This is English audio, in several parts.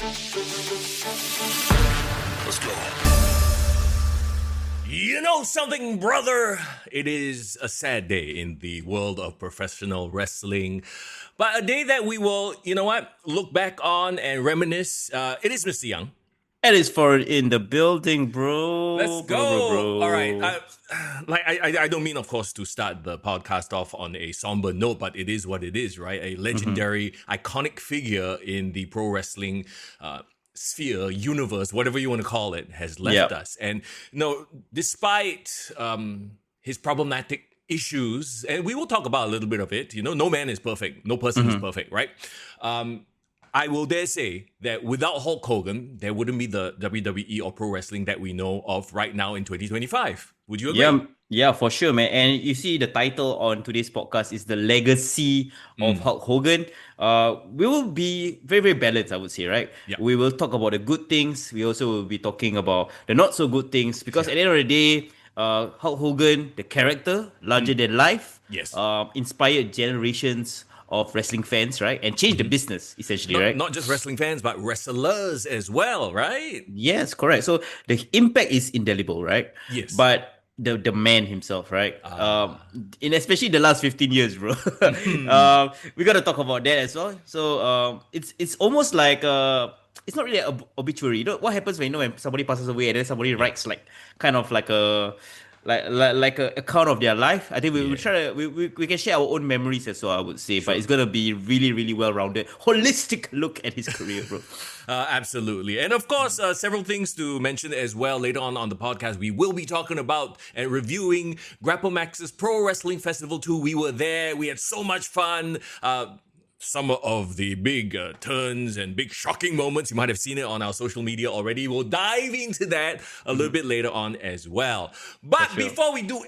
Let's go. You know something, brother? It is a sad day in the world of professional wrestling, but a day that we will, look back on and reminisce. It is Mr. Young. That is for in the building, bro. Let's go. Bro. All right. I don't mean, of course, to start the podcast off on a somber note, but it is what it is, right? A legendary, iconic figure in the pro wrestling sphere, universe, whatever you want to call it, has left us. And despite his problematic issues, and we will talk about a little bit of it. No man is perfect. No person is perfect, right? I will dare say that without Hulk Hogan, there wouldn't be the WWE or pro wrestling that we know of right now in 2025. Would you agree? Yeah, for sure, man. And you see the title on today's podcast is The Legacy of Hulk Hogan. We will be very, very balanced, I would say, right? Yeah. We will talk about the good things. We also will be talking about the not so good things. Because at the end of the day, Hulk Hogan, the character, larger than life, Yes. inspired generations of wrestling fans, right? And changed the business, essentially, right? Not just wrestling fans, but wrestlers as well, right? Yes, correct. So the impact is indelible, right? Yes. But the man himself, right? In especially the last 15 years, bro. We got to talk about that as well. So it's almost like it's not really an obituary. You know what happens when somebody passes away and then somebody writes like kind of like a account of their life. I think we try to we can share our own memories as well, I would say. But it's gonna be really, really well rounded, holistic look at his career, bro. Absolutely. And of course, several things to mention as well later on the podcast. We will be talking about and reviewing Grapplemax's Pro Wrestling Festival 2. We were there. We had so much fun. Some of the big turns and big shocking moments. You might have seen it on our social media already. We'll dive into that a little bit later on as well. But before we do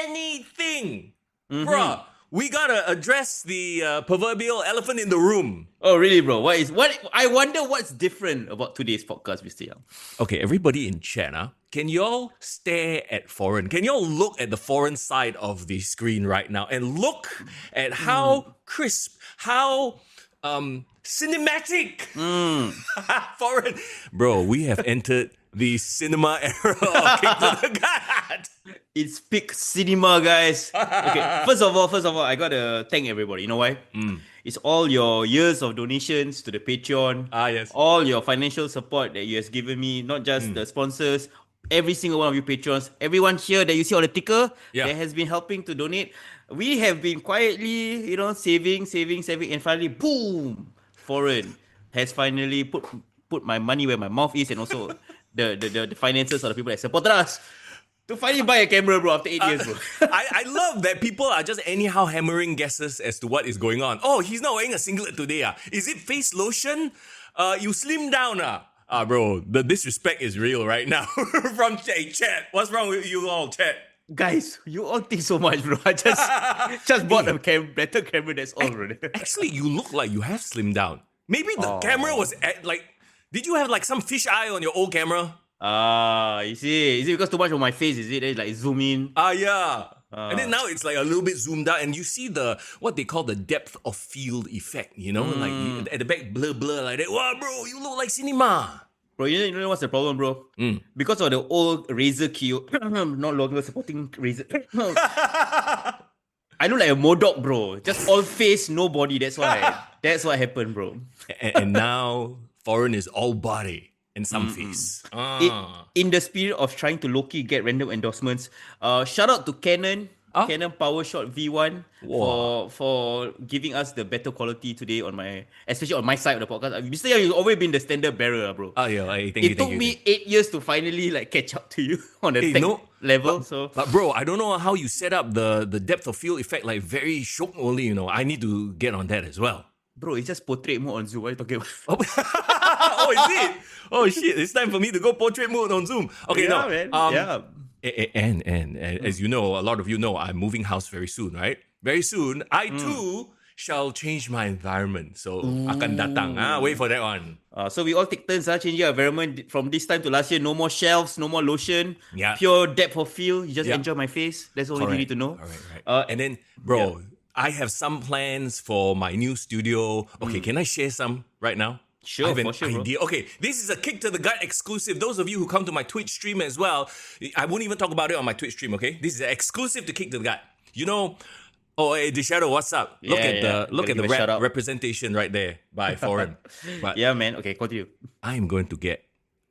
anything, bruh, we gotta address the proverbial elephant in the room. Oh, really, bro? What? I wonder what's different about today's podcast, Mr. Young. Okay, everybody in chat, can y'all stare at foreign? Can y'all look at the foreign side of the screen right now and look at how crisp, how cinematic foreign. Bro, we have entered the cinema era of Kick to the Gut. It's peak cinema, guys. Okay, first of all, I gotta thank everybody. You know why? It's all your years of donations to the Patreon. Yes. All your financial support that you has given me, not just the sponsors, every single one of you patrons, everyone here that you see on the ticker that has been helping to donate. We have been quietly, saving, and finally, boom, foreign has finally put my money where my mouth is, and also the finances of the people that supported us to finally buy a camera, bro, after 8 years, bro. I love that people are just anyhow hammering guesses as to what is going on. Oh, he's not wearing a singlet today. Is it face lotion? You slim down, bro, the disrespect is real right now. From chat. What's wrong with you all, chat? Guys, you all think so much, bro. I just bought a better camera, that's all, bro. Actually, you look like you have slimmed down. Maybe the camera was did you have like some fish eye on your old camera? You see, is it because too much of my face, is it? Then like zoom in? Yeah. And then now it's like a little bit zoomed out and you see what they call the depth of field effect, like at the back blur like that. Wow, bro, you look like cinema. Bro, you know what's the problem, bro? Because of the old Razer Kyo, no longer supporting Razer. I look like a Modok, bro. Just all face, no body. That's why. That's what happened, bro. And now foreign is all body and some face. In the spirit of trying to low-key get random endorsements, shout out to Canon Canon PowerShot V1 for giving us the better quality today especially on my side of the podcast. Mr. Young, you've always been the standard bearer, bro. It took me 8 years to finally catch up to you on the tech level. But bro, I don't know how you set up the depth of field effect very shock only. I need to get on that as well. Bro, it's just portrait mode on Zoom. What are you talking about? Oh, is it? Oh shit! It's time for me to go portrait mode on Zoom. Okay, man. And as you know, a lot of you know, I'm moving house very soon, right? Very soon, I too shall change my environment. So, akan datang. Wait for that one. So we all take turns changing our environment from this time to last year. No more shelves, no more lotion. Yeah. Pure depth of field. You just enjoy my face. That's all you need to know. All right. And then, bro, I have some plans for my new studio. Okay, can I share some right now? Sure, I have an for sure, bro. idea. Okay, this is a Kick to the Gut exclusive. Those of you who come to my Twitch stream as well, I won't even talk about it on my Twitch stream, okay? This is an exclusive to Kick to the Gut. You know, hey, the Shadow, what's up? Look at the representation right there by foreign. But Yeah, man. Okay, continue. I am going to get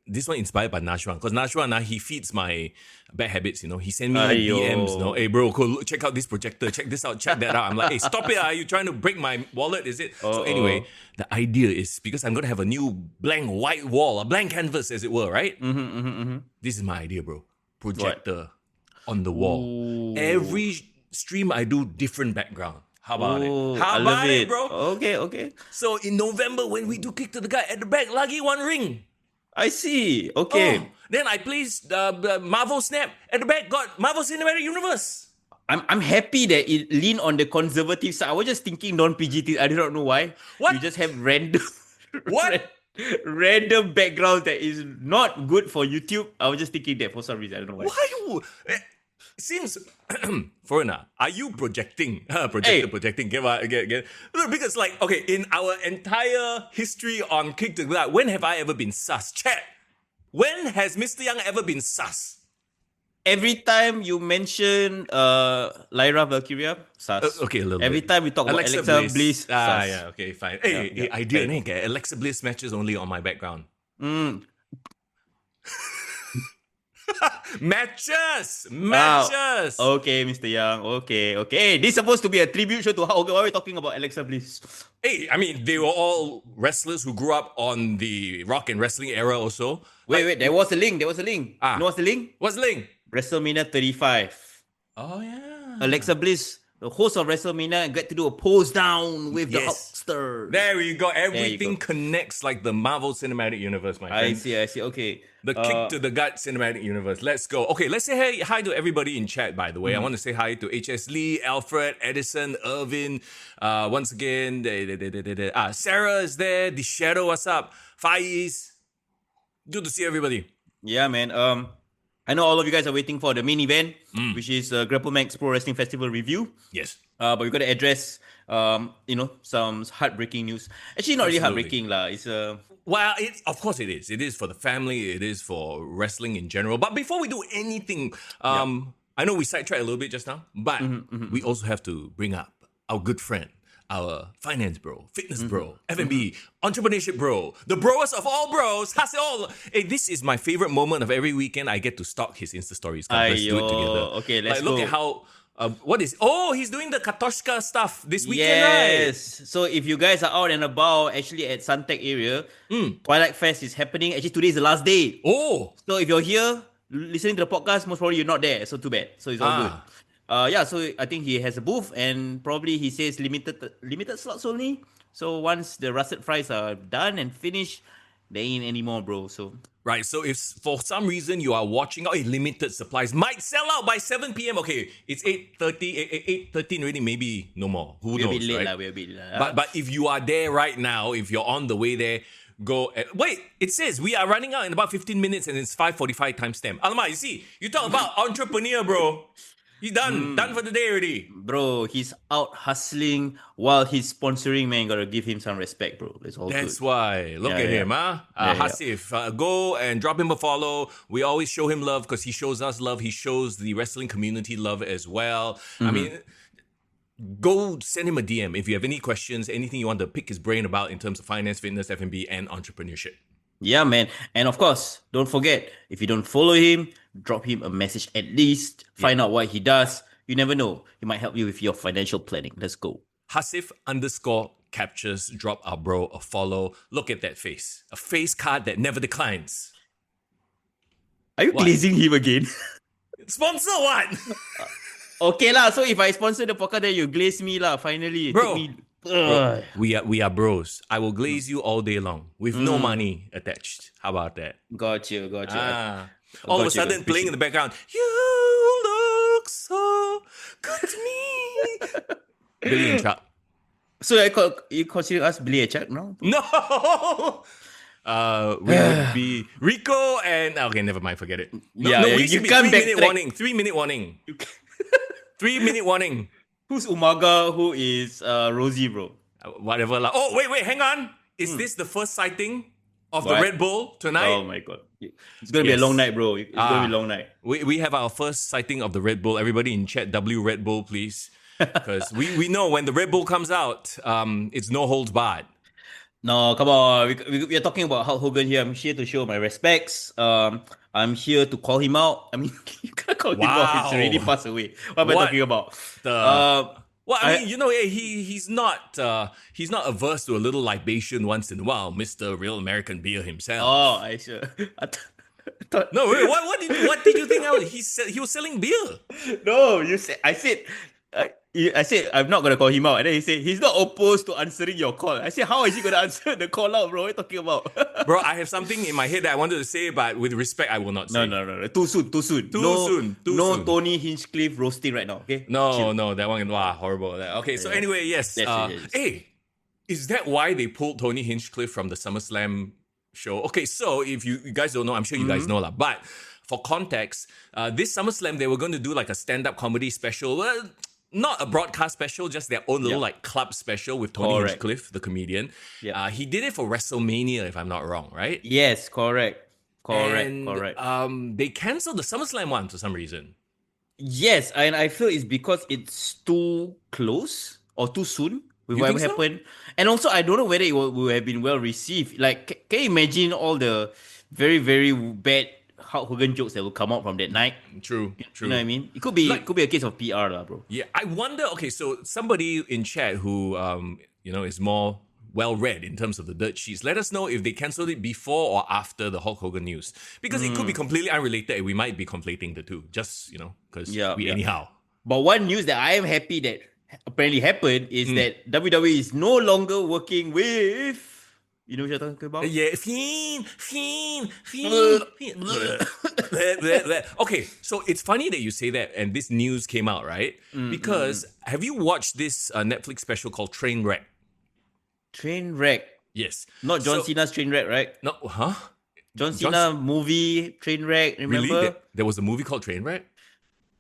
this one inspired by Nashwan, because Nashwan, he feeds my bad habits, you know. He sent me DMs, you know. Hey, bro, cool, look, check out this projector. Check this out. Check that out. I'm like, hey, stop it. Are you trying to break my wallet? Is it? So anyway, the idea is because I'm going to have a new blank white wall, a blank canvas, as it were, right? This is my idea, bro. Projector on the wall. Ooh. Every stream I do, different background. How about it? I How love about it, bro? Okay. So in November, when we do Kick to the Guy, at the back, lagi one ring. I see. Okay. Oh, then I placed Marvel Snap at the back. Got Marvel Cinematic Universe. I'm happy that it leaned on the conservative side. I was just thinking non-PGT. I do not know why. What? You just have random What? random background that is not good for YouTube. I was just thinking that for some reason. I don't know why. Why? Since foreigner, are you projecting? Projecting. Get. Look, because like, okay, in our entire history on Kick to the Gut, when have I ever been sus? Chat. When has Mr. Young ever been sus? Every time you mention Lyra Valkyria, sus. Okay, a little Every bit. time we talk about Alexa Bliss, sus. Yeah, okay, fine. Hey, Yeah. idea, okay. Alexa Bliss matches only on my background. Matches. Wow. Okay, Mr. Young. Okay. This is supposed to be a tribute show to Hulk Hogan. Why are we talking about Alexa Bliss? Hey, I mean, they were all wrestlers who grew up on the rock and wrestling era also. Wait. There was a link. You know what's the link? What's the link? WrestleMania 35. Oh, yeah. Alexa Bliss, the host of WrestleMania, got to do a pose down with the Hulkster. There you go. Everything connects like the Marvel Cinematic Universe, my friend. I see. Okay. The Kick to the Gut Cinematic Universe. Let's go. Okay, let's say hi to everybody in chat, by the way. I want to say hi to HS Lee, Alfred, Edison, Irvin. Once again, Sarah is there. The Shadow, what's up? Faiz. Good to see everybody. Yeah, man. I know all of you guys are waiting for the main event, which is Grapplemax Pro Wrestling Festival review. Yes. But we got to address, some heartbreaking news. Actually, not really heartbreaking, lah. It's Well, of course it is. It is for the family. It is for wrestling in general. But before we do anything, I know we sidetracked a little bit just now, but we also have to bring up our good friend, our finance bro, fitness bro, F&B, entrepreneurship bro, the broest of all bros, Hasif. Hey, this is my favorite moment of every weekend. I get to stalk his Insta stories. Let's do it together. Okay, let's go. Look at how... he's doing the Katoshka stuff this weekend, right? Yes. So if you guys are out and about, actually at Suntec area, Twilight Fest is happening. Actually, today is the last day. Oh. So if you're here listening to the podcast, most probably you're not there. So too bad. So it's all good. So I think he has a booth and probably he says limited slots only. So once the russet fries are done and finished, there ain't anymore, bro. So right, so if for some reason you are watching limited supplies might sell out by 7 p.m. Okay, it's 8:30, 8:13 already, maybe no more. Who knows, right? We're a bit late. But if you are there right now, if you're on the way there, go. Wait, it says we are running out in about 15 minutes and it's 5:45 timestamp. Alamak, you see, you talk about entrepreneur, bro. He's done for the day already. Bro, he's out hustling while he's sponsoring, man. Gotta give him some respect, bro. That's all That's good. why. Look at him, huh? Hasif, go and drop him a follow. We always show him love because he shows us love. He shows the wrestling community love as well. I mean, go send him a DM if you have any questions, anything you want to pick his brain about in terms of finance, fitness, F&B, and entrepreneurship. Yeah, man. And of course, don't forget, if you don't follow him, drop him a message at least. Find out what he does. You never know. He might help you with your financial planning. Let's go. Hasif_captures. Drop our bro a follow. Look at that face. A face card that never declines. Are you glazing him again? Sponsor what? Okay lah. So if I sponsor the podcast, then you glaze me lah. Finally, bro. We are bros. I will glaze you all day long with no money attached. How about that? Got you. All of a sudden, playing in the background. You look so good to me. Billy and Chuck. So you consider us Billy and Chuck now? No. We would be Rico and okay, never mind. Forget it. You can't 3-minute warning. 3-minute warning. 3-minute warning. Who's Umaga? Who is Rosie, bro? Whatever lah. Oh, wait, hang on. is this the first sighting of the What? Red Bull tonight? Oh my god. It's gonna be a long night, bro. It's gonna be a long night. We have our first sighting of the Red Bull. Everybody in chat, W Red Bull, please. Because we know when the Red Bull comes out, it's no holds barred. No, come on. We are talking about Hulk Hogan here. I'm here to show my respects. I'm here to call him out. I mean, you can't call him out. He's already passed away. What am I talking about? Well, I mean, he's not averse to a little libation once in a while, Mr. Real American Beer himself. Oh, I sure. I thought, No, wait, what did you think? He was selling beer. no, I said I'm not gonna call him out, and then he said he's not opposed to answering your call. I said, how is he gonna answer the call out, bro? What are you talking about? Bro, I have something in my head that I wanted to say, but with respect, I will not say. No. Too soon. Too soon. Tony Hinchcliffe roasting right now. Okay. No, that one, horrible. Okay, so anyway, yes. Yes. Hey, is that why they pulled Tony Hinchcliffe from the SummerSlam show? Okay, so if you guys don't know, I'm sure you guys know lah. But for context, this SummerSlam they were going to do like a stand-up comedy special. Not a broadcast special, just their own little like club special with Tony Hinchcliffe, the comedian. Yeah. He did it for WrestleMania, if I'm not wrong, right? Yes, correct. Correct. They cancelled the SummerSlam one for some reason. Yes, and I feel it's because it's too close or too soon with whatever happened. And also, I don't know whether it will have been well received. Like, can you imagine all the very, very bad Hulk Hogan jokes that will come out from that night? True. You know what I mean? It could be a case of PR, lah, bro. Yeah, I wonder. Okay, so somebody in chat who is more well-read in terms of the dirt sheets, let us know if they cancelled it before or after the Hulk Hogan news, because it could be completely unrelated and we might be conflating the two, just because anyhow. But one news that I am happy that apparently happened is that WWE is no longer working with, you know what you're talking about? Yeah, Fiend. Okay, so it's funny that you say that, and this news came out, right? Because have you watched this Netflix special called Trainwreck? Trainwreck. Yes. Not John Cena's Trainwreck, right? No, huh? John Cena movie Trainwreck, remember? Really? There was a movie called Trainwreck?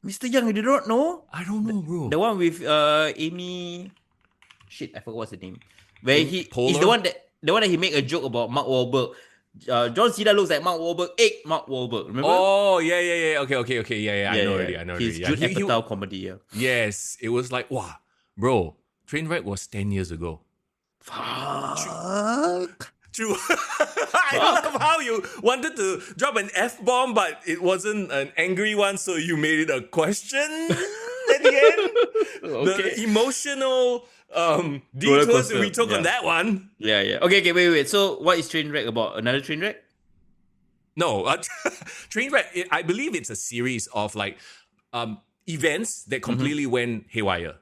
Mr. Young, you do not know? I don't know, bro. The one with Amy... Shit, I forgot what's the name. Where he's the one that he made a joke about Mark Wahlberg. John Cena looks like Mark Wahlberg, Mark Wahlberg, remember? Oh, yeah. Okay, yeah. I know already. His Judd Apatow comedy, yeah. Yes, it was like, wow, bro, Trainwreck was 10 years ago. Fuck. True. I love how you wanted to drop an F-bomb, but it wasn't an angry one, so you made it a question at the end. Okay. The emotional detours we took on that one. Yeah. Okay, wait. So what is Trainwreck about? Another Trainwreck? No, Trainwreck, I believe it's a series of like events that completely went haywire.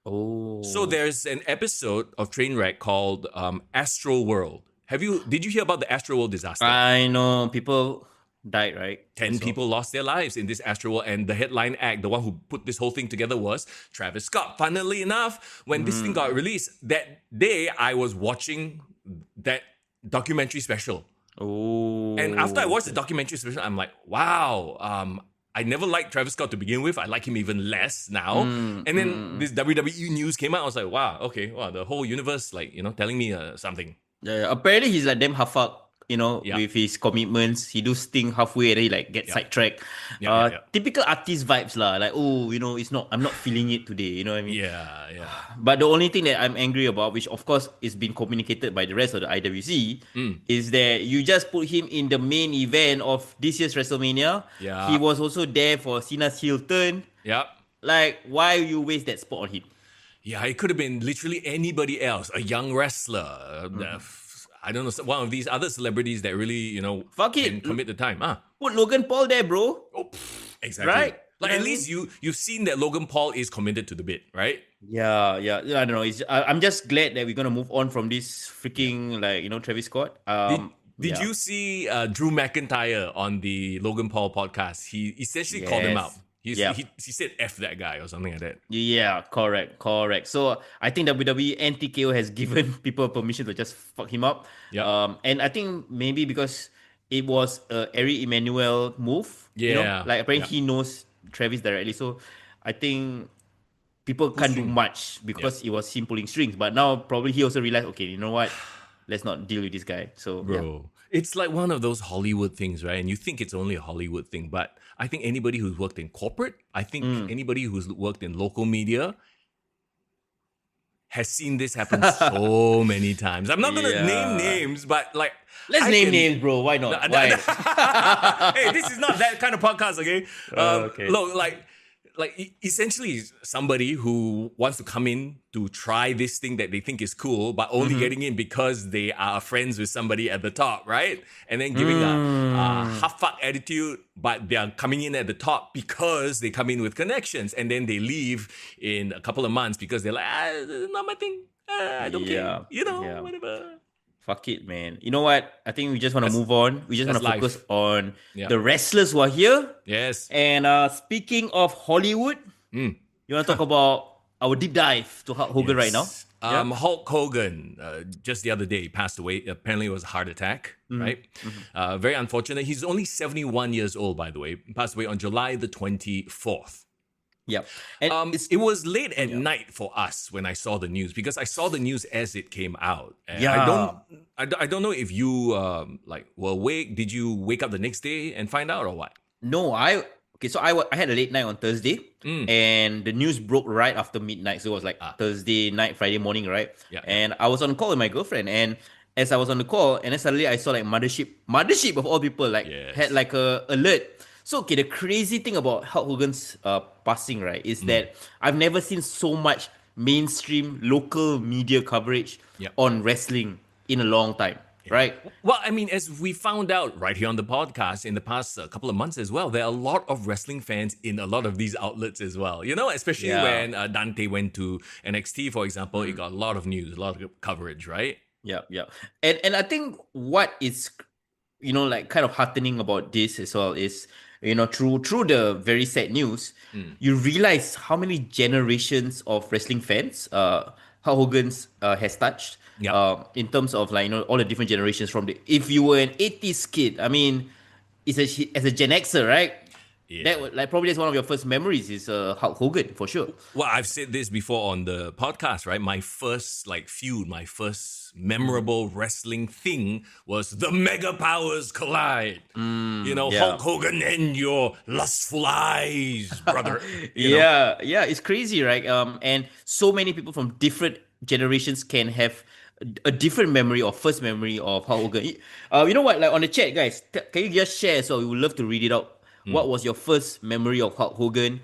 Oh. So there's an episode of Trainwreck called Astral World. Did you hear about the Astral World disaster? I know, people died, right? 10 people lost their lives in this Astral World, and the headline act, the one who put this whole thing together, was Travis Scott. Funnily enough, when this thing got released, that day I was watching that documentary special. Oh. And after I watched the documentary special, I'm like, wow, I never liked Travis Scott to begin with. I like him even less now. And then this WWE news came out. I was like, wow, okay, the whole universe, telling me something. Yeah, apparently he's like damn half-fucked, with his commitments. He do sting halfway and then he gets sidetracked. Typical artist vibes lah. Like, I'm not feeling it today. You know what I mean? Yeah. But the only thing that I'm angry about, which of course is being communicated by the rest of the IWC, is that you just put him in the main event of this year's WrestleMania. Yeah. He was also there for Cena's heel turn. Yep. Like, why you waste that spot on him? Yeah, it could have been literally anybody else, a young wrestler. I don't know, one of these other celebrities that really, can commit the time. Put Logan Paul there, bro. Oh, exactly. Right? Like, at least you've seen that Logan Paul is committed to the bit, right? Yeah. I don't know. I'm just glad that we're going to move on from this freaking, Travis Scott. Did you see Drew McIntyre on the Logan Paul podcast? He essentially called him out. He said F that guy or something like that. Yeah, correct. So I think WWE and TKO has given people permission to just fuck him up. Yeah. And I think maybe because it was a Ari Emanuel move. Yeah. Apparently he knows Travis directly. So I think people can't do much because it was him pulling strings. But now probably he also realized, okay, you know what? let's not deal with this guy. So yeah. Bro, it's like one of those Hollywood things, right? And you think it's only a Hollywood thing, but I think anybody who's worked in corporate, I think anybody who's worked in local media has seen this happen so many times. I'm not gonna name names, but like Let's name names, bro. Why not? Why? Hey, this is not that kind of podcast, okay? Okay. Look, essentially somebody who wants to come in to try this thing that they think is cool, but only getting in because they are friends with somebody at the top, right? And then giving a half-fuck attitude, but they are coming in at the top because they come in with connections, and then they leave in a couple of months because they're like, this is not my thing. I don't care. Whatever. Fuck it, man. You know what? I think we just want to move on. We just want to that's focus life. on Yeah. the wrestlers who are here. Yes. And speaking of Hollywood, you want to talk about our deep dive to Hulk Hogan right now? Hulk Hogan, just the other day, passed away. Apparently, it was a heart attack, right? Very unfortunate. He's only 71 years old, by the way. Passed away on July the 24th. Yep. And It was late at night for us when I saw the news, because I saw the news as it came out. And I don't know if you were awake. Did you wake up the next day and find out, or what? no, I had a late night on Thursday, and the news broke right after midnight. So it was like Thursday night, Friday morning, right? Yeah. And I was on call with my girlfriend, and as I was on the call, and then suddenly I saw like Mothership of all people, like had like a alert. So okay, the crazy thing about Hulk Hogan's passing, right, is that I've never seen so much mainstream local media coverage on wrestling in a long time, right? Well, I mean, as we found out right here on the podcast in the past couple of months as well, there are a lot of wrestling fans in a lot of these outlets as well. You know, especially when Dante went to NXT, for example, it got a lot of news, a lot of coverage, right? Yeah. And I think what is, like kind of heartening about this as well is, through the very sad news, you realize how many generations of wrestling fans Hulk Hogan's has touched. In terms of all the different generations if you were an 80s kid, I mean, as a Gen Xer, right? Yeah. That probably is one of your first memories is Hulk Hogan for sure. Well, I've said this before on the podcast, right? My first feud, my first memorable wrestling thing was the Mega Powers collide. Hulk Hogan and your lustful eyes, brother. Yeah, it's crazy, right? And so many people from different generations can have a different memory or first memory of Hulk Hogan. You know what? Like on the chat, guys, can you just share? So we would love to read it out. What was your first memory of Hulk Hogan?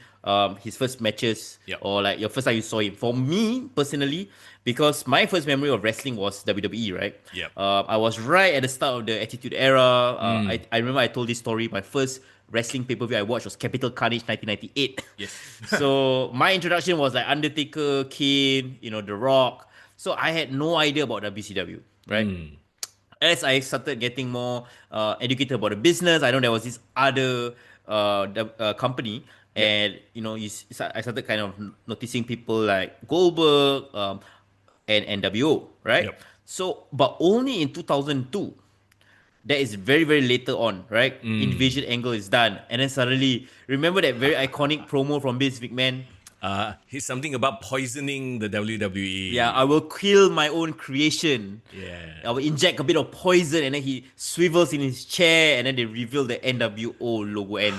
His first matches, or like your first time you saw him? For me personally, because my first memory of wrestling was WWE, right? I was right at the start of the Attitude Era. I remember I told this story. My first wrestling pay-per-view I watched was Capital Carnage 1998. Yes. So my introduction was like Undertaker, Kane, The Rock. So I had no idea about WCW, right? As I started getting more educated about the business, I know there was this other company, and I started kind of noticing people like Goldberg and NWO, right? So, but only in 2002, that is very, very later on, right? Invasion Angle is done, and then suddenly, remember that very iconic promo from Vince McMahon? He's something about poisoning the WWE. Yeah, I will kill my own creation. Yeah. I will inject a bit of poison, and then he swivels in his chair, and then they reveal the NWO logo. And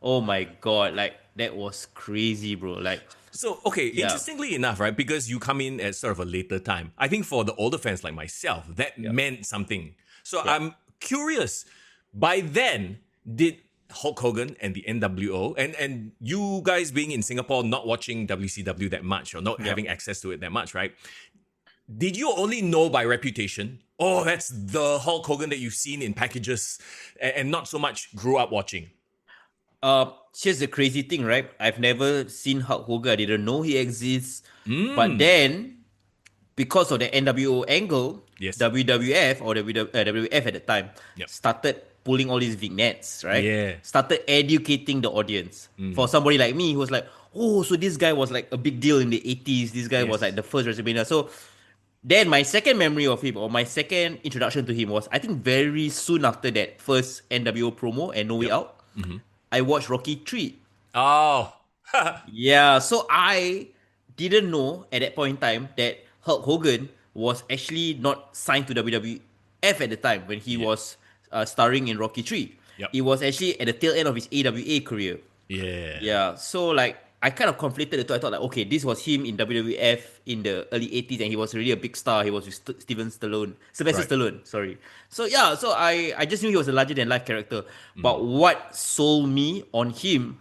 oh my god, like that was crazy, bro. Like, so, okay, interestingly enough, right, because you come in at sort of a later time, I think for the older fans like myself, that meant something. So I'm curious, by then, did Hulk Hogan and the NWO, and you guys being in Singapore, not watching WCW that much or not having access to it that much, right? Did you only know by reputation? Oh, that's the Hulk Hogan that you've seen in packages and not so much grew up watching? Here's the crazy thing, right? I've never seen Hulk Hogan. I didn't know he exists. But then, because of the NWO angle, WWF or WWF at the time started pulling all these vignettes, right? Yeah. Started educating the audience. For somebody like me who was like, oh, so this guy was like a big deal in the 80s. This guy was like the first WrestleMania. So then my second memory of him, or my second introduction to him was, I think very soon after that first NWO promo and No Way Out, I watched Rocky 3. Oh. Yeah, so I didn't know at that point in time that Hulk Hogan was actually not signed to WWF at the time when he was starring in Rocky 3. Yep. It was actually at the tail end of his AWA career. Yeah. Yeah, so like I kind of conflicted the two. I thought like, okay, this was him in WWF in the early 80s and he was really a big star. He was with Sylvester Stallone, sorry. So yeah, so I just knew he was a larger than life character. But what sold me on him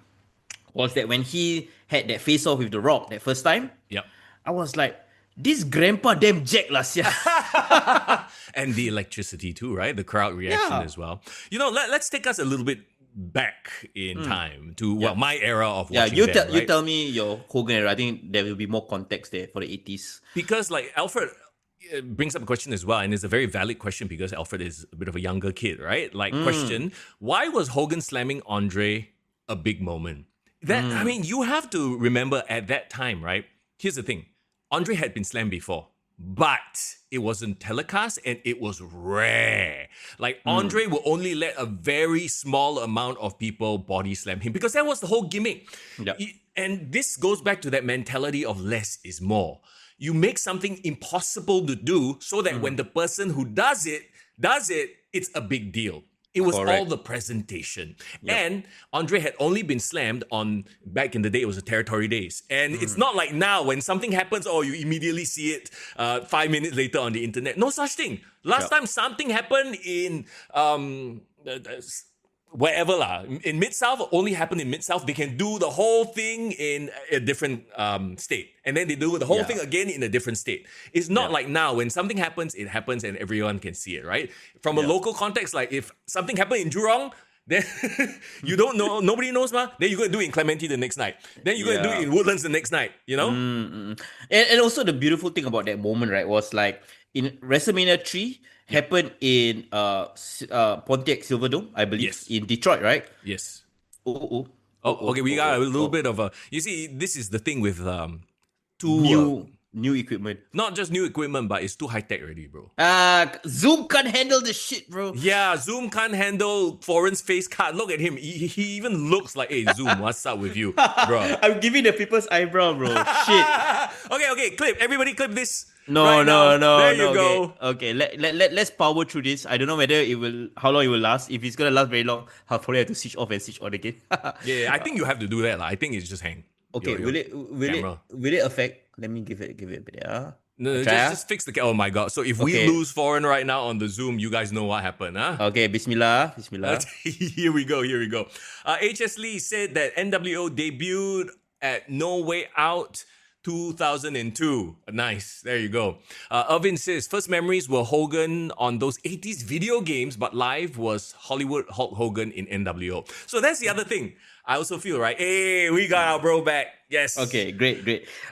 was that when he had that face off with The Rock that first time, Yep. I was like, this grandpa damn Jack lah, sia. And the electricity too, right? The crowd reaction as well. You know, let's take us a little bit back in time to my era of watching you them, you right? tell me your Hogan era. I think there will be more context there for the 80s. Because like Alfred brings up a question as well, and it's a very valid question because Alfred is a bit of a younger kid, right? Like question, why was Hogan slamming Andre a big moment? That I mean, you have to remember at that time, right? Here's the thing. Andre had been slammed before, but it wasn't telecast and it was rare. Like Andre will only let a very small amount of people body slam him because that was the whole gimmick. Yep. And this goes back to that mentality of less is more. You make something impossible to do so that when the person who does it, it's a big deal. It was all the presentation. Yep. And Andre had only been slammed on, back in the day, it was the Territory Days. And it's not like now when something happens, you immediately see it 5 minutes later on the internet. No such thing. Last time something happened in wherever lah. In Mid-South, only happened in Mid-South. They can do the whole thing in a different state. And then they do the whole thing again in a different state. It's not like now, when something happens, it happens and everyone can see it, right? From a local context, like if something happened in Jurong, then you don't know, nobody knows, ma. Then you're going to do it in Clementi the next night. Then you're going to do it in Woodlands the next night, you know? And also the beautiful thing about that moment, right, was like in WrestleMania 3 happened in Pontiac Silverdome, I believe, in Detroit, right? Yes. Okay, we got a little bit of a... You see, this is the thing with new equipment. Not just new equipment, but it's too high-tech already, bro. Zoom can't handle the shit, bro. Yeah, Zoom can't handle Foreign's face card. Look at him. He even looks like, hey, Zoom, what's up with you, bro? I'm giving the people's eyebrow, bro. Shit. Okay, clip. Everybody clip this. No. There you go. Okay, let's power through this. I don't know whether how long it will last. If it's gonna last very long, I'll probably have to switch off and switch on again. Yeah, I think you have to do that. I think it's just hang. Okay, will it affect? Let me give it a bit. No, just fix the camera. Oh my god! So if we lose Foreign right now on the Zoom, you guys know what happened, huh? Okay, Bismillah. Here we go. HS Lee said that NWO debuted at No Way Out 2002. Nice. There you go. Irvin says, first memories were Hogan on those 80s video games, but live was Hollywood Hulk Hogan in NWO. So that's the other thing. I also feel, right? Hey, we got our bro back. Yes. Okay, great.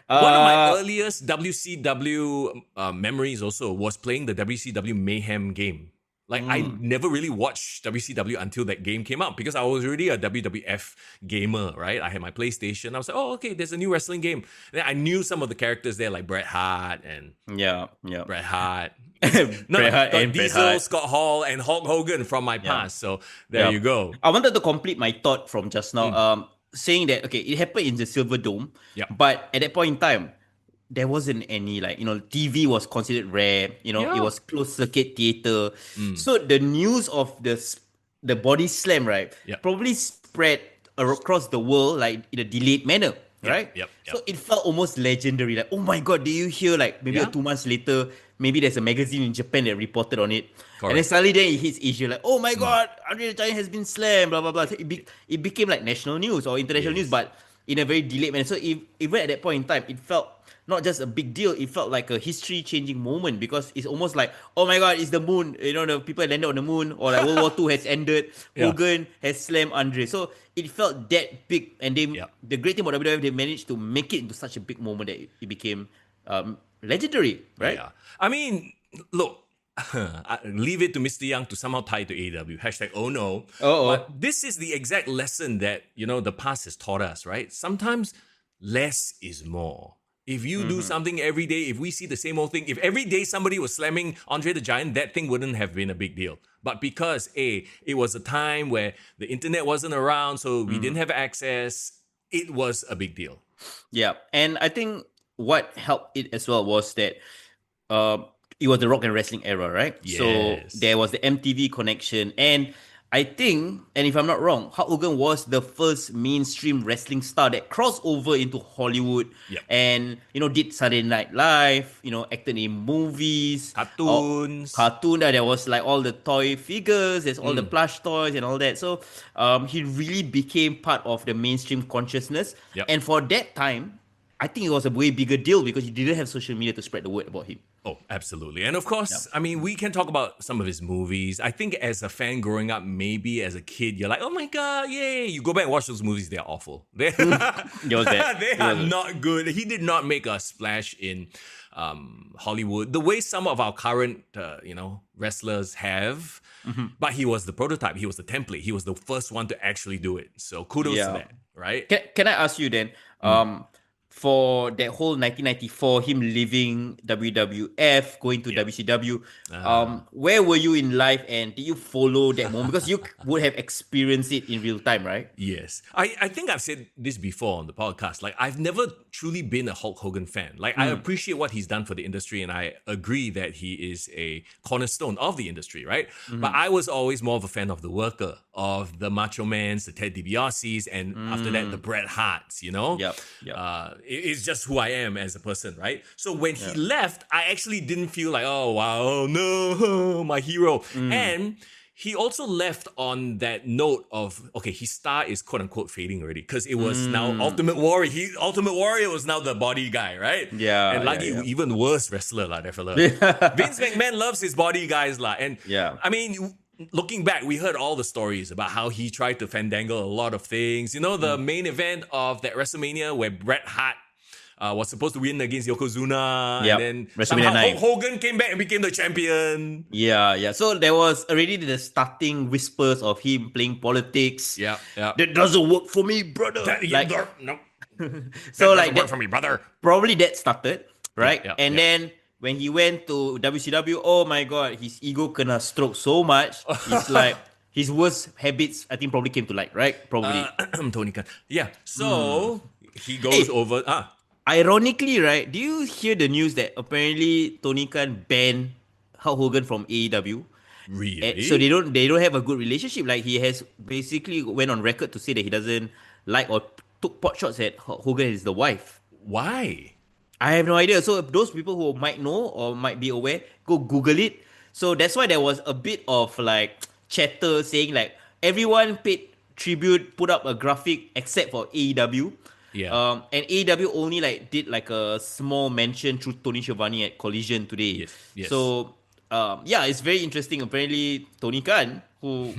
One of my earliest WCW memories also was playing the WCW Mayhem game. Like, I never really watched WCW until that game came out because I was already a WWF gamer, right? I had my PlayStation. I was like, oh, okay, there's a new wrestling game. Then I knew some of the characters there, like Bret Hart and... Yeah. Bret Hart. Bret Hart and Diesel, Bret Hart. Scott Hall, and Hulk Hogan from my past. So, there you go. I wanted to complete my thought from just now, saying that, okay, it happened in the Silver Dome, but at that point in time, there wasn't any, like, TV was considered rare, it was closed circuit theater. So the news of the body slam, right, probably spread across the world, like, in a delayed manner, right? Yep. So it felt almost legendary, like, oh my god, did you hear, like, maybe 2 months later, maybe there's a magazine in Japan that reported on it. Correct. And then suddenly then it hits Asia, like, oh my god, Andre the Giant has been slammed, blah, blah, blah. So it became like national news or international news, but in a very delayed manner. So even at that point in time, it felt not just a big deal, it felt like a history-changing moment because it's almost like, oh my god, it's the moon. The people landed on the moon, or like World War II has ended. Hogan has slammed Andre. So it felt that big. And the great thing about WWF, they managed to make it into such a big moment that it became legendary, right? Yeah. I mean, look, leave it to Mr. Young to somehow tie it to AEW. Hashtag, oh no. But this is the exact lesson that, the past has taught us, right? Sometimes less is more. If you do something every day, if we see the same old thing, if every day somebody was slamming Andre the Giant, that thing wouldn't have been a big deal. But because, it was a time where the internet wasn't around, so we didn't have access, it was a big deal. Yeah. And I think what helped it as well was that it was the rock and wrestling era, right? So Yes. there was the MTV connection. And I think, and if I'm not wrong, Hulk Hogan was the first mainstream wrestling star that crossed over into Hollywood Yep. and, did Saturday Night Live, acted in movies, Cartoons. There was like all the toy figures, there's all the plush toys and all that. So he really became part of the mainstream consciousness. Yep. And for that time, I think it was a way bigger deal because he didn't have social media to spread the word about him. Oh, absolutely. And of course, I mean, we can talk about some of his movies. I think as a fan growing up, maybe as a kid, you're like, oh my God, yay. You go back and watch those movies, they're awful. They are not good. He did not make a splash in Hollywood the way some of our current, wrestlers have. But he was the prototype. He was the template. He was the first one to actually do it. So kudos to that, right? Can I ask you then, for that whole 1994, him leaving WWF, going to WCW, where were you in life and did you follow that moment? Because you would have experienced it in real time, right? Yes. I think I've said this before on the podcast. Like, I've never truly been a Hulk Hogan fan. Like, I appreciate what he's done for the industry and I agree that he is a cornerstone of the industry, right? But I was always more of a fan of the worker, of the Macho Mans, the Ted DiBiase's, and after that, the Bret Harts, Yep. It's just who I am as a person, right? So when he left, I actually didn't feel like, oh, wow, oh, no, my hero. And he also left on that note of, okay, his star is quote unquote fading already because it was now Ultimate Warrior. Ultimate Warrior was now the body guy, right? Yeah. And like even worse wrestler, that fella. Vince McMahon loves his body guys, and I mean, looking back, we heard all the stories about how he tried to fandangle a lot of things. The main event of that WrestleMania where Bret Hart was supposed to win against Yokozuna, and then somehow Hulk Hogan came back and became the champion. Yeah. So there was already the starting whispers of him playing politics. Yeah. That doesn't work for me, brother. No. So that doesn't work for me, brother. Probably that started, right? Yeah, then when he went to WCW, oh my God, his ego kena stroke so much. It's like his worst habits, I think, probably came to light, right? Probably. Tony Khan. Yeah. So he goes over. Ironically, right? Do you hear the news that apparently Tony Khan banned Hulk Hogan from AEW? Really? So they don't have a good relationship. Like, he has basically went on record to say that he doesn't like or took pot shots at Hulk Hogan as the wife. Why? I have no idea. So those people who might know or might be aware, go Google it. So that's why there was a bit of like chatter saying like everyone paid tribute, put up a graphic except for AEW. Yeah. And AEW only like did like a small mention through Tony Schiavone at Collision today. Yes. So it's very interesting. Apparently Tony Khan, who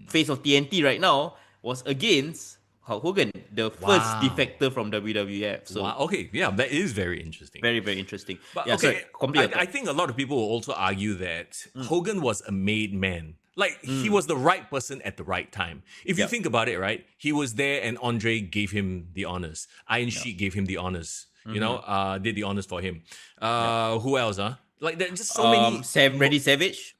face of TNT right now, was against Hulk Hogan, the first defector from WWF. So okay, yeah, that is very interesting. Very, very interesting. But okay, I think a lot of people will also argue that Hogan was a made man. Like, he was the right person at the right time. If you think about it, right, he was there and Andre gave him the honors. Iron Sheik gave him the honors, did the honors for him. Who else, Like, there's just so many. Randy Savage.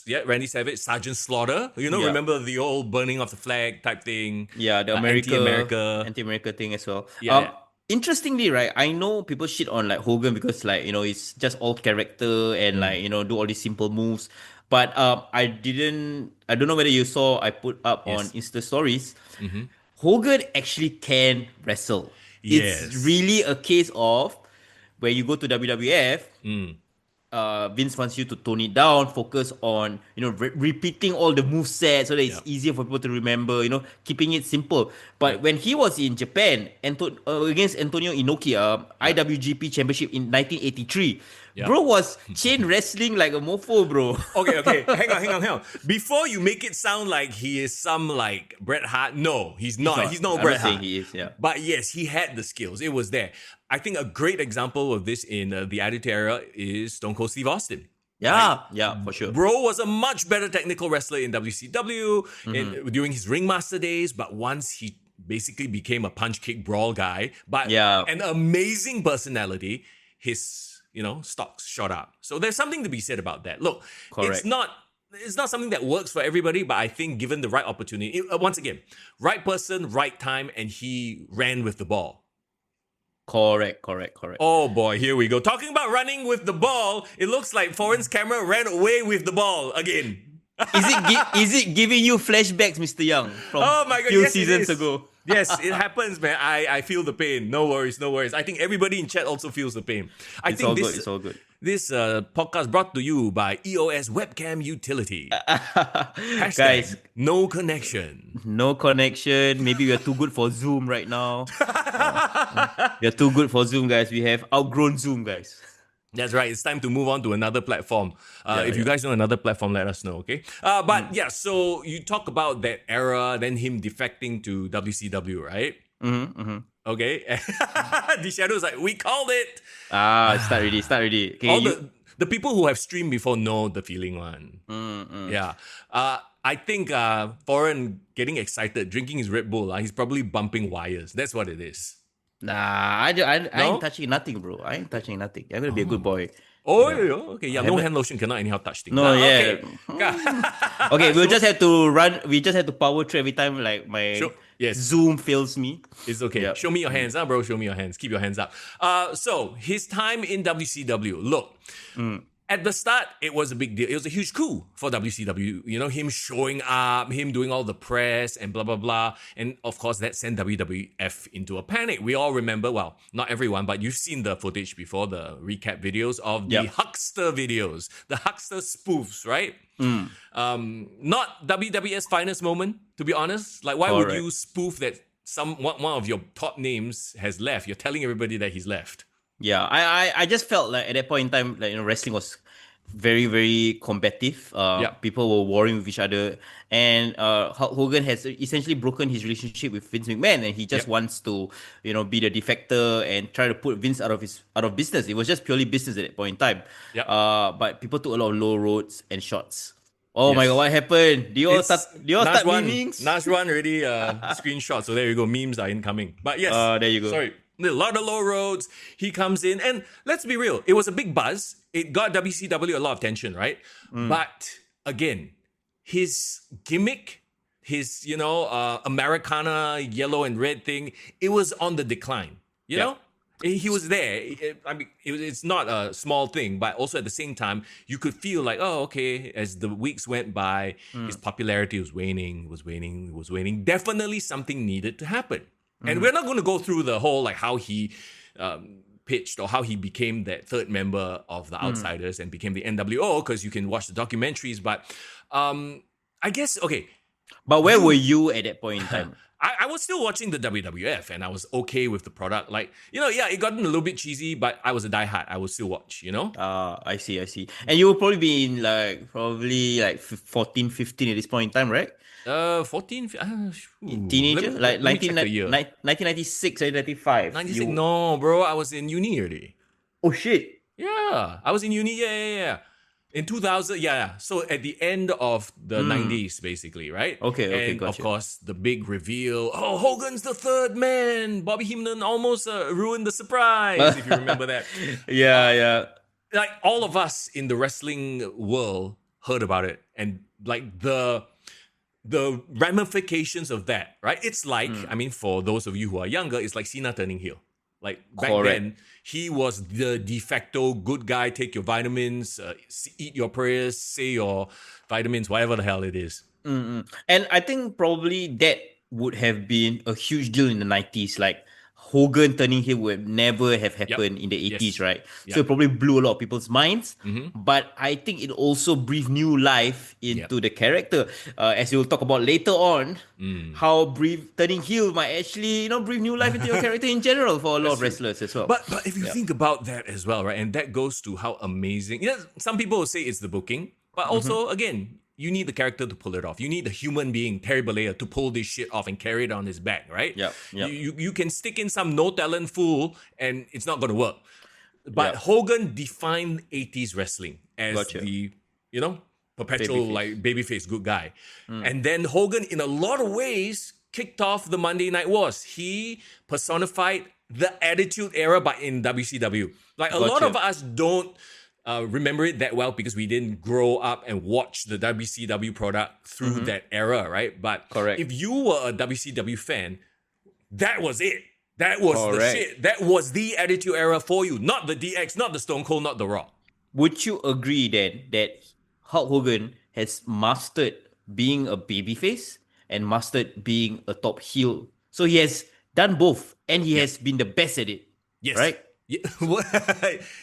Yeah, Randy Savage, Sergeant Slaughter. Remember the old burning of the flag type thing? Yeah, the anti-America thing as well. Yeah. Interestingly, right, I know people shit on like Hogan because like, it's just all character and like, do all these simple moves. But I don't know whether you saw, I put up on Insta stories. Hogan actually can wrestle. Yes. It's really a case of where you go to WWF, Vince wants you to tone it down, focus on, repeating all the moveset so that it's easier for people to remember, keeping it simple. But when he was in Japan against Antonio Inoki, IWGP Championship in 1983, bro was chain wrestling like a mofo, bro. Okay. Hang on. Before you make it sound like he is some like Bret Hart, no, he's not. He's not Bret Hart. He is, yeah. But yes, he had the skills. It was there. I think a great example of this in the Attitude Era is Stone Cold Steve Austin. Yeah, for sure. Bro was a much better technical wrestler in WCW during his Ringmaster days, but once he basically became a punch kick brawl guy, but an amazing personality, his stocks shot up. So there's something to be said about that. Look, it's not something that works for everybody, but I think given the right opportunity, once again, right person, right time, and he ran with the ball. Correct. Oh boy, here we go. Talking about running with the ball, it looks like Foreign's camera ran away with the ball again. Is it giving you flashbacks, Mr. Young, from Oh my god, few yes, seasons it is. ago? Yes, it happens, man. I feel the pain. No worries. I think everybody in chat also feels the pain. It's all good. This podcast brought to you by EOS Webcam Utility. Hashtag Guys, no connection. no connection. Maybe we are too good for Zoom right now. We are too good for Zoom, guys. We have outgrown Zoom, guys. That's right. It's time to move on to another platform. If you guys know another platform, let us know, okay? But yeah, so you talk about that era, then him defecting to WCW, right? Okay. The Shadow's like, we called it. Start ready. Okay, All the people who have streamed before know the feeling one. Yeah. I think Foreign getting excited, drinking his Red Bull, he's probably bumping wires. That's what it is. Nah, I ain't touching nothing, bro. I ain't touching nothing. I'm gonna be a good boy. Oh, yeah. Okay. Yeah, no hand lotion, cannot anyhow touch things. No, yeah. Okay. Okay, we'll just have to run. We just have to power through every time like my Sure. Yes. Zoom fails me. It's okay. Yep. Show me your hands, bro. Show me your hands. Keep your hands up. So his time in WCW. Look, at the start, it was a big deal. It was a huge coup for WCW. You know, him showing up, him doing all the press and blah, blah, blah. And of course, that sent WWF into a panic. We all remember, well, not everyone, but you've seen the footage before, the recap videos of the Huckster videos, the Huckster spoofs, right? Not WWF's finest moment, to be honest. Like, why would you spoof that one of your top names has left? You're telling everybody that he's left. Yeah, I just felt like at that point in time, like, you know, wrestling was very, very combative. People were warring with each other, and Hulk Hogan has essentially broken his relationship with Vince McMahon, and he just wants to, you know, be the defector and try to put Vince out of business. It was just purely business at that point in time. But people took a lot of low roads and shots. Oh my god, what happened? Do you all start memes? Najwan already screenshot, so there you go. Memes are incoming. But yes, there you go. Sorry. A lot of low roads. He comes in, and let's be real, it was a big buzz. It got WCW a lot of attention, right? But again, his gimmick, his Americana yellow and red thing, it was on the decline. You know, he was there. I mean, it's not a small thing, but also at the same time, you could feel like, oh, okay. As the weeks went by, his popularity was waning. Definitely something needed to happen. And we're not going to go through the whole, like, how he pitched or how he became that third member of the Outsiders and became the NWO, because you can watch the documentaries. But I guess, okay. But where were you at that point in time? I was still watching the WWF, and I was okay with the product. Like, it gotten a little bit cheesy, but I was a diehard. I would still watch, I see. And you will probably be in like 14, 15 at this point in time, right? 14, teenager, let me check the year. 1996 or 95. 96? No, bro, I was in uni already. Oh shit! Yeah, I was in uni. Yeah. In 2000, so at the end of the 90s, basically, right? Okay, and gotcha. of course, the big reveal, Hogan's the third man. Bobby Heenan almost ruined the surprise, if you remember that. Yeah. Like, all of us in the wrestling world heard about it, and like the ramifications of that, right? It's like, I mean, for those of you who are younger, it's like Cena turning heel. Like, back then, he was the de facto good guy. Take your vitamins, eat your prayers, say your vitamins, whatever the hell it is. And I think probably that would have been a huge deal in the 90s. Like, Hogan turning heel would never have happened in the 80s, right? So it probably blew a lot of people's minds. But I think it also breathed new life into the character. As you'll talk about later on, how turning heel might actually, breathe new life into your character in general for a lot of wrestlers as well. But if you think about that as well, right? And that goes to how amazing. Some people will say it's the booking, but also, again, you need the character to pull it off. You need the human being, Terry Bollea, to pull this shit off and carry it on his back, right? You can stick in some no-talent fool and it's not going to work. But Hogan defined 80s wrestling as the, perpetual babyface good guy. And then Hogan, in a lot of ways, kicked off the Monday Night Wars. He personified the Attitude Era, but in WCW. Like, a lot of us don't remember it that well because we didn't grow up and watch the WCW product through that era, right? But if you were a WCW fan, that was it. That was the Correct. shit. That was the Attitude Era for you. Not the DX, not the Stone Cold, not the Rock. Would you agree then that Hulk Hogan has mastered being a babyface and mastered being a top heel? So he has done both, and he has been the best at it. Yes. Right?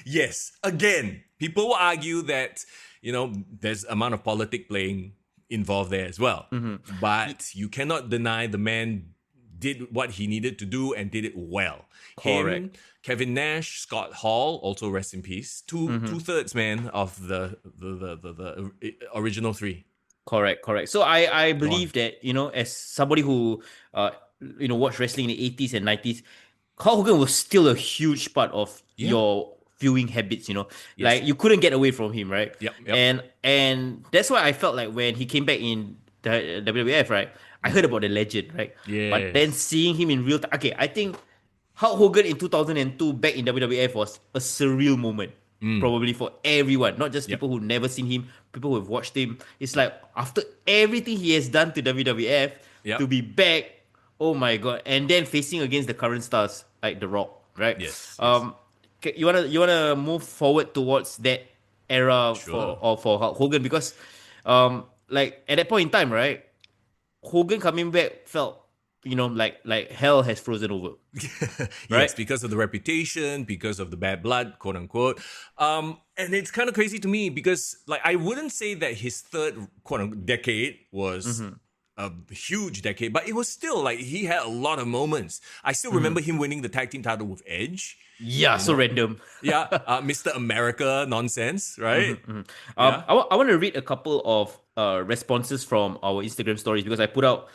Yes. Again, people will argue that, there's amount of politic playing involved there as well. But you cannot deny the man did what he needed to do and did it well. Correct. Him, Kevin Nash, Scott Hall, also rest in peace. Two-thirds, man, of the original three. Correct. So I believe that, as somebody who watched wrestling in the 80s and 90s, Hulk Hogan was still a huge part of your viewing habits, Like you couldn't get away from him, right? Yep. And that's why I felt like when he came back in the WWF, right? I heard about the legend, right? Yes. But then seeing him in real time, okay, I think Hulk Hogan in 2002 back in WWF was a surreal moment. Probably for everyone, not just people who never seen him, people who have watched him. It's like after everything he has done to WWF, to be back, oh my god, and then facing against the current stars like The Rock, right? Yes. You wanna move forward towards that era for Hulk Hogan, because like at that point in time, right, Hogan coming back felt like hell has frozen over. Yes, because of the reputation, because of the bad blood, quote unquote. And it's kind of crazy to me because, like, I wouldn't say that his third quote unquote decade was a huge decade, but it was still like he had a lot of moments. I still remember him winning the tag team title with Edge. Yeah, so random. Mr. America nonsense, right? I want to read a couple of responses from our Instagram stories, because I put out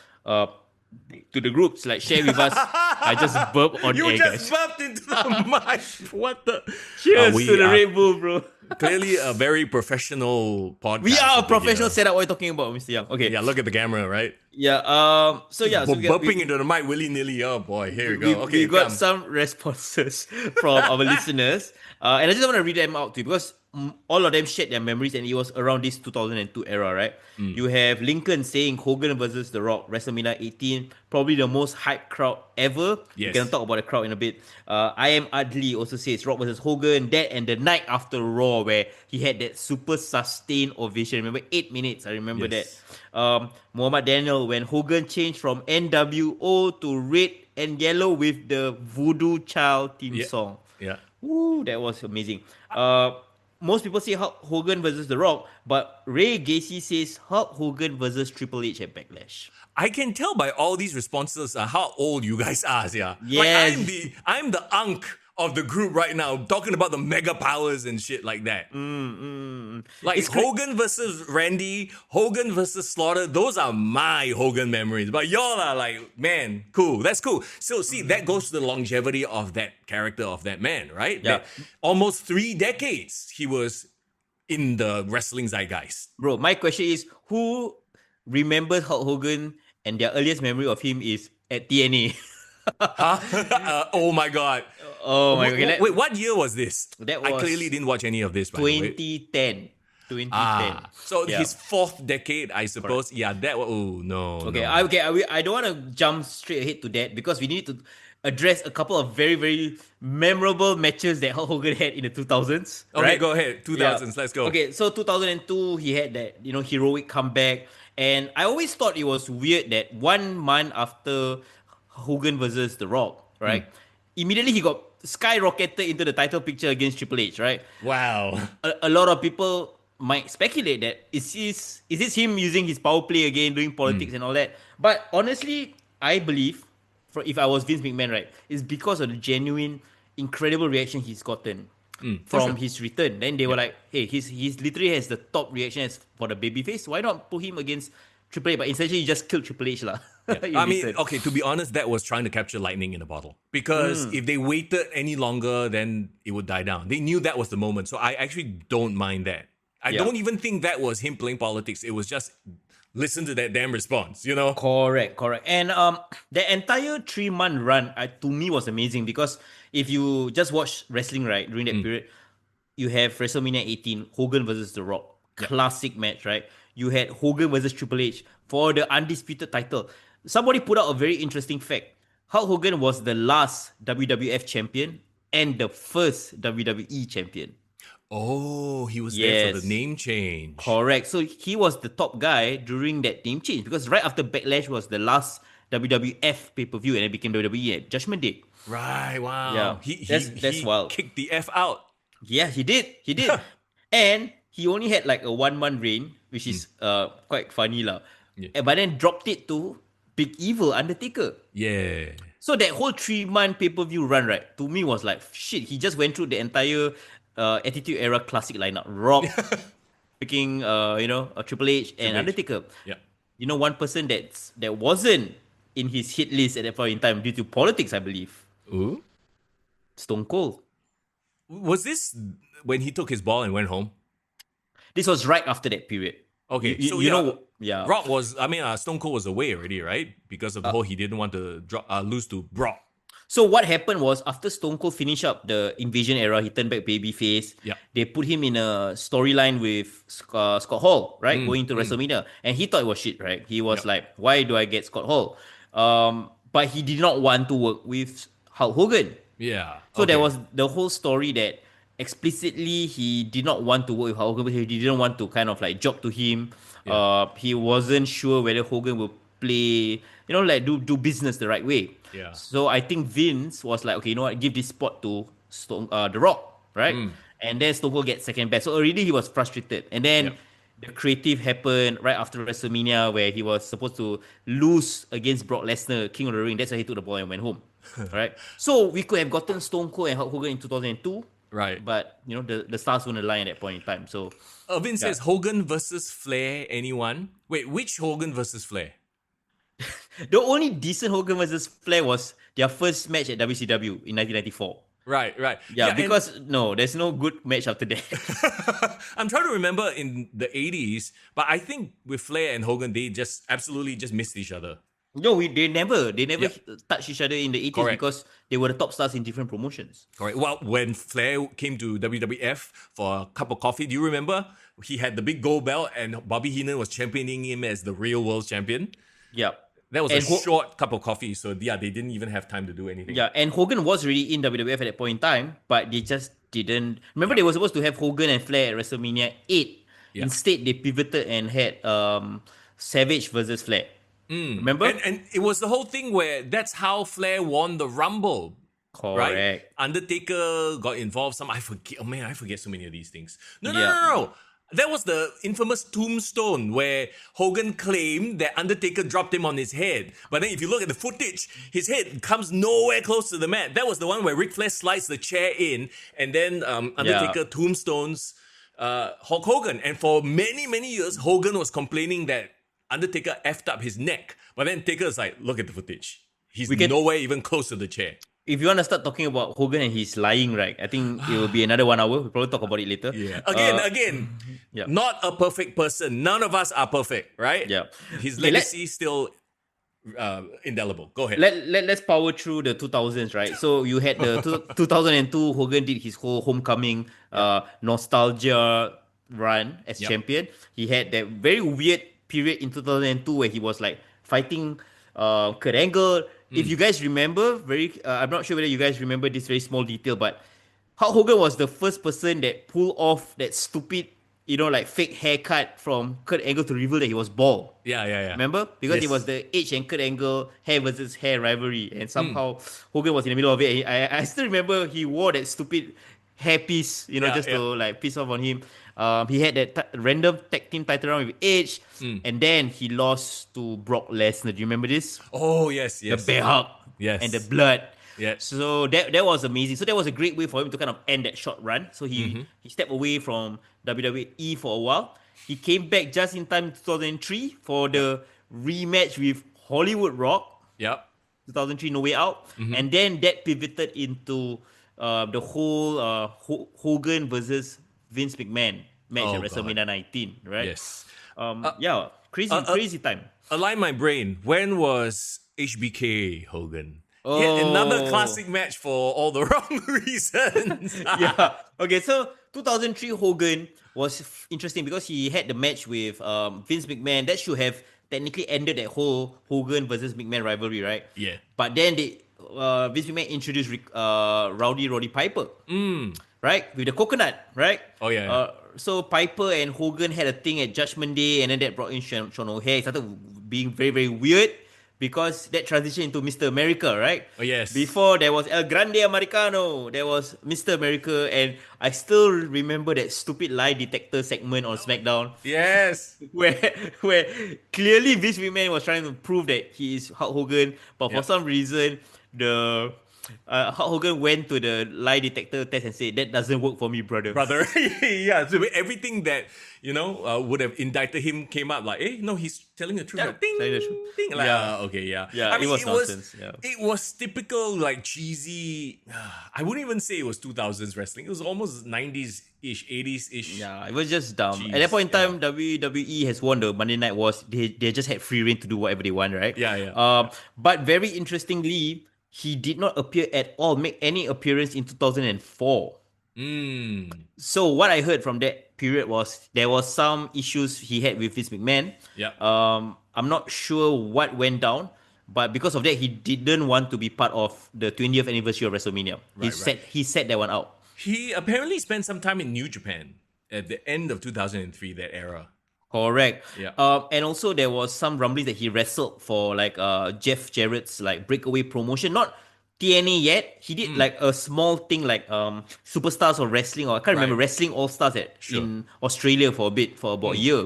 to the groups, like, share with us. I just burped on You air, just guys. burped into the mic. What the? Cheers We to the are Red Bull, bro. Clearly a very professional podcast. We are a over professional here. setup. What are you talking about, Mr. Young? Okay. Yeah, look at the camera, right? Yeah. So yeah. So Burping into the mic willy-nilly. Oh boy, here we go. We got come. some responses from our listeners, and I just want to read them out to you, because all of them shared their memories, and it was around this 2002 era, right? You have Lincoln saying Hogan versus The Rock, WrestleMania 18, probably the most hyped crowd ever. We Yes. can talk about the crowd in a bit. I Am Adli also says Rock versus Hogan, that and the night after Raw, where he had that super sustained ovation. Remember, 8 minutes. I remember Yes. that. Muhammad Daniel, when Hogan changed from NWO to Red and Yellow with the Voodoo Child theme song. Yeah. Ooh, that was amazing. Most people say Hulk Hogan versus The Rock, but Ray Gacy says Hulk Hogan versus Triple H at Backlash. I can tell by all these responses how old you guys are, yeah. Yes. Like I'm the unk of the group right now, talking about the mega powers and shit like that. Like It's Hogan versus Randy, Hogan versus Slaughter, those are my Hogan memories. But y'all are like, man, cool, that's cool. So see, that goes to the longevity of that character, of that man, right? Yeah. That almost 3 decades he was in the wrestling zeitgeist. Bro, my question is, who remembers Hulk Hogan and their earliest memory of him is at TNA? Huh? Oh my god. Oh my god. Wait, what year was this? That I was clearly didn't watch any of this, by the way. 2010. 2010. So Yeah. his 4th decade, I suppose. Correct. Yeah, that was. Oh no. Okay, no. I don't want to jump straight ahead to that, because we need to address a couple of very, very memorable matches that Hulk Hogan had in the 2000s. Okay, right? go ahead. 2000s. Let's go. Okay, so 2002, he had that, heroic comeback. And I always thought it was weird that 1 month after Hogan versus The Rock, right? Immediately he got skyrocketed into the title picture against Triple H, right? Wow. A lot of people might speculate that is this him using his power play again, doing politics and all that. But honestly, I believe, if I was Vince McMahon, right, it's because of the genuine, incredible reaction he's gotten from his return. Then they were like, hey, he's literally has the top reaction as for the babyface. Why not put him against Triple H? But essentially, he just killed Triple H lah. I mean, okay, to be honest, that was trying to capture lightning in a bottle. Because if they waited any longer, then it would die down. They knew that was the moment. So I actually don't mind that. I don't even think that was him playing politics. It was just listen to that damn response, Correct. And the entire 3-month run, to me, was amazing, because if you just watch wrestling, right, during that period, you have WrestleMania 18, Hogan versus The Rock. Classic match, right? You had Hogan versus Triple H for the undisputed title. Somebody put out a very interesting fact. Hulk Hogan was the last WWF champion and the first WWE champion. Oh, he was there for the Yes. name change. Correct. So he was the top guy during that name change because right after Backlash was the last WWF pay-per-view and it became WWE at Judgment Day. Right, wow. Yeah, that's he wild. kicked the F out. Yeah, he did. He did. And he only had like a 1 month reign, which is quite funny lah. Yeah. But then dropped it to Big Evil Undertaker. Yeah. So that whole 3 month pay-per-view run, right, to me was like, shit, he just went through the entire Attitude Era classic lineup. Rock, picking, Triple H and Undertaker. Yeah. You know, one person that wasn't in his hit list at that point in time due to politics, I believe. Ooh. Stone Cold. Was this when he took his ball and went home? This was right after that period. Okay, You- so you yeah, know, yeah. Rock was. I mean, Stone Cold was away already, right? Because of the whole he didn't want to lose to Brock. So what happened was after Stone Cold finished up the Invasion era, he turned back babyface. Yeah. They put him in a storyline with Scott Hall, right? Going to WrestleMania. And he thought it was shit, right? He was like, why do I get Scott Hall? But he did not want to work with Hulk Hogan. Yeah. So there okay. was the whole story that explicitly he did not want to work with Hulk Hogan, but he didn't want to kind of like job to him. He wasn't sure whether Hogan would play, like do business the right way. Yeah. So I think Vince was like, okay, you know what, give this spot to The Rock, right? And then Stone Cold gets second best. So already he was frustrated. And then the creative happened right after WrestleMania where he was supposed to lose against Brock Lesnar, King of the Ring. That's why he took the ball and went home. Right? So we could have gotten Stone Cold and Hulk Hogan in 2002. Right. But, the stars wouldn't align at that point in time. So Irvin says Hogan versus Flair. Anyone? Wait, which Hogan versus Flair? the only decent Hogan versus Flair was their first match at WCW in 1994. Right. Yeah, because there's no good match after that. I'm trying to remember in the 80s, but I think with Flair and Hogan, they just absolutely just missed each other. No, they never touched each other in the 80s Correct. because they were the top stars in different promotions. Correct. Well, when Flair came to WWF for a cup of coffee, do you remember? He had the big gold belt and Bobby Heenan was championing him as the real world champion. Yeah. That was And a short cup of coffee, so yeah, they didn't even have time to do anything. Yeah, and Hogan was already in WWF at that point in time, but they just didn't. Remember, they were supposed to have Hogan and Flair at WrestleMania 8. Yeah. Instead, they pivoted and had Savage versus Flair. Remember? And it was the whole thing where that's how Flair won the Rumble. Correct. Right? Undertaker got involved. I forget so many of these things. No. That was the infamous tombstone where Hogan claimed that Undertaker dropped him on his head. But then if you look at the footage, his head comes nowhere close to the mat. That was the one where Ric Flair slides the chair in and then Undertaker tombstones Hulk Hogan. And for many, many years, Hogan was complaining that Undertaker effed up his neck. But then Taker's like, look at the footage. He's nowhere even close to the chair. If you want to start talking about Hogan and his lying, right, I think it will be another 1 hour. We'll probably talk about it later. Yeah. Again, yeah. Not a perfect person. None of us are perfect, right? Yeah. His legacy is still indelible. Go ahead. Let's power through the 2000s, right? So you had the 2002, Hogan did his whole homecoming nostalgia run as champion. He had that very weird period in 2002 where he was like fighting Kurt Angle. If you guys remember, I'm not sure whether you guys remember this very small detail, but Hulk Hogan was the first person that pulled off that stupid, fake haircut from Kurt Angle to reveal that he was bald. Yeah. Remember? Because it was the Edge and Kurt Angle hair versus hair rivalry, and somehow Hogan was in the middle of it. I still remember he wore that stupid hairpiece, to like piss off on him. He had that random tag team title round with Edge, and then he lost to Brock Lesnar. Do you remember this? Oh, yes. The bear hug, Yes. and the blood. Yes. So that was amazing. So that was a great way for him to kind of end that short run. So he stepped away from WWE for a while. He came back just in time in 2003 for the rematch with Hollywood Rock. Yep. 2003 No Way Out. And then that pivoted into the whole Hogan versus Vince McMahon match at WrestleMania 19, right? Yes. Crazy time. Align my brain. When was HBK Hogan? Yet another classic match for all the wrong reasons. Yeah. Okay, so 2003 Hogan was interesting because he had the match with Vince McMahon. That should have technically ended that whole Hogan versus McMahon rivalry, right? Yeah. But then Vince McMahon introduced Rowdy Roddy Piper, right? With the coconut, right? Oh, yeah. So Piper and Hogan had a thing at Judgment Day, and then that brought in Shawn O'Haire. It started being very, very weird because that transitioned into Mr. America, right? Oh, yes. Before there was El Grande Americano, there was Mr. America, and I still remember that stupid lie detector segment on SmackDown. Yes. where clearly Vince McMahon was trying to prove that he is Hulk Hogan, but for some reason the Hulk Hogan went to the lie detector test and said that doesn't work for me, brother. Yeah, so everything that would have indicted him came up like, no, he's telling the truth. Yeah, Like, ding, telling the truth. ding. Like, Yeah. Okay, yeah. Yeah, I mean, it was nonsense. Yeah. It was typical, like, cheesy. I wouldn't even say it was 2000s wrestling. It was almost 90s-ish, 80s-ish. Yeah, it was just dumb. Jeez, At that point in time, WWE has won the Monday Night Wars. They just had free reign to do whatever they want, right? Yeah. But very interestingly, he did not appear at all, make any appearance in 2004. So what I heard from that period was there was some issues he had with Vince McMahon. Yeah. I'm not sure what went down, but because of that, he didn't want to be part of the 20th anniversary of WrestleMania. He set that one out. He apparently spent some time in New Japan at the end of 2003, that era. Correct. Yeah. And also there was some rumblings that he wrestled for like Jeff Jarrett's like breakaway promotion, not TNA yet. He did like a small thing like Superstars of Wrestling, or I can't remember, Wrestling All Stars in Australia for a bit, for about a year.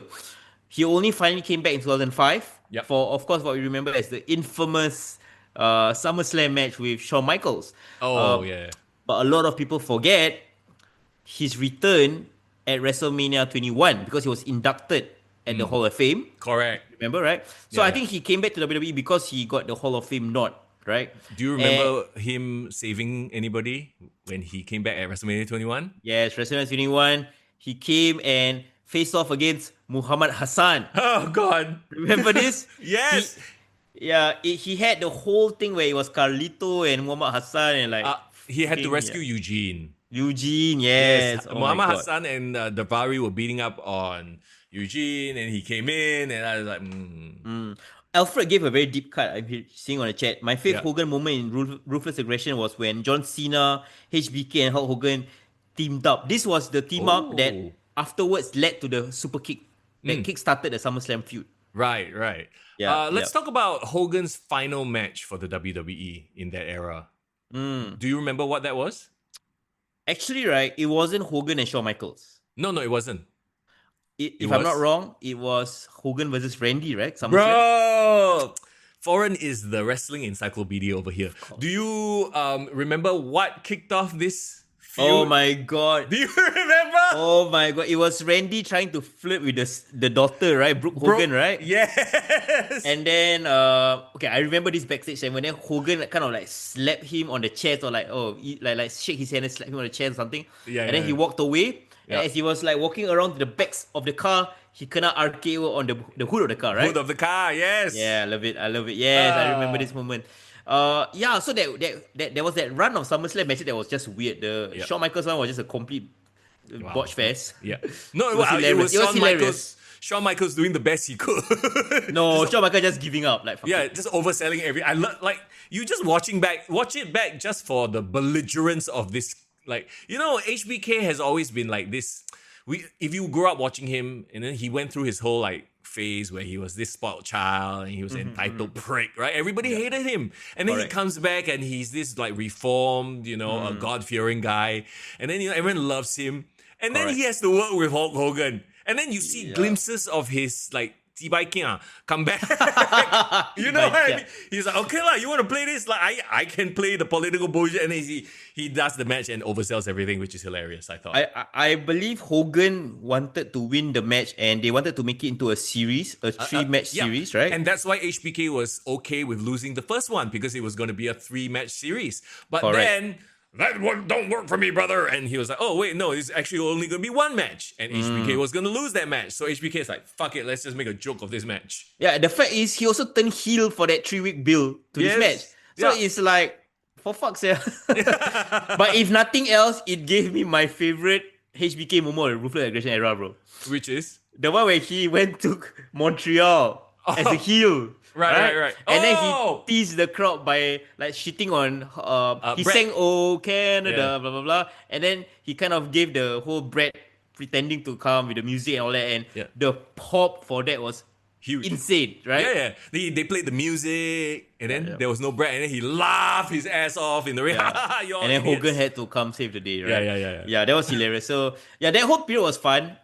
He only finally came back in 2005 for, of course, what we remember as the infamous SummerSlam match with Shawn Michaels. Yeah. But a lot of people forget his return at WrestleMania 21 because he was inducted at the Hall of Fame. Correct. Remember, right? So I think he came back to WWE because he got the Hall of Fame nod, right? Do you remember him saving anybody when he came back at WrestleMania 21? Yes, WrestleMania 21. He came and faced off against Muhammad Hassan. Oh, God. Remember this? Yes. He had the whole thing where it was Carlito and Muhammad Hassan and like... he had to rescue Eugene. Eugene, yes. Oh Muhammad Hassan and Davari were beating up on Eugene, and he came in, and I was like, Alfred gave a very deep cut. I'm seeing on the chat. My favorite Hogan moment in Ruthless Aggression was when John Cena, HBK, and Hulk Hogan teamed up. This was the team up that afterwards led to the super kick that kick-started the SummerSlam feud. Right. Yeah, let's talk about Hogan's final match for the WWE in that era. Do you remember what that was? Actually, right, it wasn't Hogan and Shawn Michaels. No, it wasn't. If I'm not wrong, it was Hogan versus Randy, right? SummerSlam. Bro! Foreign is the wrestling encyclopedia over here. Do you remember what kicked off this feud? Oh my God. Do you remember? Oh my God. It was Randy trying to flirt with the daughter, right? Brooke Hogan, right? Yes. And then, I remember this backstage segment. Then Hogan kind of like slapped him on the chest, or like, like shake his hand and slap him on the chest or something. And then he walked away. And as he was like walking around to the backs of the car, he kena RKO on the hood of the car, right? Hood of the car, yes. Yeah, I love it. Yes, I remember this moment. So there was that run of SummerSlam matches that was just weird. The Shawn Michaels one was just a complete botch fest. Yeah. No, It was hilarious. Shawn Michaels doing the best he could. No, Shawn Michaels just giving up. Like, just overselling I like you just watch it back just for the belligerence of this. Like, HBK has always been like this. If you grew up watching him, and then he went through his whole like phase where he was this spoiled child and he was an entitled prick, right? Everybody hated him. And then he comes back and he's this like reformed, a God-fearing guy. And then everyone loves him. And then he has to work with Hulk Hogan. And then you see glimpses of his like T-biking come back. You know what I mean? He's like, okay lah, you want to play this? Like I can play the political bullshit. And then he does the match and oversells everything, which is hilarious, I thought. I believe Hogan wanted to win the match and they wanted to make it into a series, a 3-match series, right? And that's why HBK was okay with losing the first one, because it was going to be a 3-match series. But then that one don't work for me, brother. And he was like, oh, wait, no, it's actually only going to be 1 match. And HBK was going to lose that match. So HBK is like, fuck it, let's just make a joke of this match. Yeah, the fact is he also turned heel for that 3-week build to this match. So it's like, for fuck's sake. But if nothing else, it gave me my favorite HBK moment of the Ruthless Aggression era, bro. Which is? The one where he went to Montreal. as the heel. Right. And then he Oh! teased the crowd by like shitting on he Brett. sang "Oh Canada," Yeah. blah blah blah, and then he kind of gave the whole Brett pretending to come with the music and all that, and Yeah. the pop for that was Huge. insane, right? Yeah. They played the music, and then yeah. there was no Brett, and then he laughed his ass off in the ring. Yeah. You're And then idiots. Hogan had to come save the day, right? Yeah. Yeah, that was hilarious. So yeah, that whole period was fun.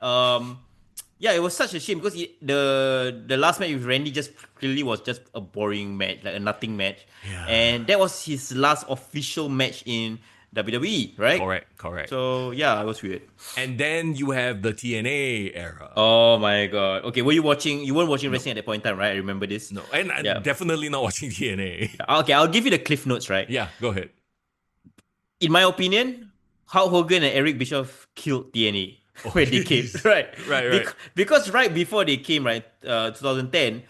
Yeah, it was such a shame because the last match with Randy just clearly was just a boring match, like a nothing match. Yeah. And that was his last official match in WWE, right? Correct. So yeah, it was weird. And then you have the TNA era. Oh my god. Okay, were you watching? You weren't watching wrestling at that point in time, right? I remember this. No, and I'm Yeah. definitely not watching TNA. Okay, I'll give you the cliff notes, right? Yeah, go ahead. In my opinion, Hulk Hogan and Eric Bischoff killed TNA when they came, right? Right. Because right before they came, right, 2010,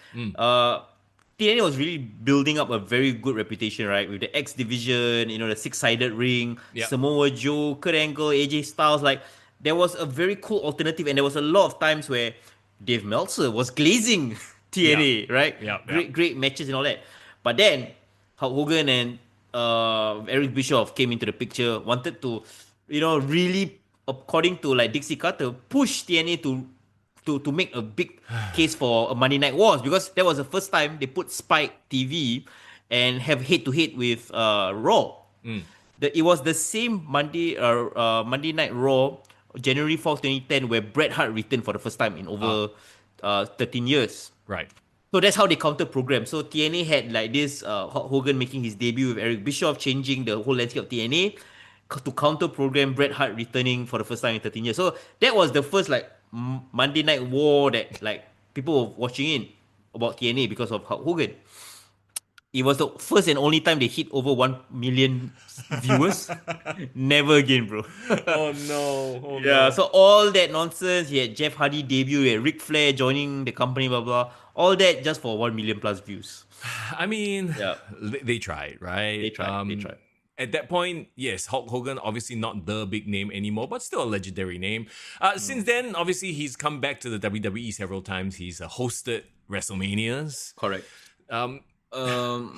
TNA was really building up a very good reputation, right? With the X Division, the six-sided ring, Yep. Samoa Joe, Kurt Angle, AJ Styles. Like, there was a very cool alternative, and there was a lot of times where Dave Meltzer was glazing TNA, right? Yeah. Great matches and all that. But then Hulk Hogan and Eric Bischoff came into the picture, wanted to, really, according to like Dixie Carter, push TNA to make a big case for a Monday Night Wars, because that was the first time they put Spike TV and have head-to-head with Raw. It was the same Monday Night Raw, January 4th, 2010, where Bret Hart returned for the first time in over 13 years. Right. So that's how they counter program. So TNA had like this Hulk Hogan making his debut with Eric Bischoff, changing the whole landscape of TNA to counter program Bret Hart returning for the first time in 13 years. So that was the first like Monday Night War that like people were watching in about TNA because of Hulk Hogan. It was the first and only time they hit over 1 million viewers. Never again, bro. Oh no. Yeah, so all that nonsense, he had Jeff Hardy debut, he had Ric Flair joining the company, blah, blah. All that just for 1 million plus views. I mean, Yeah. they tried, right? They tried. At that point, yes, Hulk Hogan, obviously not the big name anymore, but still a legendary name. Since then, obviously, he's come back to the WWE several times. He's hosted WrestleManias. Correct.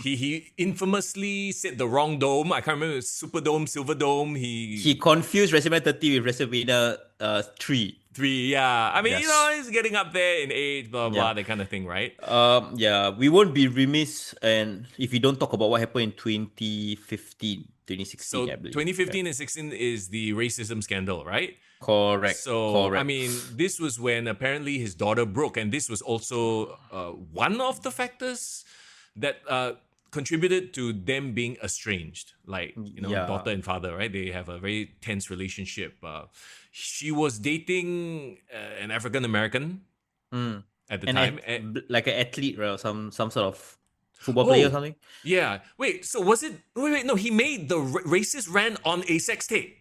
He infamously said the wrong dome. I can't remember, it was Superdome, Silverdome. He confused WrestleMania 30 with WrestleMania 3. 3, yeah. I mean, Yes. he's getting up there in age, blah, blah, Yeah. that kind of thing, right? Yeah, we won't be remiss and if we don't talk about what happened in 2015, 2016, So I believe. 2015 and 16 is the racism scandal, right? Correct. So, Correct. I mean, this was when apparently his daughter broke, and this was also one of the factors that contributed to them being estranged. Like, Yeah. daughter and father, right? They have a very tense relationship. She was dating an African American at the time. Like an athlete, right? Or some sort of football player or something. Yeah. Wait, so was it... Wait, no, he made the racist rant on a sex tape.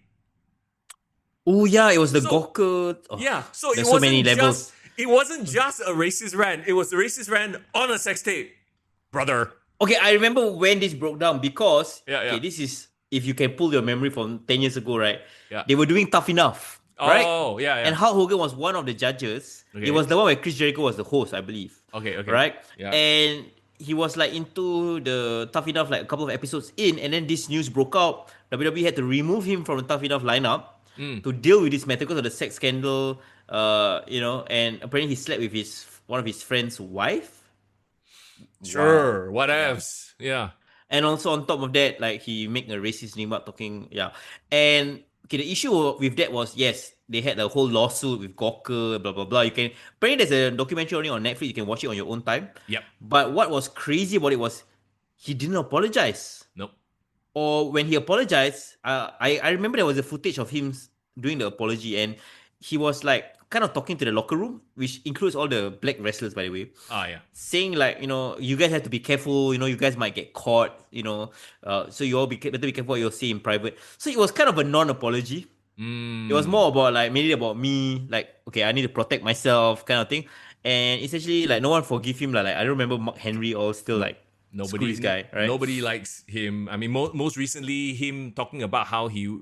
Oh yeah, it was the So- Gawker. Oh, Yeah, so it there's wasn't so many just levels. it wasn't just a racist rant. It was a racist rant on a sex tape, brother. Okay, I remember when this broke down because Yeah. okay, this is if you can pull your memory from 10 years ago, right? Yeah. They were doing Tough Enough, right? Oh, yeah. And Hulk Hogan was one of the judges. Okay. It was the one where Chris Jericho was the host, I believe. Okay. Right? Yeah. And he was like into the Tough Enough like a couple of episodes in, and then this news broke out. WWE had to remove him from the Tough Enough lineup to deal with this matter because of the sex scandal, and apparently he slept with one of his friend's wife. Sure. What else? Yeah. And also on top of that, like he made a racist remark talking, And okay, the issue with that was yes, they had a whole lawsuit with Gawker, blah blah blah. Apparently there's a documentary only on Netflix. You can watch it on your own time. Yep. But what was crazy about it was he didn't apologize. Nope. Or when he apologized, I remember there was a footage of him doing the apology, and he was like kind of talking to the locker room, which includes all the black wrestlers, by the way, Yeah. saying like, you guys have to be careful, you guys might get caught, so you all better be careful what you'll say in private. So it was kind of a non-apology. It was more about like maybe about me, like, okay, I need to protect myself kind of thing. And essentially like no one forgive him. Like I don't remember Mark Henry all still like screw this guy, right? Nobody likes him. I mean, most recently, him talking about how he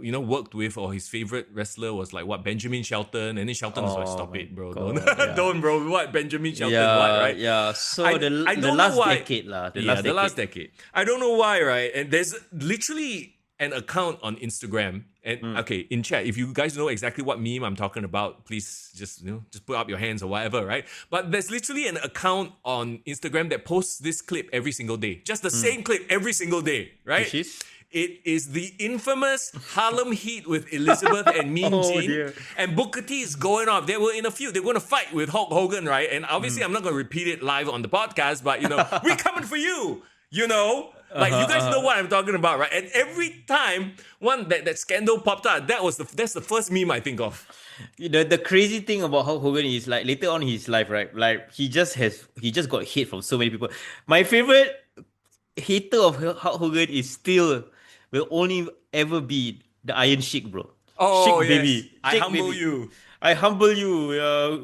worked with, or his favorite wrestler was like what, Benjamin Shelton, and then Shelton is like, Oh stop my it, bro, God, don't, yeah. don't, bro, what, Benjamin Shelton, what, right? Yeah. So I the don't know last why. decade lah. The last decade. I don't know why, right? And there's literally an account on Instagram. And okay, in chat, if you guys know exactly what meme I'm talking about, please just just put up your hands or whatever, right? But there's literally an account on Instagram that posts this clip every single day. Just the same clip every single day, right? Which is? It is the infamous Harlem Heat with Elizabeth and Mean Oh, Gene. dear. And Booker T is going off. They were in a feud. They're going to fight with Hulk Hogan, right? And obviously, I'm not going to repeat it live on the podcast, but, we're coming for you, Like, you guys know what I'm talking about, right? And every time that scandal popped out, that's the first meme I think of. The crazy thing about Hulk Hogan is like later on in his life, right? Like he just got hate from so many people. My favorite hater of Hulk Hogan is still will only ever be the Iron Sheik, bro. Oh, Sheik yes. baby. I Sheik humble baby. you. I humble you.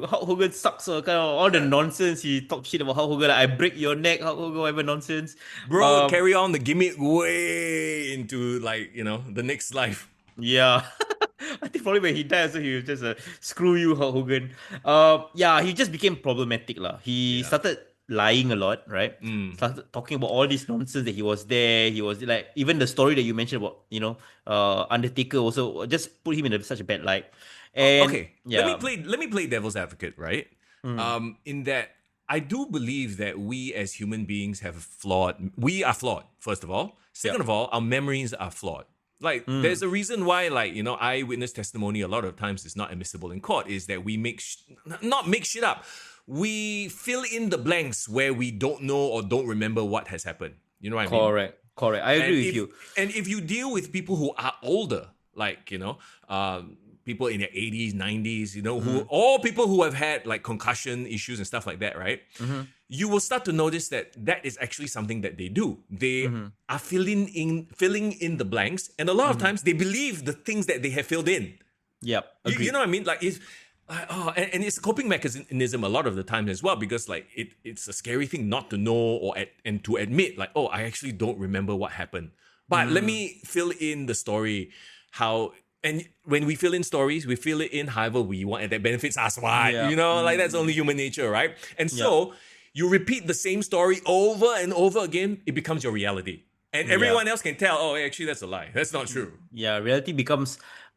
Hulk Hogan sucks. Kind of all the nonsense he talk shit about Hulk Hogan. Like, I break your neck, Hulk Hogan, whatever nonsense. Bro, carry on the gimmick way into, like, the next life. Yeah. I think probably when he died, so he was just screw you, Hulk Hogan. Yeah, he just became problematic lah. He started lying a lot, right? Started talking about all this nonsense that he was there. He was like, even the story that you mentioned about, Undertaker also just put him in such a bad light. And Okay, yeah. let me play devil's advocate, right? In that I do believe that we as human beings we are flawed, first of all. Second of all, our memories are flawed. Like, there's a reason why, like, eyewitness testimony a lot of times is not admissible in court, is that we not make shit up. We fill in the blanks where we don't know or don't remember what has happened. You know what I mean? Correct. I agree with you. And if you deal with people who are older, like, people in their 80s, 90s, or people who have had like concussion issues and stuff like that, right? You will start to notice that is actually something that they do. They are filling in the blanks, and a lot of times they believe the things that they have filled in. Yep. You know what I mean? Like, and it's a coping mechanism a lot of the time as well, because like it's a scary thing not to know and to admit, like, oh, I actually don't remember what happened. But let me fill in the story and when we fill in stories, we fill it in however we want, and that benefits us. Why? Like, that's only human nature, right? And so you repeat the same story over and over again, it becomes your reality. And everyone else can tell, oh, actually, that's a lie. That's not true. Yeah,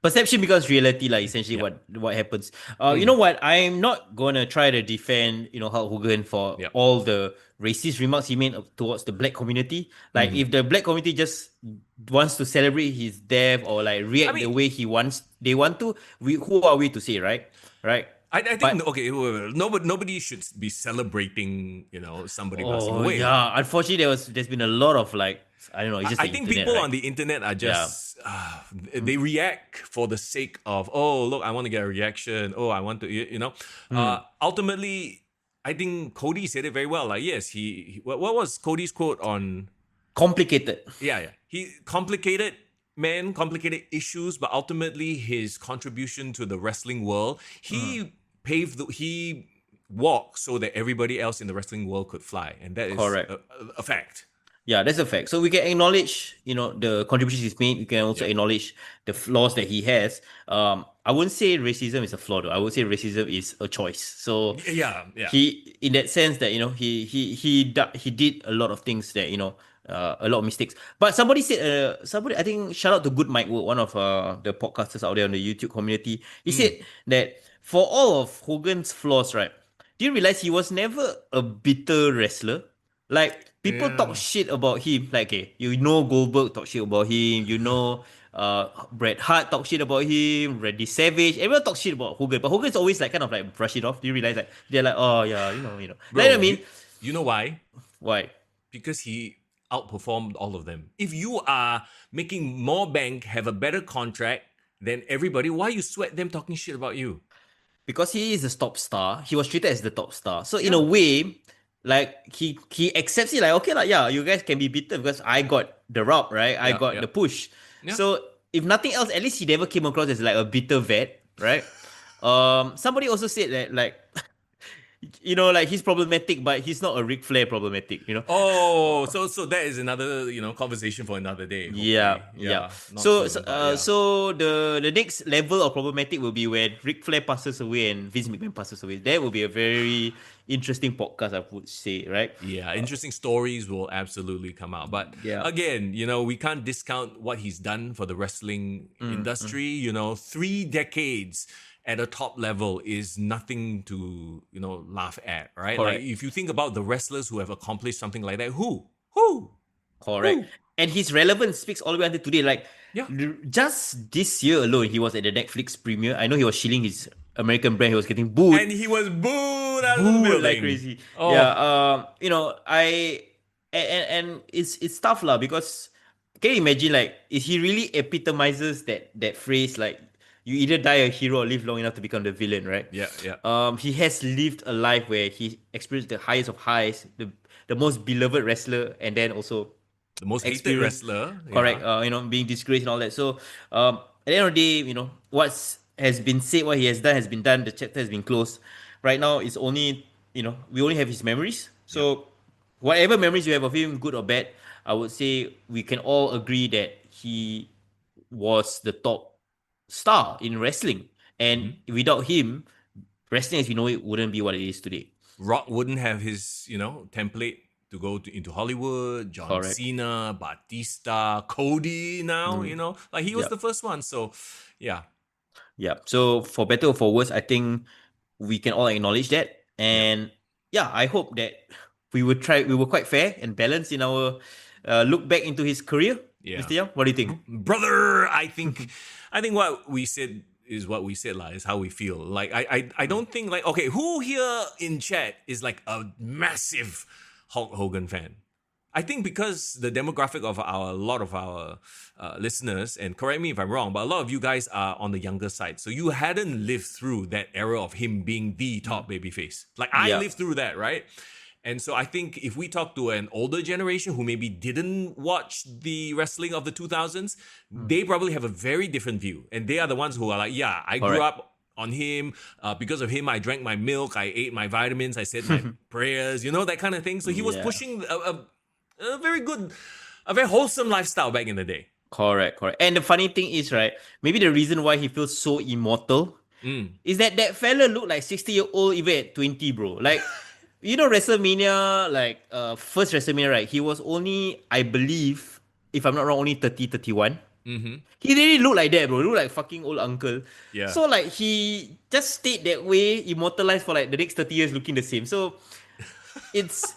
perception becomes reality, like essentially what happens. You know what? I'm not gonna try to defend, Hulk Hogan for all the racist remarks he made towards the black community. Like, if the black community just wants to celebrate his death or like react the way they want to, who are we to say, right? Right. I think nobody should be celebrating, somebody passing away. Yeah, unfortunately, there's been a lot of like, I don't know. It's just I think people on the internet are just they react for the sake of, oh, look, I want to get a reaction. Oh, I want to, ultimately, I think Cody said it very well. Like, yes, he what was Cody's quote on? Complicated. Yeah. He complicated issues, but ultimately his contribution to the wrestling world, he walked so that everybody else in the wrestling world could fly, and that is a fact. Yeah, that's a fact. So we can acknowledge, the contributions he's made. We can also acknowledge the flaws that he has. I wouldn't say racism is a flaw, though. I would say racism is a choice. So yeah. He, in that sense, that he did a lot of things that a lot of mistakes. But somebody said, I think, shout out to Good Mike Wood, one of the podcasters out there on the YouTube community. He said that for all of Hogan's flaws, right? Do you realize he was never a bitter wrestler? Like, people talk shit about him. Like, okay, Goldberg talk shit about him. Bret Hart talk shit about him. Randy Savage. Everyone talk shit about Hogan. But Hogan's always like kind of like brush it off. Do you realize that? They're like, oh yeah, Bro, like, what I mean? You know why? Why? Because he outperformed all of them. If you are making more bank, have a better contract than everybody, why you sweat them talking shit about you? Because he is the top star. He was treated as the top star. So in a way, like, he accepts it, like, okay, like, yeah, you guys can be bitter because I got the rub, right? I got the push. Yeah. So if nothing else, at least he never came across as like a bitter vet, right? Somebody also said that, like, you know, like he's problematic, but he's not a Ric Flair problematic, you know. Oh, so that is another, conversation for another day, hopefully. Yeah. Not So soon, but yeah. so the next level of problematic will be when Ric Flair passes away and Vince McMahon passes away. That will be a very interesting podcast, I would say, right? Yeah, interesting stories will absolutely come out. But Yeah. again, we can't discount what he's done for the wrestling industry. 3 decades at a top level is nothing to, laugh at, right? Correct. Like if you think about the wrestlers who have accomplished something like that, who? Correct. Who? And his relevance speaks all the way until today. Like, Yeah. just this year alone, he was at the Netflix premiere. I know he was shilling his American brand. He was getting booed. And he was booed out of the Booed building like crazy. Oh. Yeah. And it's tough lah, because can you imagine, like, he really epitomizes that phrase, like, you either die a hero or live long enough to become the villain, right? Yeah. He has lived a life where he experienced the highest of highs, the most beloved wrestler, and then also The most hated experience- wrestler. correct. Yeah. Being disgraced and all that. So, at the end of the day, what's has been said, what he has done has been done. The chapter has been closed. Right now, it's only we only have his memories. So, whatever memories you have of him, good or bad, I would say we can all agree that he was the top star in wrestling, and without him, wrestling as we know it wouldn't be what it is today. Rock wouldn't have his, template to go into Hollywood. John Correct. Cena, Batista, Cody now, like he was Yep. the first one. So, yeah. Yeah. So for better or for worse, I think we can all acknowledge that. And I hope that we were quite fair and balanced in our look back into his career. Yeah. Mr. Young, what do you think? Brother, I think what we said is what we said, is how we feel. Like I don't think, like, okay, who here in chat is like a massive Hulk Hogan fan? I think because the demographic of a lot of our listeners, and correct me if I'm wrong, but a lot of you guys are on the younger side. So you hadn't lived through that era of him being the top babyface. Like I lived through that, right? And so I think if we talk to an older generation who maybe didn't watch the wrestling of the 2000s, they probably have a very different view. And they are the ones who are like, yeah, I grew up on him. Because of him, I drank my milk, I ate my vitamins, I said my prayers, that kind of thing. So he was pushing a very good, a very wholesome lifestyle back in the day. Correct. And the funny thing is, right, maybe the reason why he feels so immortal is that fella looked like 60-year-old even at 20, bro. Like, WrestleMania, like, first WrestleMania, right, he was only, I believe, if I'm not wrong, only 30, 31. Mm-hmm. He really looked like that, bro. He looked like fucking old uncle. Yeah. So, like, he just stayed that way, immortalized for, like, the next 30 years looking the same. So, it's...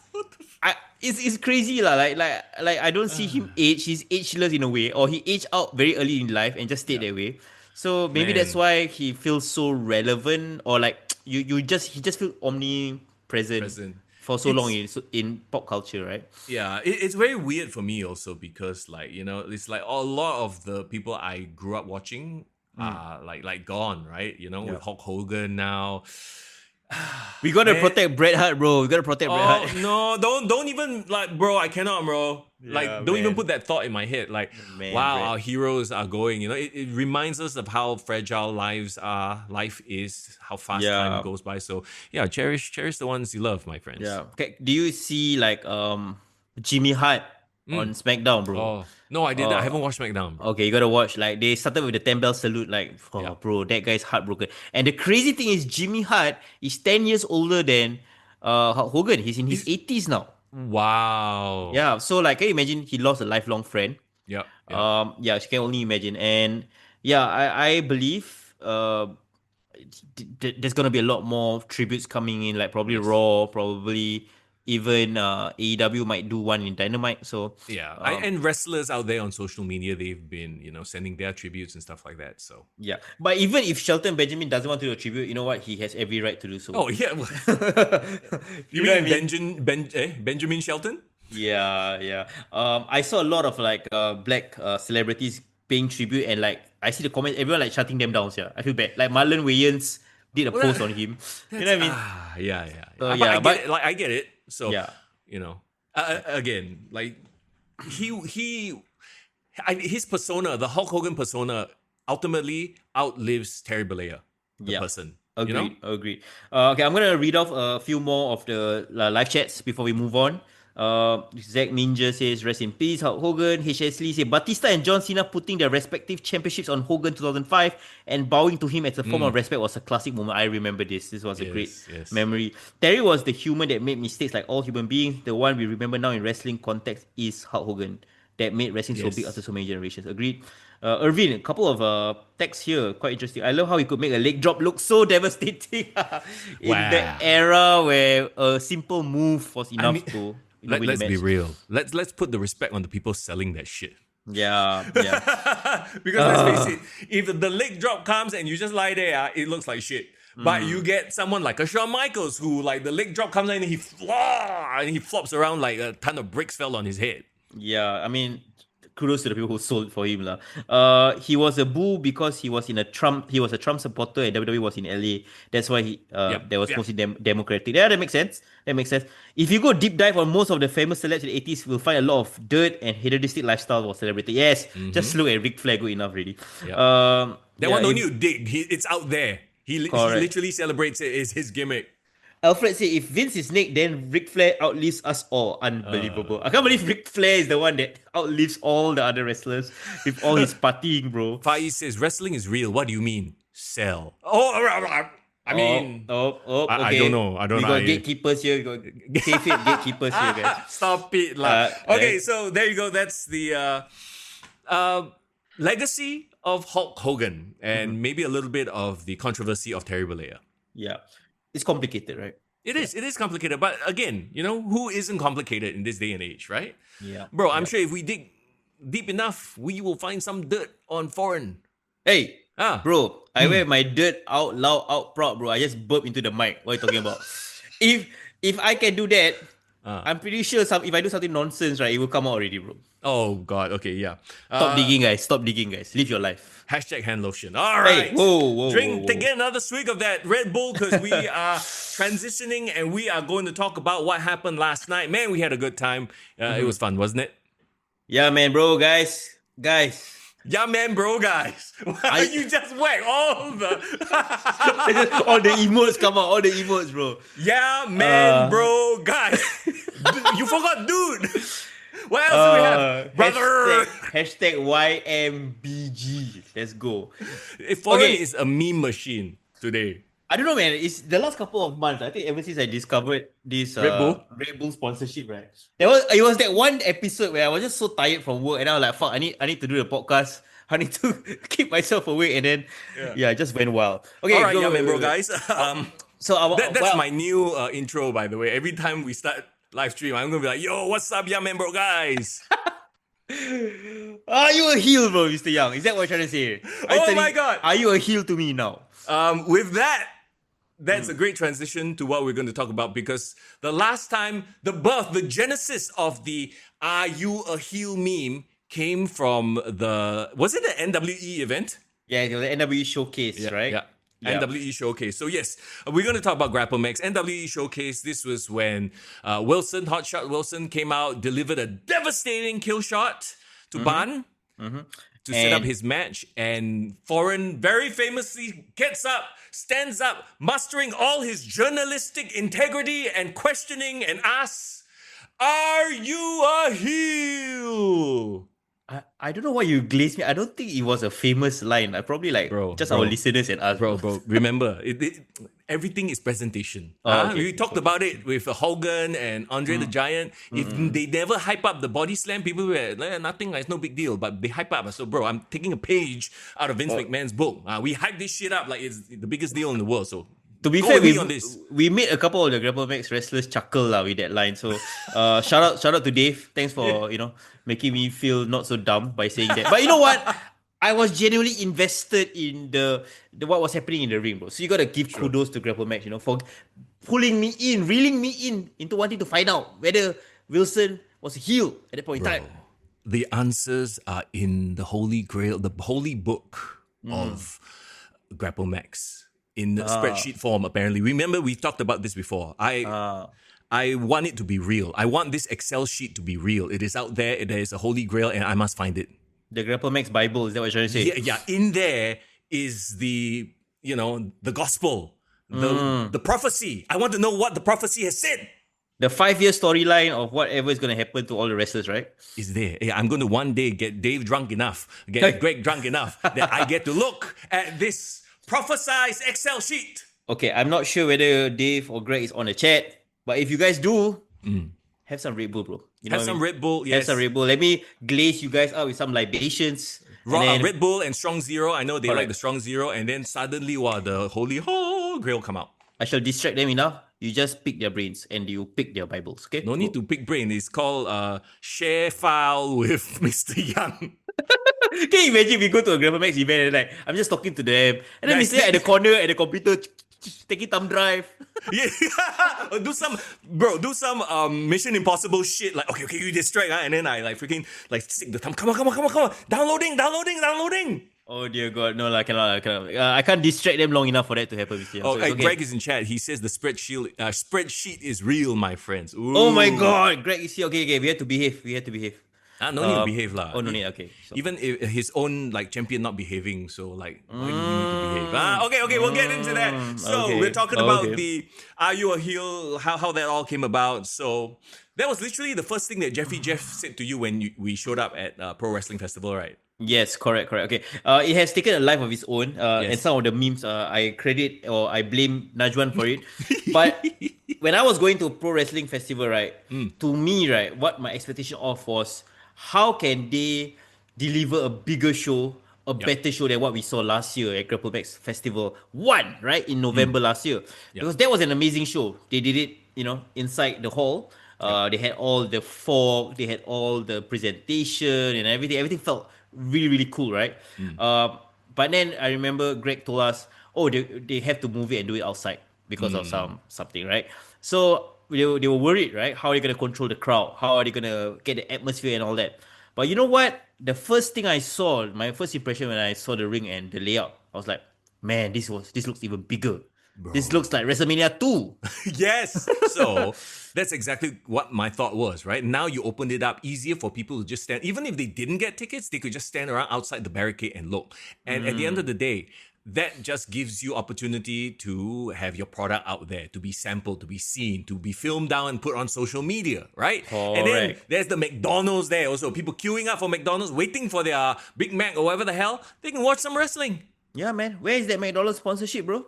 It's crazy lah. Like I don't see him age. He's ageless in a way, or he aged out very early in life and just stayed that way. So maybe that's why he feels so relevant, or like he just feels omnipresent for so long in pop culture, right? Yeah, it's very weird for me also because, like, it's like a lot of the people I grew up watching are like gone, right? With Hulk Hogan now. We gotta protect Bret Hart, bro. We gotta protect Bret Hart. No, don't even, like, bro, I cannot, bro. Like, don't even put that thought in my head. Like, wow, Bret. our heroes are going. It reminds us of how fragile life is, how fast time goes by. So yeah, cherish the ones you love, my friends. Yeah. Okay. Do you see like Jimmy Hart on SmackDown, bro? Oh no, I didn't. I haven't watched SmackDown, bro. Okay, you gotta watch. Like, they started with the 10 bell salute. Like, bro, that guy's heartbroken. And the crazy thing is, Jimmy Hart is 10 years older than Hulk Hogan. He's in his 80s now. Wow. Yeah. So, like, can you imagine? He lost a lifelong friend. Yeah. You can only imagine. And I believe there's gonna be a lot more tributes coming in. Like, probably Raw, probably. Even AEW might do one in Dynamite. So and wrestlers out there on social media, they've been sending their tributes and stuff like that. So yeah, but even if Shelton Benjamin doesn't want to do a tribute, you know what? He has every right to do so. Oh yeah, you know mean what I mean? Benjamin Shelton? Yeah. I saw a lot of like black celebrities paying tribute, and like I see the comments, everyone like shutting them down. Yeah, I feel bad. Like Marlon Wayans did a post on him. You know what I mean? Yeah. But I get it. So again, like his persona, the Hulk Hogan persona, ultimately outlives Terry Bollea, the person. Agreed. Agreed. Okay, I'm gonna read off a few more of the live chats before we move on. Zack Ninja says, "Rest in peace, Hulk Hogan." HS Lee says, "Batista and John Cena putting their respective championships on Hogan 2005 and bowing to him as a form of respect was a classic moment. I remember this. This was a great Yes. memory." Terry was the human that made mistakes like all human beings. The one we remember now in wrestling context is Hulk Hogan that made wrestling so big after so many generations. Agreed. Irvin, a couple of texts here, quite interesting. I love how he could make a leg drop look so devastating in the era where a simple move was enough to win the Let's match. be real. Let's put the respect on the people selling that shit. Yeah. Because let's face it, if the leg drop comes and you just lie there, it looks like shit. But you get someone like a Shawn Michaels who, like, the leg drop comes in and he flops around like a ton of bricks fell on his head. Yeah, I mean, kudos to the people who sold for him lah. He was a boo because he was a Trump supporter and WWE was in LA. That's why that was mostly democratic. Yeah, that makes sense. If you go deep dive on most of the famous celebs in the 80s, we'll find a lot of dirt and hedonistic lifestyle was celebrated. Yes, just look at Ric Flair, good enough really. That one don't need to dig. It's out there. He literally celebrates it. It's his gimmick. Alfred said, if Vince is Nick, then Ric Flair outlives us all. Unbelievable. I can't believe Ric Flair is the one that outlives all the other wrestlers with all his partying, bro. Faiz says, wrestling is real. What do you mean? Sell. I mean... okay. I don't know. We got gatekeepers here. We got kayfabe gatekeepers here, guys. Stop it, lah. Okay, so there you go. That's the legacy of Hulk Hogan and maybe a little bit of the controversy of Terry Bollea. Yeah. It's complicated, right? It is complicated. But again, who isn't complicated in this day and age, right? Yeah. Bro, I'm sure if we dig deep enough, we will find some dirt on foreign. Hey, bro, I wear my dirt out loud, out proud, bro. I just burp into the mic. What are you talking about? If I can do that, I'm pretty sure if I do something nonsense, right, it will come out already, bro. Oh, God. Okay, yeah. Stop digging, guys. Live your life. Hashtag hand lotion. All right. Hey, whoa. Take another swig of that Red Bull because we are transitioning and we are going to talk about what happened last night. Man, we had a good time. It was fun, wasn't it? Yeah, man, bro, guys. Yeah, man, bro, guys. You just whack all the... all the emotes come out. All the emotes, bro. Yeah, man, bro, guys. You forgot, dude. What else do we have? Brother! Hashtag YMBG. Let's go. Foreign is a meme machine today. I don't know, man. It's the last couple of months. I think ever since I discovered this Red Bull sponsorship, right? It was that one episode where I was just so tired from work and I was like, fuck, I need to do the podcast. I need to keep myself awake, and then I just went wild. Okay, all right, man, bro, guys. That's my new intro, by the way. Every time we start live stream, I'm gonna be like, yo, what's up, yeah, man, bro, guys? Are you a heel, bro, Mr. Young? Is that what you're trying to say? My God. Are you a heel to me now? With that, that's a great transition to what we're going to talk about, because the last time, the genesis of the Are You a Heel meme came from was it the NWE event? Yeah, it was the NWE showcase, right? Yeah. NWE Showcase. So yes, we're going to talk about Grapplemax. NWE Showcase, this was when Hotshot Wilson came out, delivered a devastating kill shot to Ban to set up his match. And Foreign very famously stands up, mustering all his journalistic integrity and questioning and asks, "Are you a heel?" I don't know why you glazed me. I don't think it was a famous line. I probably our listeners and us. Bro, remember, everything is presentation. We talked about it with Hogan and Andre the Giant. If they never hype up the body slam, people were like, nothing, it's no big deal. But they hype up. So, bro, I'm taking a page out of Vince McMahon's book. We hype this shit up like it's the biggest deal in the world. So, to be fair, we made a couple of the Grapplemax wrestlers chuckle with that line. So shout out to Dave. Thanks for making me feel not so dumb by saying that. But you know what? I was genuinely invested in the what was happening in the ring, bro. So you gotta give kudos to Grapplemax, for reeling me in into wanting to find out whether Wilson was a heel at that point in time. The answers are in the Holy Grail, the holy book of Grapplemax. In spreadsheet form, apparently. Remember, we've talked about this before. I want it to be real. I want this Excel sheet to be real. It is out there. There is a holy grail, and I must find it. The Grapplemax Bible, is that what you're trying to say? Yeah. In there is the gospel. The prophecy. I want to know what the prophecy has said. The 5-year storyline of whatever is going to happen to all the wrestlers, right? Is there? Yeah, I'm going to one day get Dave drunk enough, get Greg drunk enough that I get to look at this prophesized Excel sheet. Okay, I'm not sure whether Dave or Greg is on the chat, but if you guys do, have some Red Bull, bro. You know Have some what I mean? Red Bull, yes. Have some Red Bull. Let me glaze you guys out with some libations. And then Red Bull and Strong Zero. I know they like the Strong Zero, and then suddenly, the Holy Grail come out. I shall distract them enough. You just pick their brains and you pick their Bibles, okay? No need to pick brain. It's called share file with Mr. Young. Can you imagine we go to a Grapplemax event and like I'm just talking to them and then we sit at the corner at the computer taking thumb drive. Yeah, do some Mission Impossible shit. Like okay, you distract, and then I freaking stick the thumb. Come on, downloading. Oh dear God, no, I cannot. I can't distract them long enough for that to happen. Oh, okay. Greg is in chat. He says the spreadsheet is real, my friends. Ooh. Oh my God, Greg is here. Okay, we have to behave. No need to behave lah. Oh, no need. Okay. So. Even if his own champion not behaving, so why do you need to behave? Okay, we'll get into that. So we're talking about the Are You a Heel? How that all came about. So that was literally the first thing that Jeff said to you when we showed up at Pro Wrestling Festival, right? Yes, correct. Okay. It has taken a life of its own. And some of the memes, I credit or I blame Najwan for it. But when I was going to Pro Wrestling Festival, right, to me, right, what my expectation of was how can they deliver a bigger show, a better show than what we saw last year at Grapplemax Festival 1, right, in November last year. Because that was an amazing show. They did it, inside the hall. They had all the fog, they had all the presentation and everything. Everything felt really, really cool, right? But then I remember Greg told us, they have to move it and do it outside because of something, right? So they were worried, right? How are they going to control the crowd? How are they going to get the atmosphere and all that? But you know what? The first thing I saw, my first impression when I saw the ring and the layout, I was like, man, this looks even bigger. Bro. This looks like WrestleMania 2. Yes. So that's exactly what my thought was, right? Now you opened it up easier for people to just stand. Even if they didn't get tickets, they could just stand around outside the barricade and look. And at the end of the day, that just gives you opportunity to have your product out there, to be sampled, to be seen, to be filmed down and put on social media, right? Correct. And then there's the McDonald's there also. People queuing up for McDonald's, waiting for their Big Mac or whatever the hell. They can watch some wrestling. Yeah, man. Where is that McDonald's sponsorship, bro?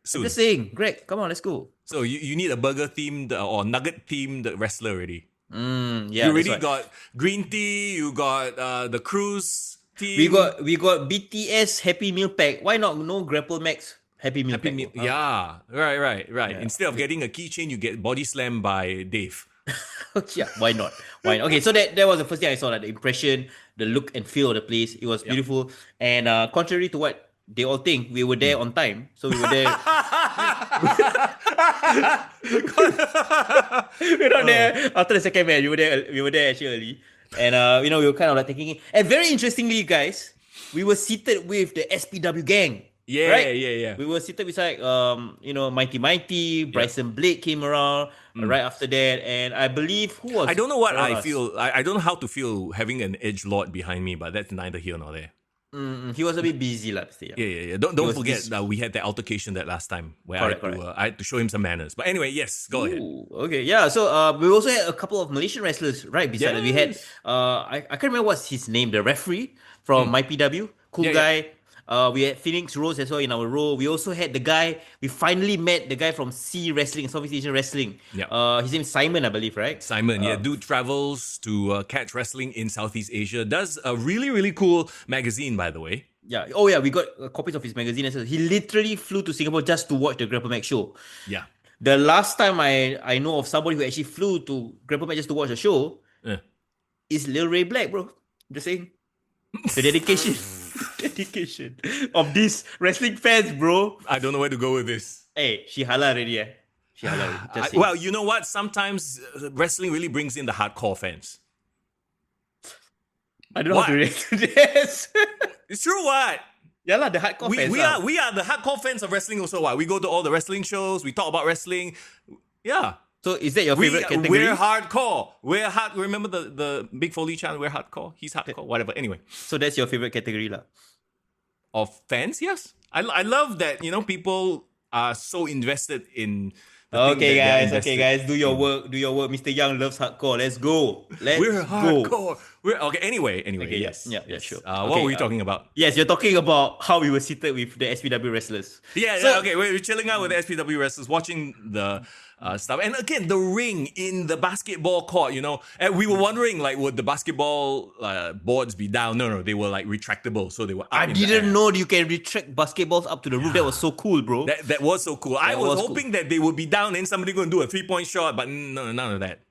Soon. I'm just saying, Greg, come on, let's go. So you need a burger themed or nugget themed wrestler already. Yeah, you already got green tea. You got the cruise team. We got BTS Happy Meal Pack. Why not no Grapplemax Happy Meal Pack? Yeah, right. Yeah. Instead of getting a keychain, you get body slammed by Dave. Yeah, why not? Okay, so that was the first thing I saw, like the impression, the look and feel of the place. It was beautiful. And contrary to what they all think, we were there on time. So we were there. We're not there after the second match. We were there actually early. And we were kind of like taking it. And very interestingly, guys, we were seated with the SPW gang. Yeah, right? Yeah. We were seated beside Mighty. Bryson Blake came around right after that. And I believe who was I don't know what I feel. I don't know how to feel having an edgelord behind me, but that's neither here nor there. He was a bit busy, let's say. Yeah. Don't forget that we had that altercation that last time where I had to show him some manners. But anyway, yes, go ahead. Okay, yeah. So we also had a couple of Malaysian wrestlers right beside us. We had I can't remember what's his name, the referee from MyPW, cool guy. We had Phoenix Rose as well in our row. We also had we finally met the guy from Southeast Asian Wrestling. Yeah. His name is Simon, I believe, right? Simon, dude travels to catch wrestling in Southeast Asia. Does a really, really cool magazine, by the way. Yeah. Oh, yeah, we got copies of his magazine as well. He literally flew to Singapore just to watch the Grapplemax show. Yeah. The last time I know of somebody who actually flew to Grapplemax just to watch the show is Lil Ray Black, bro. Just saying. The dedication. Dedication of these wrestling fans, bro. I don't know where to go with this. Hey, she halal already, She halal. Well, you know what? Sometimes wrestling really brings in the hardcore fans. I don't know how to react to this. It's true, what? Yeah, the hardcore fans. We are the hardcore fans of wrestling also, what? We go to all the wrestling shows, we talk about wrestling. Yeah. So is that your favorite category? We're hardcore. Remember the Big Foley chant? We're hardcore. He's hardcore. Whatever. Anyway. So that's your favorite category, lah. Of fans, yes. I love that, people are so invested in the thing Okay, that they're guys. invested Okay, guys. Do your in. work. Do your work. Mr. Young loves hardcore. Let's go. We're Let's go. hardcore. We're okay. Anyway, Okay. Yeah. yes, Yeah. Yeah. yes. Sure. What were Okay. we talking about? Yes, you're talking about how we were seated with the SPW wrestlers. Yeah, So okay. We're chilling out with the SPW wrestlers, watching the stuff, and again, the ring in the basketball court. And we were wondering, like, would the basketball boards be down? No, they were like retractable, so they were up I in the didn't air. know you can retract basketballs up to the roof. That was so cool, bro. That was so cool. I was was cool. hoping that they would be down and somebody going to do a 3-point shot, but no, none of that.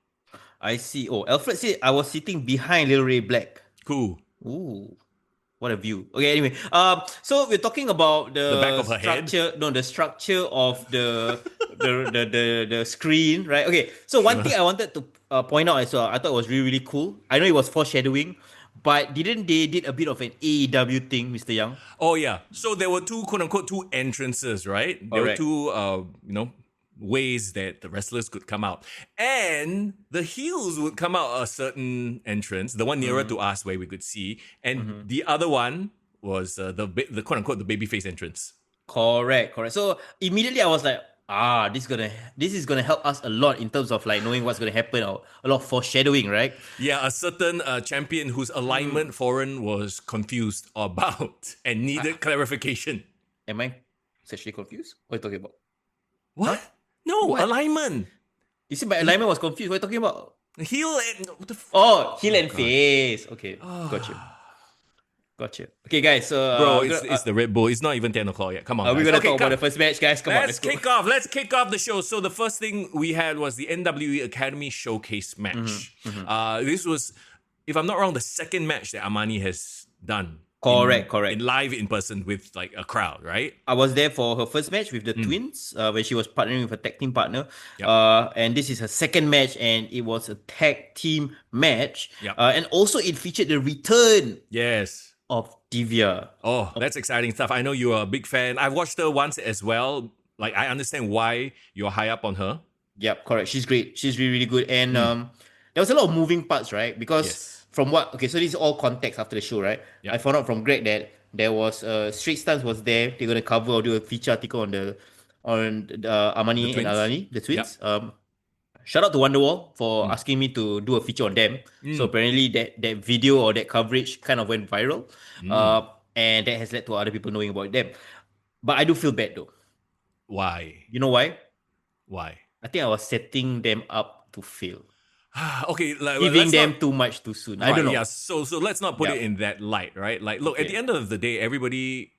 I see. Oh, Alfred said I was sitting behind Little Ray Black. Cool. Ooh, what a view. Okay, anyway. So we're talking about the back of her head? structure. No, the structure of the screen, right? Okay. So one thing I wanted to point out as well, I thought it was really really cool. I know it was foreshadowing, but didn't they did a bit of an AEW thing, Mr. Young? Oh yeah. So there were two quote unquote two entrances, right? There were Correct. two ways that the wrestlers could come out. And the heels would come out a certain entrance, the one nearer to us where we could see, and the other one was the quote unquote the babyface entrance. Correct. So immediately I was like, this is gonna help us a lot in terms of like knowing what's gonna happen, or a lot of foreshadowing, right? Yeah, a certain champion whose alignment Foreign was confused about and needed clarification. Am I sexually confused? What are you talking about? What? No, What? alignment. You see, my alignment was confused. What are you talking about? Heel and what the Oh, heel and face. Okay, gotcha. Okay, guys. So, Bro, it's the Red Bull. It's not even 10 o'clock yet. Come on, we're guys. gonna Okay, talk come. about the first match, guys. Come on, Let's let's go. kick off. Let's kick off the show. So the first thing we had was the NWE Academy Showcase match. This was, if I'm not wrong, the second match that Armani has done. Correct. In live in person with like a crowd, right? I was there for her first match with the twins, when she was partnering with a tag team partner. Yep. And this is her second match, and it was a tag team match. Yep. And also it featured the return Yes. of Divya. Oh, that's exciting stuff. I know you're a big fan. I've watched her once as well. Like, I understand why you're high up on her. Yep, correct. She's great. She's really, really good. And there was a lot of moving parts, right? Because Yes. from what, okay, so this is all context after the show, right? Yep. I found out from Greg that there was Straight Stance was there. They're gonna cover or do a feature article on the Armani The and twins. Alani, the twins. Shout out to Wonderwall for asking me to do a feature on them. So apparently that video or that coverage kind of went viral. And that has led to other people knowing about them. But I do feel bad though. Why? You know why? Why? I think I was setting them up to fail. Okay, like, Giving let's them not- too much too soon. I Right, don't know. yeah. So let's not put Yeah. it in that light, right? Like, look, at Okay. the end of the day, everybody,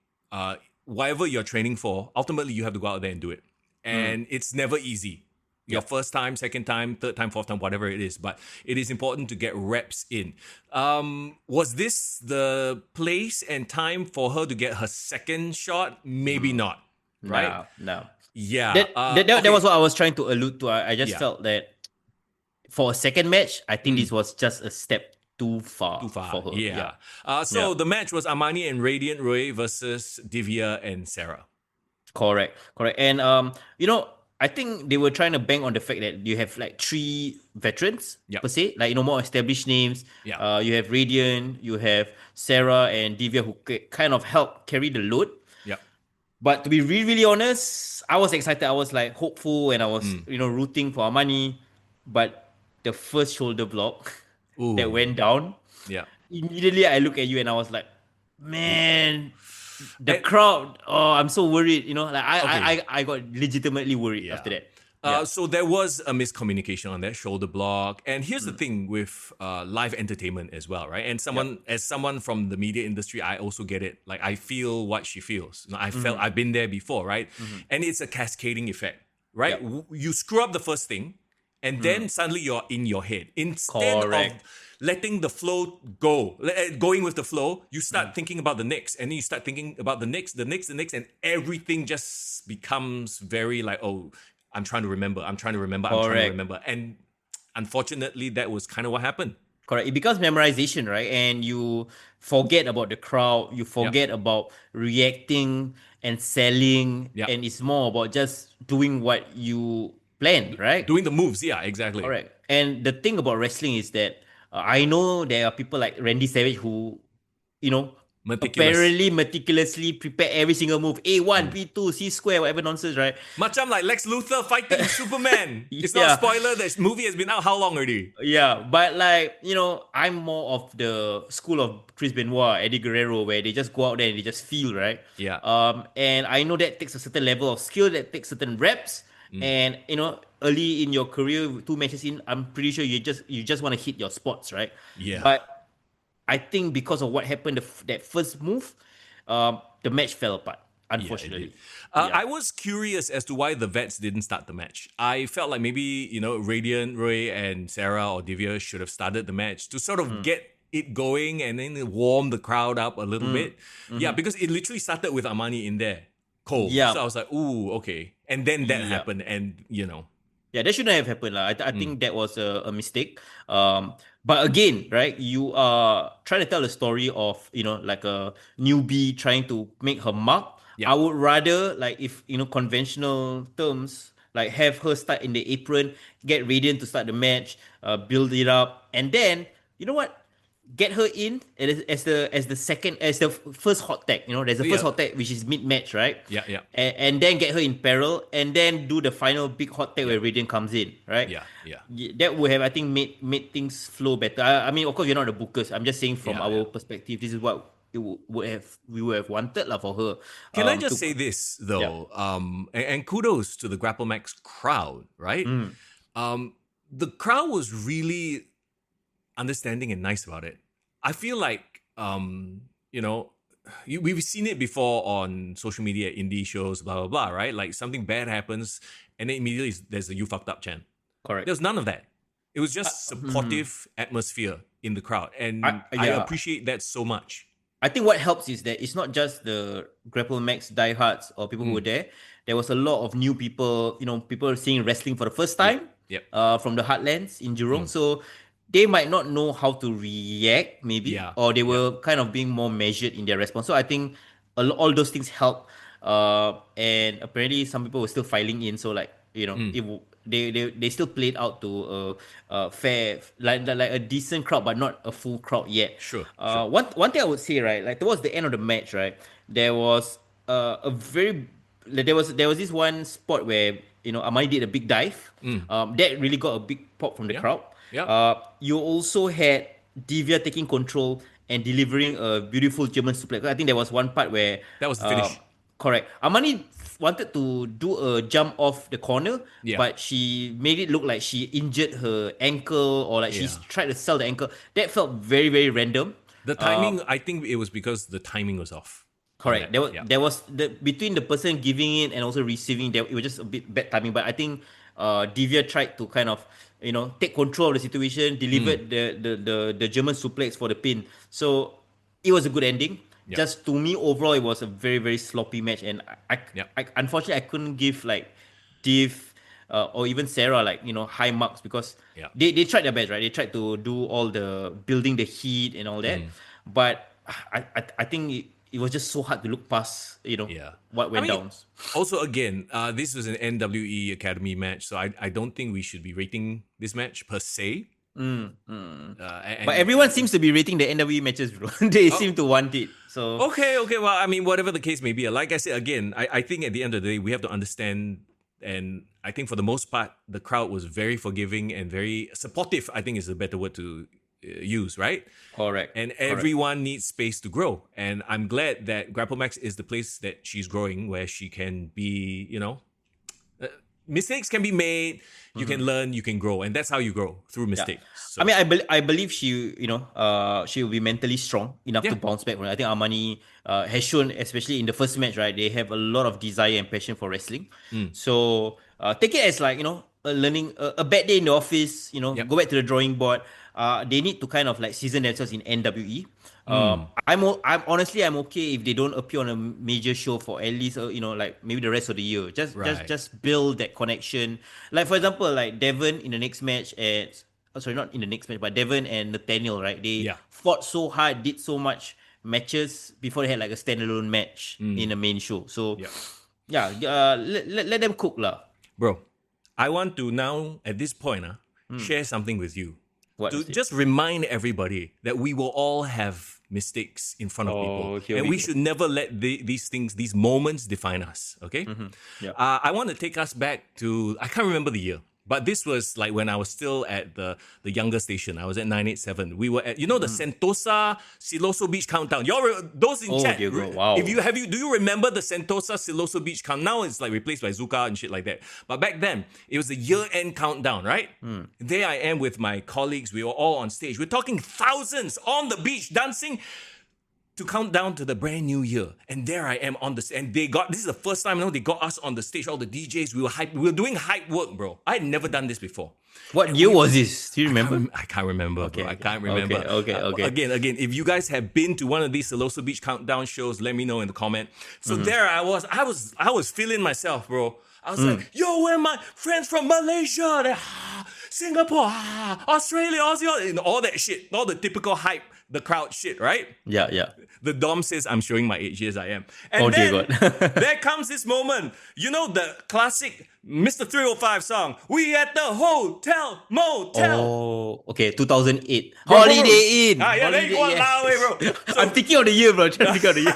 whatever you're training for, ultimately you have to go out there and do it, and it's never easy. Your first time, second time, third time, fourth time, whatever it is, but it is important to get reps in. Was this the place and time for her to get her second shot? Maybe not, right? No. Yeah. That was what I was trying to allude to. I just Yeah. felt that for a second match, I think this was just a step too far for her. Yeah. So the match was Armani and Radiant Roy versus Divya and Sarah. Correct. And I think they were trying to bang on the fact that you have like three veterans Yep. per se, like more established names. Yeah. You have Radiant, you have Sarah and Divya who kind of help carry the load. Yep. But to be really, really honest, I was excited. I was like hopeful, and I was rooting for Armani. But the first shoulder block Ooh. that went down, Yeah. immediately I look at you and I was like, man, the And- crowd. Oh, I'm so worried. Like Okay. I got legitimately worried after that. So there was a miscommunication on that shoulder block, and here's the thing with live entertainment as well, right? And as someone from the media industry, I also get it. Like, I feel what she feels. I've been there before, right? And it's a cascading effect, right? Yep. You screw up the first thing, and then suddenly you're in your head. Instead Correct. of letting the flow go, going with the flow, you start thinking about the next, and then you start thinking about the next, and everything just becomes very like, oh, I'm trying to remember. And unfortunately, that was kind of what happened. Correct. It becomes memorization, right? And you forget about the crowd. You forget about reacting and selling. Yep. And it's more about just doing what you plan, right? Doing the moves, yeah, exactly. Correct. And the thing about wrestling is that I know there are people like Randy Savage who, apparently meticulously prepare every single move. A1, B2, C square, whatever nonsense, right? Macam like Lex Luthor fighting Superman. It's not a Yeah. spoiler. This movie has been out how long already? Yeah, but like, I'm more of the school of Chris Benoit, Eddie Guerrero, where they just go out there and they just feel, right? Yeah. And I know that takes a certain level of skill, that takes certain reps. And early in your career, 2 matches in, I'm pretty sure you just want to hit your spots, right? Yeah. But I think because of what happened, that first move, the match fell apart, unfortunately. I was curious as to why the vets didn't start the match. I felt like maybe, Radiant, Ray, and Sarah or Divya should have started the match to sort of get it going and then warm the crowd up a little bit. Yeah, because it literally started with Armani in there. Cold. Yeah. So I was like, ooh, okay. And then that happened and, Yeah, that shouldn't have happened. I think that was a mistake. But again, right, you are trying to tell a story of, like a newbie trying to make her mark. Yeah. I would rather, like, if, conventional terms, like have her start in the apron, get Radiant to start the match, build it up, and then, you know what? Get her in as the first hot tag. There's the first hot tag which is mid-match, right? Yeah. And then get her in peril, and then do the final big hot tag where Radiant comes in, right? Yeah. That would have, I think, made things flow better. I mean, of course, you're not the bookers. I'm just saying from our perspective, this is what we would have wanted for her. Can I just say this though? And kudos to the Grapplemax crowd, right? The crowd was really understanding and nice about it. I feel like we've seen it before on social media, indie shows, blah blah blah, right? Like something bad happens, and then immediately there's a "you fucked up" chant. Correct. There's none of that. It was just supportive atmosphere in the crowd, and I appreciate that so much. I think what helps is that it's not just the Grapplemax diehards or people who were there. There was a lot of new people, people seeing wrestling for the first time. From the heartlands in Jurong. So they might not know how to react, maybe, or they were kind of being more measured in their response. So I think all those things help. And apparently some people were still filing in. So like, they still played out to a fair, like a decent crowd, but not a full crowd yet. Sure. One thing I would say, right, like towards the end of the match, right, there was there was this one spot where Amani did a big dive. That really got a big pop from the crowd. You also had Divya taking control and delivering a beautiful German suplex. I think there was one part where that was the finish. Correct. Amani wanted to do a jump off the corner, but she made it look like she injured her ankle or like she tried to sell the ankle. That felt very, very random. The timing, I think it was because the timing was off. Correct. There was between the person giving it and also receiving, it was just a bit bad timing. But I think Divya tried to kind of take control of the situation, delivered the German suplex for the pin. So it was a good ending. Just to me, overall, it was a very, very sloppy match, and I unfortunately I couldn't give like Div or even Sarah like high marks because they tried their best, right? They tried to do all the building the heat and all that, but I think it was just so hard to look past what went down. Also, again, this was an NWE Academy match, so I don't think we should be rating this match per se. But everyone seems to be rating the NWE matches, bro. They seem to want it. So okay. Well, I mean, whatever the case may be, like I said again, I think at the end of the day, we have to understand, and I think for the most part, the crowd was very forgiving and very supportive. I think is a better word to use, right? Correct. And everyone needs space to grow, and I'm glad that Grapplemax is the place that she's growing, where she can be, mistakes can be made. You can learn, you can grow, and that's how you grow, through mistakes. So. I mean, I believe she, she will be mentally strong enough to bounce back. I think Armani has shown, especially in the first match, right? They have a lot of desire and passion for wrestling. So take it as like a learning, a bad day in the office. Go back to the drawing board. They need to kind of like season themselves in NWE. I'm honestly okay if they don't appear on a major show for at least like maybe the rest of the year. Just build that connection. Like for example, like Devon in the next match not in the next match, but Devon and Nathaniel, right? They fought so hard, did so much matches before they had like a standalone match in a main show. So let them cook lah. Bro, I want to now at this point share something with you. What to mistake? just remind everybody that we will all have mistakes in front of people, here and we we go. should never let these things, these moments, define us. Okay. Yeah. I want to take us back to, I can't remember the year, but this was like when I was still at the younger station. I was at 987. We were at, the Sentosa Siloso Beach countdown. Those in Oh, chat, dear God, wow. do you remember the Sentosa Siloso Beach countdown? Now it's like replaced by Zuka and shit like that. But back then, it was the year-end countdown, right? There I am with my colleagues. We were all on stage. We're talking thousands on the beach dancing to count down to the brand new year. And there I am on the and this is the first time they got us on the stage, all the DJs. We were doing hype work, bro. I had never done this before. What year was this? Do you remember? I can't remember, bro. I can't remember. Okay. Again, if you guys have been to one of these Siloso Beach countdown shows, let me know in the comment. So there I was feeling myself, bro. I was like, yo, where are my friends from Malaysia? Singapore, Australia, Aussie, and all that shit. All the typical hype, the crowd shit, right? Yeah. The Dom says I'm showing my age. Yes, I am. And Oh, then dear God. there comes this moment. You know the classic Mr. 305 song, We at the Hotel Motel. Oh, okay, 2008. Bro, Holiday Inn. Yeah, there you go. Holiday, Bro. I'm thinking of the year, bro. Trying to think of the year.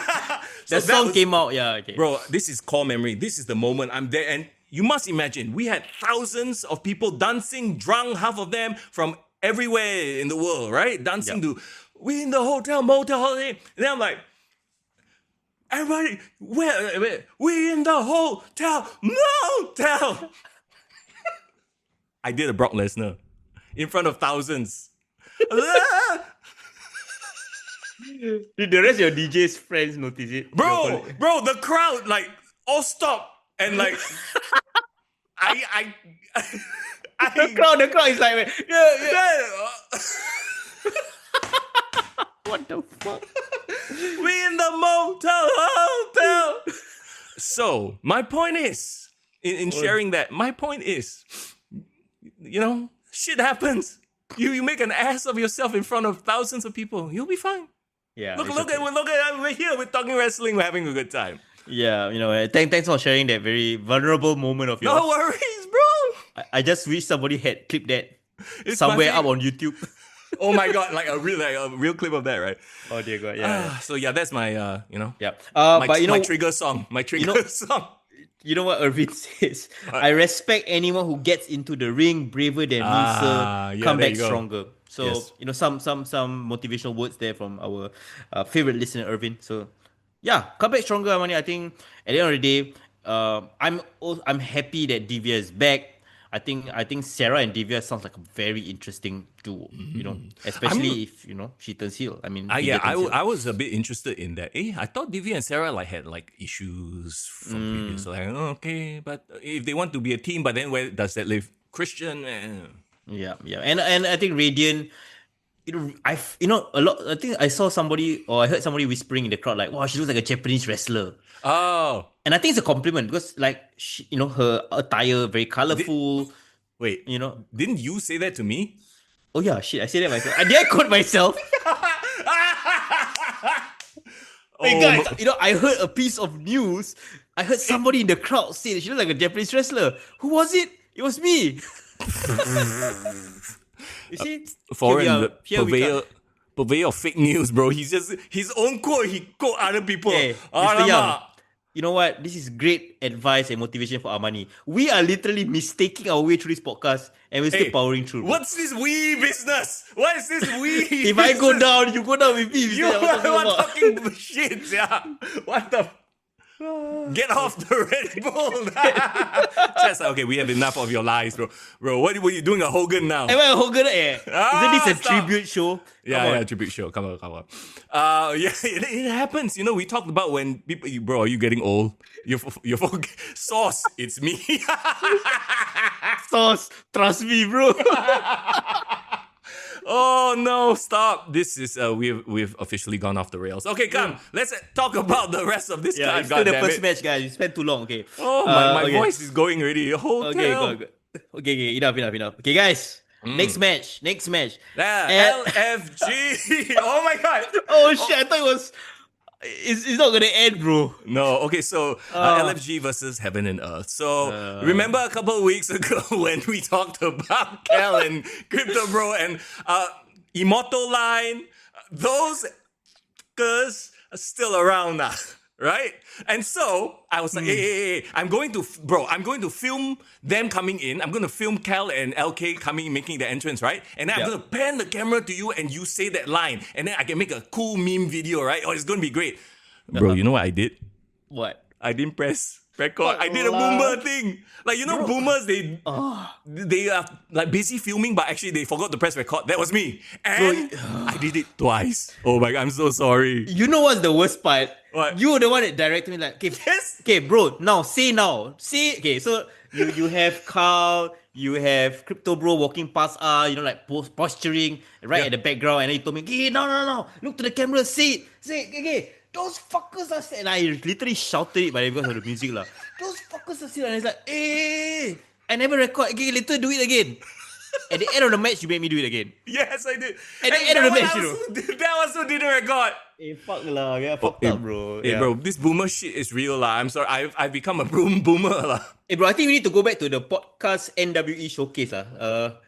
So The that song was- came out, yeah, okay. Bro, this is core memory. This is the moment I'm there. And you must imagine, we had thousands of people dancing, drunk, half of them from everywhere in the world, right? Dancing to, we in the hotel, motel, holiday. And then I'm like, everybody, where? We in the hotel, motel. I did a Brock Lesnar in front of thousands. Did the rest of your DJ's friends notice it? Bro, the crowd like all stopped and like I The crowd is like, yeah. What the fuck? We in the motel hotel. So my point is, in sharing that, my point is, shit happens. You make an ass of yourself in front of thousands of people, you'll be fine. Yeah. Look it's at we're here, we're talking wrestling, we're having a good time. Yeah, thanks for sharing that very vulnerable moment of yours. No worries, bro. I just wish somebody had clipped that It's somewhere my up on YouTube. Oh my god, like a real clip of that, right? Oh dear God, yeah. So yeah, that's my Yeah. my, But my trigger song. My trigger song. You know what Irvin says? I respect anyone who gets into the ring braver than me, sir. Yeah, Come there back you go. stronger. So Yes. some motivational words there from our favorite listener Irvin. So yeah, come back stronger, Amani. I think at the end of the day, I'm happy that Divya is back. I think Sarah and Divya sounds like a very interesting duo. Especially if she turns heel. I mean, Divya turns heel. I was a bit interested in that. I thought Divya and Sarah had issues from previous. So okay, but if they want to be a team, but then where does that leave Christian? Yeah, and I think Radiant. I think I saw somebody or I heard somebody whispering in the crowd like, "Wow, she looks like a Japanese wrestler." Oh, and I think it's a compliment because she, her attire very colorful. wait, didn't you say that to me? Oh yeah, shit, I said that myself. Did I quote myself? Hey guys, I heard a piece of news. I heard somebody in the crowd say that she looked like a Japanese wrestler. Who was it? It was me. You see? Foreign Here we come. purveyor of fake news, bro. He's just his own quote. He quote other people. Hey, Mr. Young, you know what? This is great advice and motivation for Armani. We are literally mistaking our way through this podcast and we're still powering through. What's this we business? What is this we? If I go down, you go down with me. You are talking shit, yeah. What the? Get off the Red Bull. Just okay, we have enough of your lies, bro. Bro, what were you doing a Hogan now? Am I a Hogan? Isn't this a stop. tribute show? Yeah, tribute show. Come on. Yeah, it happens. We talked about when people, bro, are you getting old? Your Sauce, it's me. Sauce, trust me, bro. Oh no, stop. This is we've officially gone off the rails. Okay, come. Let's talk about the rest of this card. It's still the first match, guys. You spent too long, okay. Oh, my okay. voice is going already. Hotel. Okay, okay, enough. Okay, guys. Next match. LFG. Oh my god. Oh shit, I thought it was It's not gonna end, bro. No, okay, so LFG versus Heaven and Earth. So remember a couple of weeks ago when we talked about Cal and Crypto Bro and Immortal Line, those fuckers are still around now, right? And so I was like, hey, I'm going to film them coming in. I'm going to film Cal and LK coming in, making the entrance, right? And then I'm going to pan the camera to you and you say that line. And then I can make a cool meme video, right? Oh, it's going to be great. Bro, you know what I did? What? I didn't press record. I did a boomer thing. Like, you know, boomers, they are like busy filming, but actually they forgot to press record. That was me. And I did it twice. Oh my God, I'm so sorry. You know what's the worst part? What? You were the one that directed me like, okay, okay, bro, now. Say, okay, so you have Carl, you have Crypto Bro walking past like posturing right at the background, and then you told me, okay, no, look to the camera, say it, okay. Those fuckers are still, and I literally shouted it because of the music lah. Those fuckers are still, and it's like, hey, I never record. Okay, later do it again. At the end of the match, you made me do it again. Yes, I did. At the end of the match, you know. That was who didn't record. Hey, fuck lah, yeah, fucked up, bro. Hey, bro, this boomer shit is real lah. I'm sorry, I've become a boomer lah. Hey, bro, I think we need to go back to the podcast NWE showcase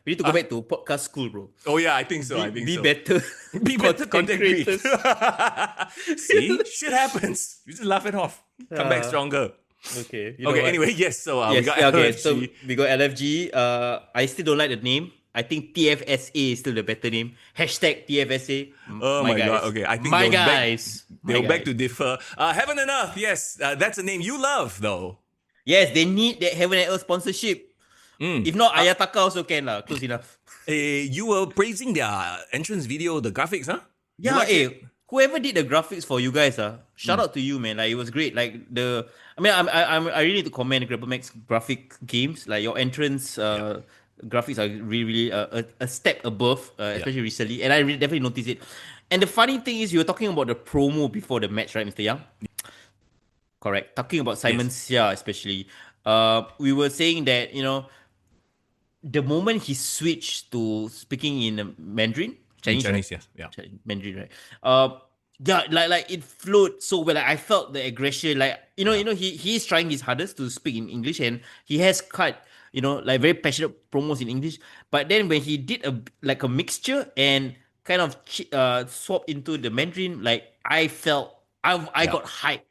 we need to go back to podcast school, bro. Oh yeah, I think so. Be better. Be better content creators. See, shit happens. You just laugh it off. Come back stronger. Okay. Anyway, yes. So yes, we got LFG. So we got LFG. I still don't like the name. I think TFSA is still the better name. Hashtag TFSA. Oh my God. Okay, I think my guys. They'll beg to differ. Heaven and Earth. Yes, that's a name you love, though. Yes, they need that Heaven and Earth sponsorship. If not, Ayataka also can lah. Close enough. You were praising their entrance video, the graphics, huh? Yeah, whoever did the graphics for you guys, shout out to you, man. Like, it was great. Like I really need to commend Grapplemax graphic games. Like, your entrance graphics are really a step above, especially recently, and I definitely noticed it. And the funny thing is, you were talking about the promo before the match, right, Mr. Yang? Correct. Talking about Simon Xia, especially, we were saying that the moment he switched to speaking in Mandarin, Chinese, yes, yeah, Mandarin, right? Like it flowed so well. Like, I felt the aggression. Like he is trying his hardest to speak in English, and he has cut like very passionate promos in English. But then when he did a mixture and kind of swapped into the Mandarin, like I felt I got hyped.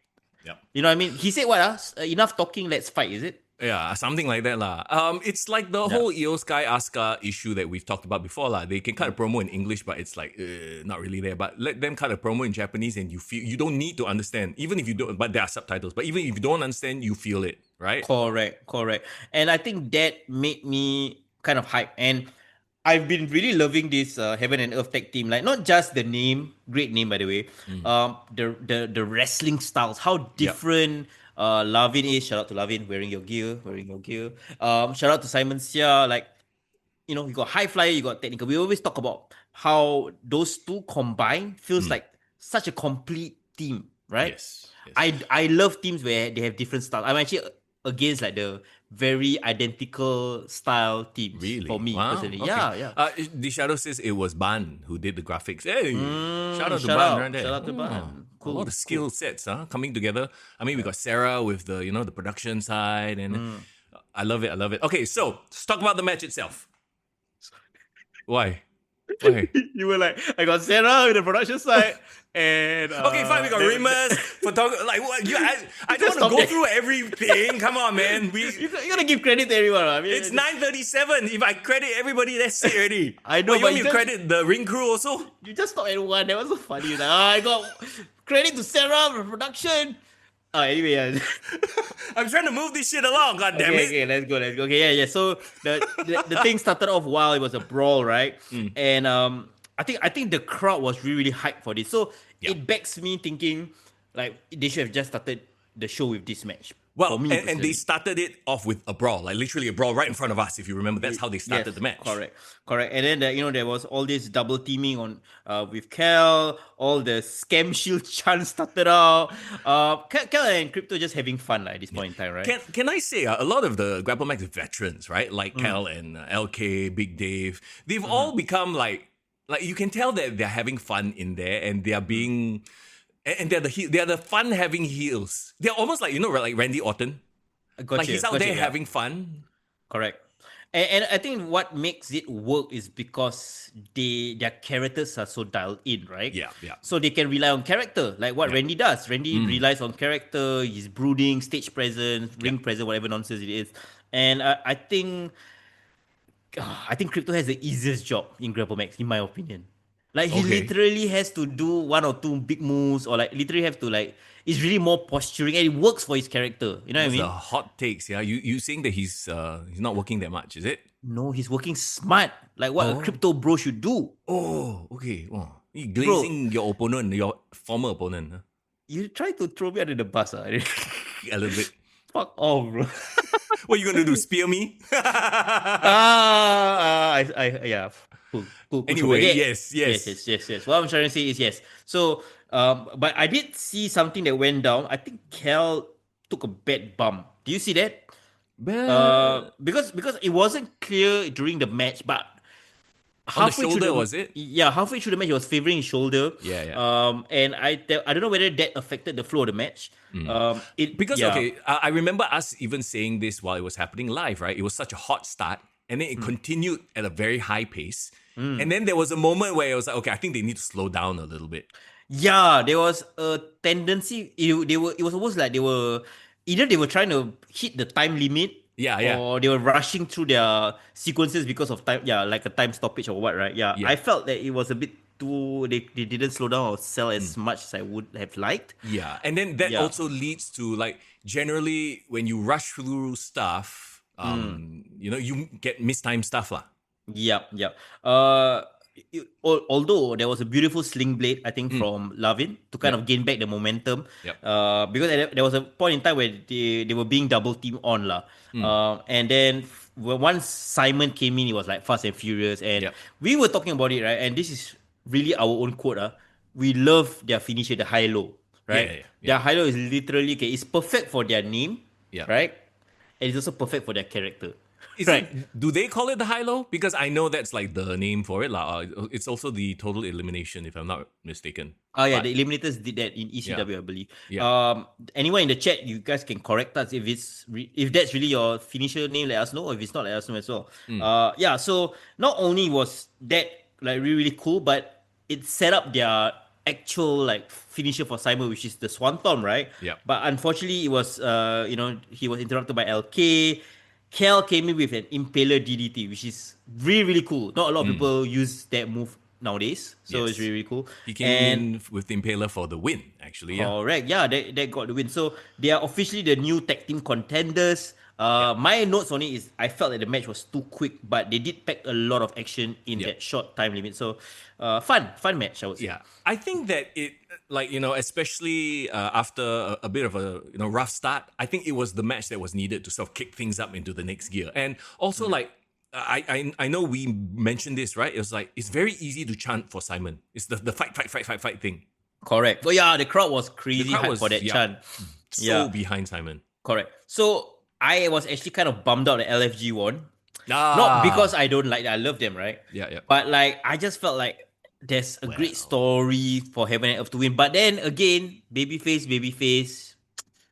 Yeah. You know what I mean? He said what? Enough talking, let's fight. Is it? Yeah, something like that lah. It's like the whole Io Sky Asuka issue that we've talked about before lah. They can cut a promo in English, but it's like not really there. But let them cut a promo in Japanese, and you don't need to understand, even if you don't. But there are subtitles. But even if you don't understand, you feel it, right? Correct. And I think that made me kind of hype. And I've been really loving this Heaven and Earth tag team. Like, not just the name, great name by the way. The wrestling styles, how different. Lavin is, shout out to Lavin, wearing your gear. Shout out to Simon Xia, like, you got high flyer, you got technical. We always talk about how those two combined feels like such a complete team, right? Yes. I love teams where they have different styles. I'm actually against like the very identical style teams. Really? For me personally. Okay. Yeah. The Shadow says it was Ban who did the graphics. Hey, shout out to shout Ban out, right there. shout out to Ban. Cool. All the skill sets coming together. I mean, we got Sarah with the the production side, and I love it. Okay, so let's talk about the match itself. Why? You were like, I got Sarah with the production side, and okay, fine. We got Remus, photographer. Like, what? I don't want to go through everything. Come on, man. You gotta give credit to everyone. I mean, it's 9:37. If I credit everybody, that's it already. I know, you want me to credit the ring crew also? You just stopped at one. That was so funny. Like, I got credit to Sarah for production. Anyway, I'm trying to move this shit along. God damn it. Okay, let's go. Okay, yeah. So the thing started off while it was a brawl, right? And I think the crowd was really hyped for this. So it begs me thinking, like, they should have just started the show with this match. Well, and they started it off with a brawl, like literally a brawl right in front of us. If you remember, that's how they started the match. Correct. And then there was all this double teaming on with Cal. All the scam shield chants started out. Cal and Crypto just having fun at this point in time, right? Can I say a lot of the Grapplemax veterans, right? Like Cal and LK, Big Dave, they've all become like you can tell that they're having fun in there, and they are being And they're the fun having heels. They're almost like, like Randy Orton. Like he's out there having fun. Correct. And I think what makes it work is because their characters are so dialed in, right? Yeah. So they can rely on character, like what Randy does. Randy relies on character, his brooding, stage presence, ring presence, whatever nonsense it is. And I think Crypto has the easiest job in Grapplemax, in my opinion. Like he literally has to do one or two big moves, or like literally have to like. It's really more posturing, and it works for his character. You know what I mean? The hot takes, yeah. You saying that he's not working that much, is it? No, he's working smart, like what a crypto bro should do. Oh, okay. Oh, you glazing your opponent, your former opponent. Huh? You try to throw me under the bus, A little bit. Fuck off, bro. What are you gonna do? Spear me? Yeah. Cool. Anyway, yes. What I'm trying to say is yes. So, but I did see something that went down. I think Cal took a bad bump. Do you see that? Because it wasn't clear during the match, but halfway through the was it? Yeah, halfway through the match, he was favoring his shoulder. Yeah. And I don't know whether that affected the flow of the match. I remember us even saying this while it was happening live, right? It was such a hot start, and then it continued at a very high pace. And then there was a moment where it was like, okay, I think they need to slow down a little bit. Yeah, there was a tendency. It was almost like they were trying to hit the time limit. Yeah. Or they were rushing through their sequences because of time. Yeah, like a time stoppage or what, right? Yeah. I felt that it was a bit too. They didn't slow down or sell as much as I would have liked. Yeah, and then that also leads to like generally when you rush through stuff, you get mistimed stuff lah. Yep. Although there was a beautiful sling blade, I think, from Lavin to kind of gain back the momentum. Because there was a point in time where they were being double teamed on lah. And then once Simon came in, it was like fast and furious. And we were talking about it, right? And this is really our own quote. We love their finisher, the high-low, right? Their high-low is literally, it's perfect for their name, right? And it's also perfect for their character. Do they call it the high-low? Because I know that's like the name for it. It's also the total elimination, if I'm not mistaken. Oh, yeah, the Eliminators did that in ECW, I believe. Anyone in the chat, you guys can correct us if that's really your finisher name, let us know. Or if it's not, let us know as well. So not only was that like really, really cool, but it set up their actual like finisher for Simon, which is the Swanton, right? But unfortunately, it was, he was interrupted by LK. Kel came in with an Impaler DDT, which is really, really cool. Not a lot of people use that move nowadays, so it's really, really cool. He came in with the Impaler for the win, actually. Correct. Yeah, that got the win. So they are officially the new tag team contenders. My notes on it is I felt that the match was too quick, but they did pack a lot of action in that short time limit. So fun match, I would say. Yeah, I think that it, especially after a bit of a rough start, I think it was the match that was needed to sort of kick things up into the next gear. And also I know we mentioned this, right? It was like it's very easy to chant for Simon. It's the fight thing. Correct. But the crowd was crazy hype for that chant. So behind Simon. Correct. So I was actually kind of bummed out that LFG won. Not because I don't like them. I love them, right? Yeah. But like I just felt like there's a great story for Heaven and Earth to win. But then again, babyface.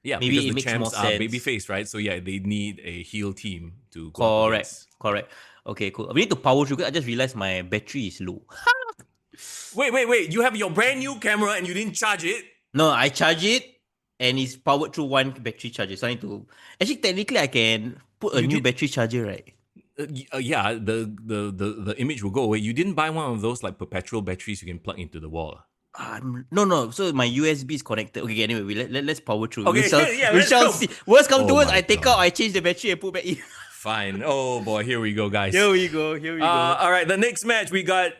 Yeah, maybe because it the makes champs more are sense. babyface, right? So yeah, they need a heel team to go up against. Correct. Okay, cool. We need to power through. I just realized my battery is low. Wait. You have your brand new camera and you didn't charge it? No, I charge it and it's powered through one battery charger. So I need to... Actually, technically, I can put a new battery charger, right? Yeah, the image will go away. You didn't buy one of those like perpetual batteries you can plug into the wall? No. So my USB is connected. Okay, anyway, let's power through. Okay, we shall see. Worst come to worst, I take out, I change the battery and put back in. Fine. Oh boy, here we go, guys. Here we go. All right, the next match we got,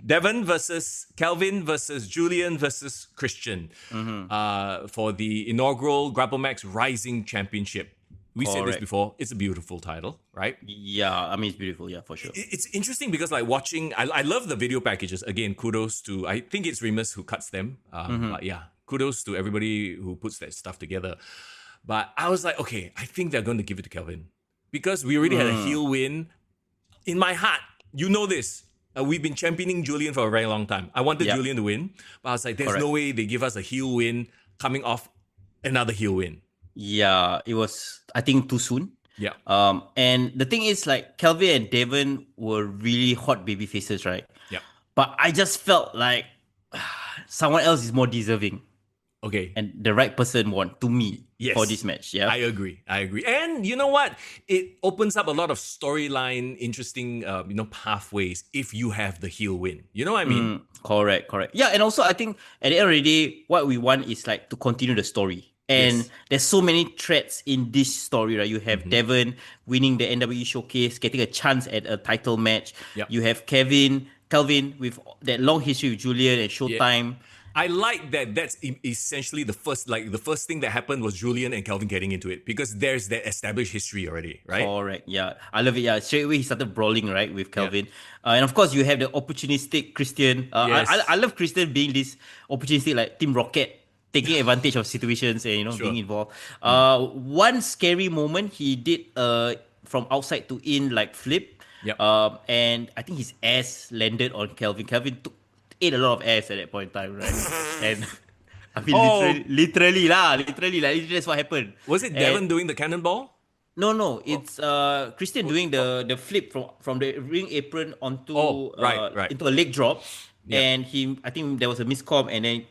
Devon versus Calvin versus Julian versus Christian for the inaugural Grapplemax Rising Championship. We said this before. It's a beautiful title, right? Yeah, I mean, it's beautiful. Yeah, for sure. It's interesting because like watching, I love the video packages. Again, kudos to, I think it's Remus who cuts them. But yeah, kudos to everybody who puts that stuff together. But I was like, okay, I think they're going to give it to Calvin. Because we already had a heel win. In my heart, you know this. we've been championing Julian for a very long time. I wanted Yeah. Julian to win, but I was like, there's Correct. no way they give us a heel win coming off another heel win. Yeah, it was, I think, too soon. Yeah. And the thing is, like, Kelvin and Devon were really hot baby faces, right? Yeah. But I just felt like someone else is more deserving, Okay. and the right person won to me Yes. for this match. Yeah. I agree. And you know what? It opens up a lot of storyline, interesting, pathways if you have the heel win. You know what I mean? Correct. Yeah, and also I think at the end of the day, what we want is like to continue the story. And Yes. there's so many threads in this story, right? You have Devon winning the NWE showcase, getting a chance at a title match. Yep. You have Calvin with that long history with Julian and Showtime. I like that. That's essentially the first thing that happened was Julian and Kelvin getting into it because there's that established history already, right? Correct. Yeah, I love it. Yeah, straight away he started brawling, right, with Kelvin. And of course you have the opportunistic Christian. Yes. I love Christian being this opportunistic, like Team Rocket, taking advantage of situations and Sure. being involved. One scary moment he did from outside to in like flip. Yep. And I think his ass landed on Kelvin. Kelvin ate a lot of ass at that point in time, right? And I mean, literally, that's what happened. Was it Devon doing the cannonball? No, it's Christian doing the flip from the ring apron onto right. into a leg drop, Yeah. and I think there was a miscomm, and then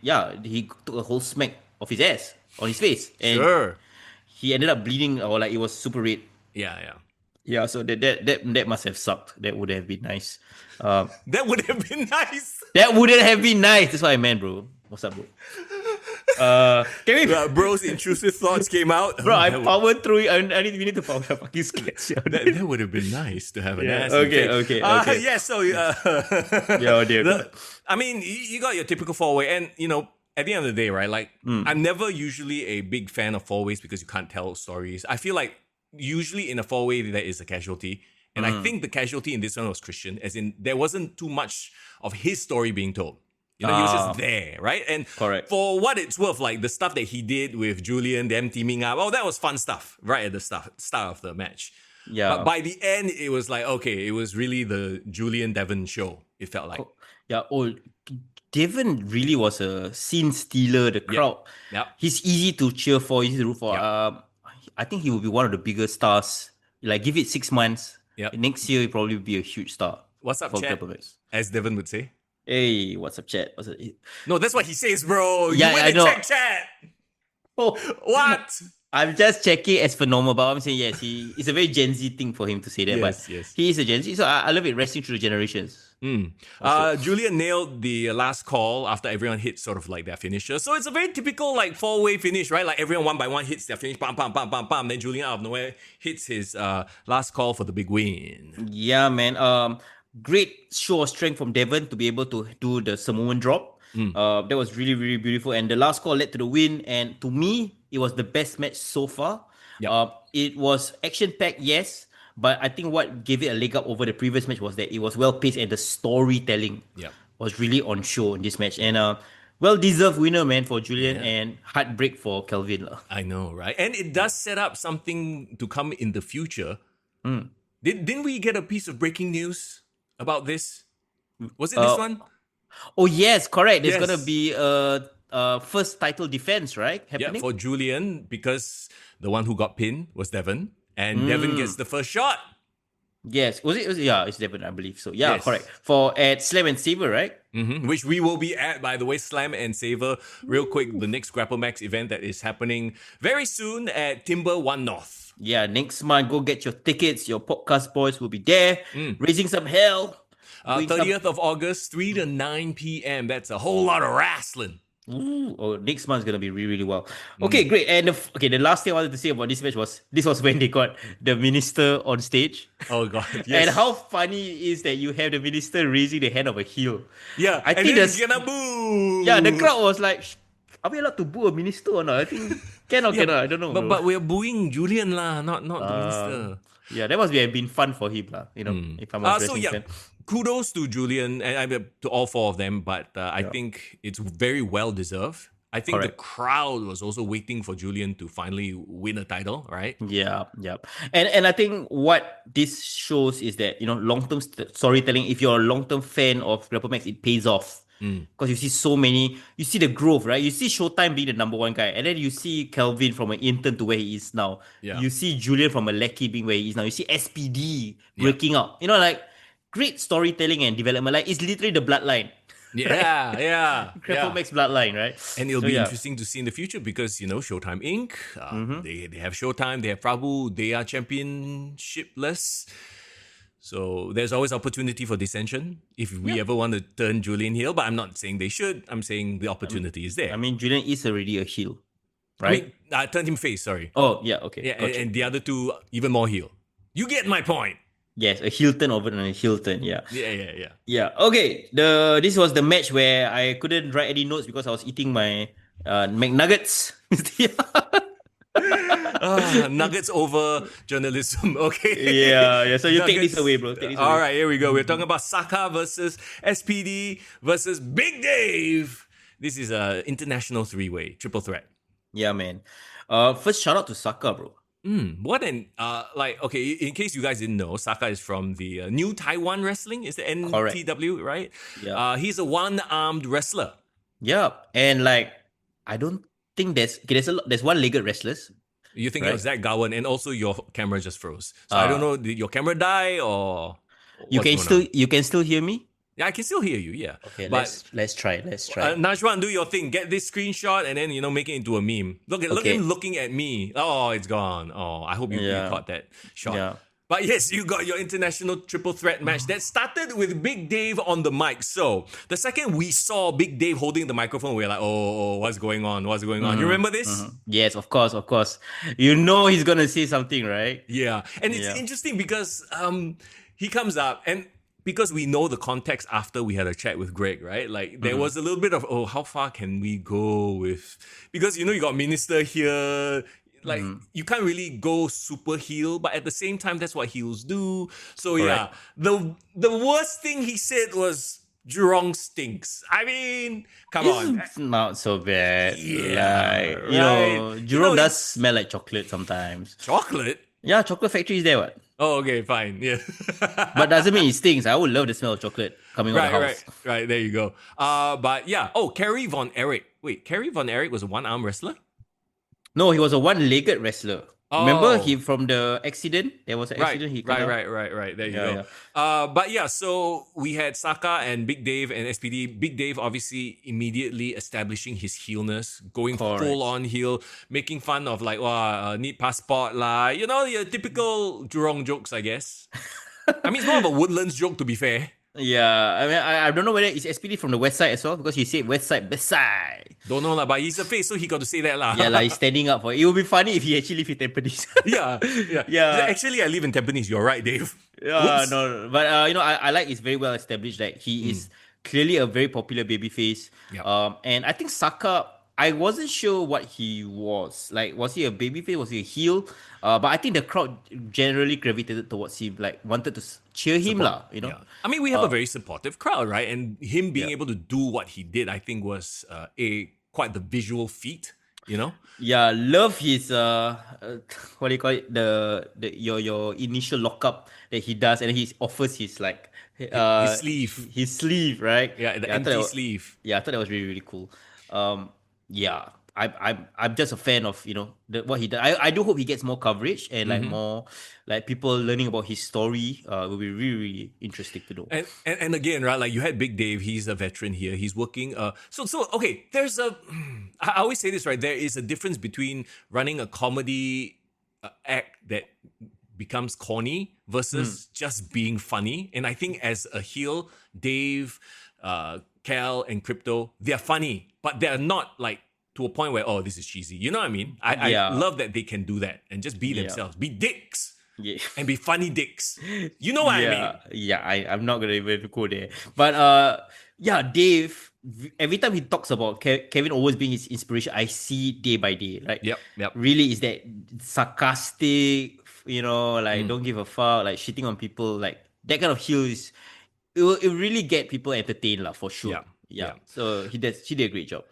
he took a whole smack of his ass on his face, and Sure. he ended up bleeding, or like it was super red. Yeah. Yeah, so that must have sucked. That would have been nice. That would have been nice. That wouldn't have been nice. That's what I meant, bro. What's up, bro? Can we, Bro's intrusive thoughts came out. bro? I powered through it. We need to power the fucking sketch. That would have been nice to have an Yeah, ass. okay. Yeah, so Yeah, dear. I mean, you got your typical four-way, and at the end of the day, right? Like, I'm never usually a big fan of four-ways because you can't tell stories. I feel like usually in a four-way there is a casualty, and I think the casualty in this one was Christian, as in there wasn't too much of his story being told. He was just there, right? And Correct. for what it's worth, like the stuff that he did with Julian, them teaming up, that was fun stuff, right at the start of the match. Yeah. But by the end, it was like, okay, it was really the Julian Devon show, it felt like. Yeah. Devon really was a scene stealer. The crowd. Yep. He's easy to cheer for, easy to root for. Yep. I think he will be one of the biggest stars. Like, give it 6 months. Yep. Next year, he'll probably be a huge star. What's up, for chat? Grapplemax. As Devon would say. Hey, what's up, chat? What's up? No, that's what he says, bro. Yeah, you went I and know. check chat. Oh, What? I'm just checking as for normal, but I'm saying yes. It's a very Gen Z thing for him to say that. Yes, but yes. he is a Gen Z, so I love it. Wrestling through the generations. Julian nailed the last call after everyone hit sort of like their finisher. So it's a very typical like four-way finish, right? Like everyone one by one hits their finish, bam, bam, bam, bam, bam. Then Julian out of nowhere hits his last call for the big win. Yeah, man. Great show of strength from Devon to be able to do the Samoan drop. That was really, really beautiful. And the last call led to the win. And to me, it was the best match so far. Yep. It was action-packed, yes. But I think what gave it a leg up over the previous match was that it was well-paced and the storytelling was really on show in this match. And well-deserved winner, man, for Julian, and heartbreak for Kelvin. I know, right? And it does set up something to come in the future. Didn't we get a piece of breaking news about this? Was it this one? Oh, yes, correct. There's Yes. going to be a first title defense, right? Yeah, Happening? for Julian, because the one who got pinned was Devon. And Devon gets the first shot. Yes. Was it? Yeah, it's Devon, I believe. So, yeah, Yes. correct. At Slam and Saver, right? Which we will be at, by the way, Slam and Saver. Real quick, the next Grapplemax event that is happening very soon at Timber 1 North. Yeah, next month, go get your tickets. Your podcast boys will be there, raising some hell. doing some- 30th of August, 3 to 9 p.m. That's a whole lot of wrestling. Next month's gonna be really, really well. Okay, great. And the last thing I wanted to say about this match was when they got the minister on stage. Oh, God. Yes. And how funny it is that you have the minister raising the hand of a heel. Yeah, I and think then that's- he's gonna boo. Yeah, the crowd was like, are we allowed to boo a minister or not? I think cannot. I don't know. But we're booing Julian lah, not the minister. yeah, that must have been fun for him lah. If I'm a wrestling fan. Kudos to Julian and to all four of them, but I think it's very well deserved. I think the Correct. crowd was also waiting for Julian to finally win a title, right? Yeah, yeah. And I think what this shows is that, long-term storytelling, if you're a long-term fan of Grapplemax, it pays off. Because you see so many, you see the growth, right? You see Showtime being the number one guy, and then you see Kelvin from an intern to where he is now. Yeah. You see Julian from a lackey being where he is now. You see SPD Yeah. breaking out. Like great storytelling and development. Like it's literally the bloodline. Yeah, yeah. Grapplemax bloodline, right? And it'll So, be yeah. interesting to see in the future because, Showtime Inc., Mm-hmm. they have Showtime, they have Prabhu, they are championshipless. So there's always opportunity for dissension if we ever want to turn Julian heel, but I'm not saying they should. I'm saying the opportunity is there. I mean, Julian is already a heel, I right? mean, I turned him face, sorry. Oh, yeah, okay. Yeah, Gotcha. and the other two, even more heel. You get my point. Yes, a heel turn over and a heel turn, yeah. Yeah. Yeah. Okay. This was the match where I couldn't write any notes because I was eating my McNuggets. Nuggets over journalism, okay? Yeah. So you take Nuggets. this away, bro. Take this All away. right, here we go. We're talking about Saka versus SPD versus Big Dave. This is a international three-way triple threat. Yeah, man. First shout out to Saka, bro. What an okay, in case you guys didn't know, Saka is from the New Taiwan Wrestling, is the NTW, right? Yeah. He's a one-armed wrestler. Yeah, and I don't think there's one-legged wrestlers. You think Right. of Zach Gowen, and also your camera just froze. So I don't know, did your camera die or You what's can going on? you can still hear me? Yeah, I can still hear you. Yeah. Okay, but let's try. Najwan, do your thing. Get this screenshot and then make it into a meme. Look at him looking at me. Oh, it's gone. Oh, I hope you caught that shot. Yeah. But yes, you got your international triple threat match that started with Big Dave on the mic. So the second we saw Big Dave holding the microphone, we were like, oh, what's going on? What's going on? You remember this? Yes, of course. He's gonna say something, right? Yeah. And it's interesting because he comes up and because we know the context after we had a chat with Greg, right? Like there was a little bit of, how far can we go with, because you got Minister here, like you can't really go super heel, but at the same time, that's what heels do. So Correct. yeah, the worst thing he said was Jurong stinks. I mean, come on. It's not so bad. Yeah, Like, right. Jurong does smell like chocolate sometimes. Chocolate? Yeah, chocolate factory is there, what? Oh, okay, fine. Yeah. But doesn't mean it stinks. I would love the smell of chocolate coming out of the house. Right. There you go. But yeah. Oh, Kerry Von Erich. Wait, Kerry Von Erich was a one-arm wrestler? No, he was a one-legged wrestler. Oh. Remember he from the accident? There was an accident. He cut out. Right. There you Yeah, go. But yeah, so we had Saka and Big Dave and SPD. Big Dave obviously immediately establishing his heelness, going Correct. full on heel, making fun of like, need passport lah. Your typical Jurong jokes, I guess. I mean, it's more of a Woodlands joke, to be fair. Yeah, I mean, I don't know whether it's SPD from the west side as well because he said west side, best side. Don't know lah, but he's a face, so he got to say that lah. Yeah, like he's standing up for it. It would be funny if he actually lived in Tampines. Yeah. Actually, I live in Tampines. You're right, Dave. Yeah, Oops. no, but I like it's very well established. Like he is clearly a very popular babyface. Yep. And I think Saka, I wasn't sure what he was. Like, was he a babyface? Was he a heel? But I think the crowd generally gravitated towards him. Like, wanted to cheer him lah. Yeah. I mean, we have a very supportive crowd, right? And him being able to do what he did, I think, was quite the visual feat. Yeah, love his what do you call it? Your initial lockup that he does, and he offers his like his sleeve. his sleeve, right? Yeah, the I thought empty sleeve. Yeah, I thought that was really really cool. Yeah, I'm just a fan of what he does. I do hope he gets more coverage and like more like people learning about his story. Will be really really interesting to know. And again, right? Like you had Big Dave. He's a veteran here. He's working. So okay. There's I always say this, right? There is a difference between running a comedy act that becomes corny versus just being funny. And I think as a heel, Dave, Cal, and Crypto, they're funny, but they're not like to a point where, this is cheesy. You know what I mean? I love that they can do that and just be themselves. Be dicks. Yeah. And be funny dicks. You know what I mean? Yeah, I'm not gonna even go there. But Dave, every time he talks about Kevin always being his inspiration, I see day by day. Like, Yep. really is that sarcastic, like don't give a fuck, like shitting on people, like that kind of heel it will really get people entertained, for sure. Yeah. So she did a great job.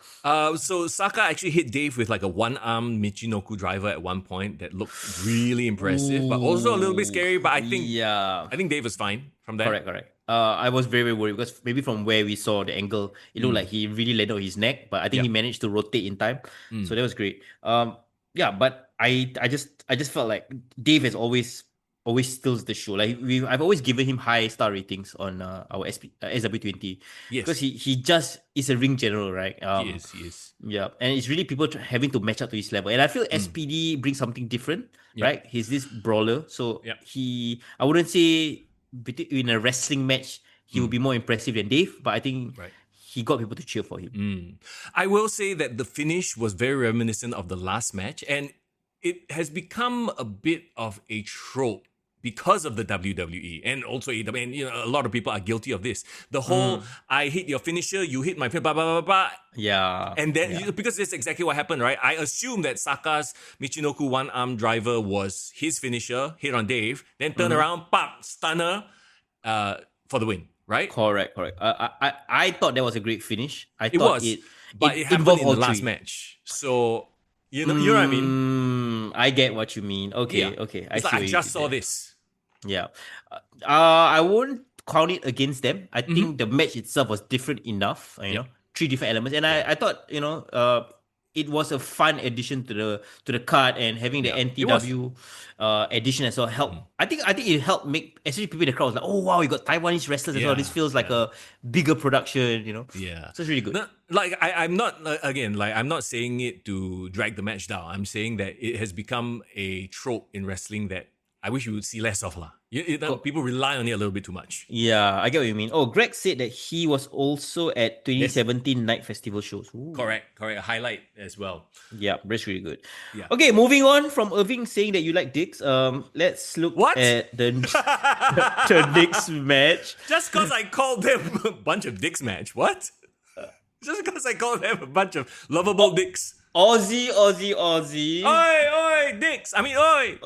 So Saka actually hit Dave with like a one-arm Michinoku driver at one point that looked really impressive, but also a little bit scary. But I think Dave was fine from that. Correct. I was very, very worried because maybe from where we saw the angle, it looked like he really landed on his neck, but I think he managed to rotate in time. So that was great. But I just felt like Dave has always steals the show. Like I've always given him high star ratings on our SW20. Yes. Because he just is a ring general, right? He is. Yeah, and it's really people having to match up to his level. And I feel SPD brings something different, right? He's this brawler, so I wouldn't say in a wrestling match he would be more impressive than Dave, but I think he got people to cheer for him. I will say that the finish was very reminiscent of the last match, and it has become a bit of a trope because of the WWE and also AEW, and a lot of people are guilty of this. The whole I hit your finisher, you hit my blah blah blah blah. Yeah. And then because that's exactly what happened, right? I assume that Saka's Michinoku one-arm driver was his finisher, hit on Dave, then turn around, pop, stunner for the win, right? Correct. I thought that was a great finish. It happened in the last match. So you know what I mean? I get what you mean. Okay. I just saw this. Yeah. I won't count it against them. I think the match itself was different enough, you know, 3 different elements. And I thought, it was a fun addition to the card, and having the NTW addition as well helped. I think it helped make, especially people in the crowd was like, oh wow, you got Taiwanese wrestlers as well. This feels like a bigger production, Yeah. So it's really good. No, I'm not I'm not saying it to drag the match down. I'm saying that it has become a trope in wrestling that I wish we would see less of. People rely on it a little bit too much. Yeah, I get what you mean. Oh, Greg said that he was also at 2017 Night Festival shows. Ooh. Correct. A highlight as well. Yeah, that's really good. Yeah. Okay, moving on from Irving saying that you like dicks. Let's look at the Knicks match. Just because I called them a bunch of dicks match. What? Just because I called them a bunch of lovable dicks. Aussie. Oi, dicks. I mean, oi.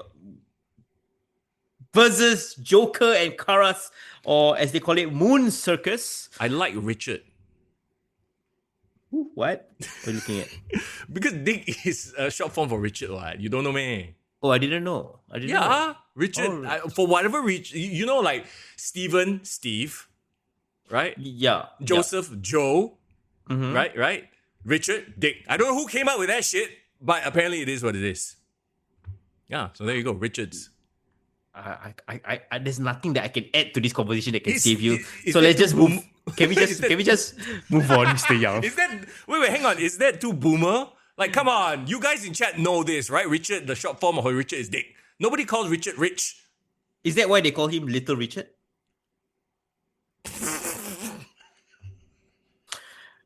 Versus Joker and Karas, or as they call it, Moon Circus. I like Richard. What? What are you looking at? Because Dick is a short form for Richard, right? You don't know me. Oh, I didn't know. Richard. For whatever reason, like Steve, right? Yeah. Joseph, Joe, right? Richard, Dick. I don't know who came up with that shit, but apparently it is what it is. Yeah, so there you go, Richards. There's nothing that I can add to this conversation that can save you. So let's just move. Can we just move on, Mr. Young? Wait, hang on. Is that too boomer? Like, come on. You guys in chat know this, right? Richard, the short form of Richard is Dick. Nobody calls Richard Rich. Is that why they call him Little Richard?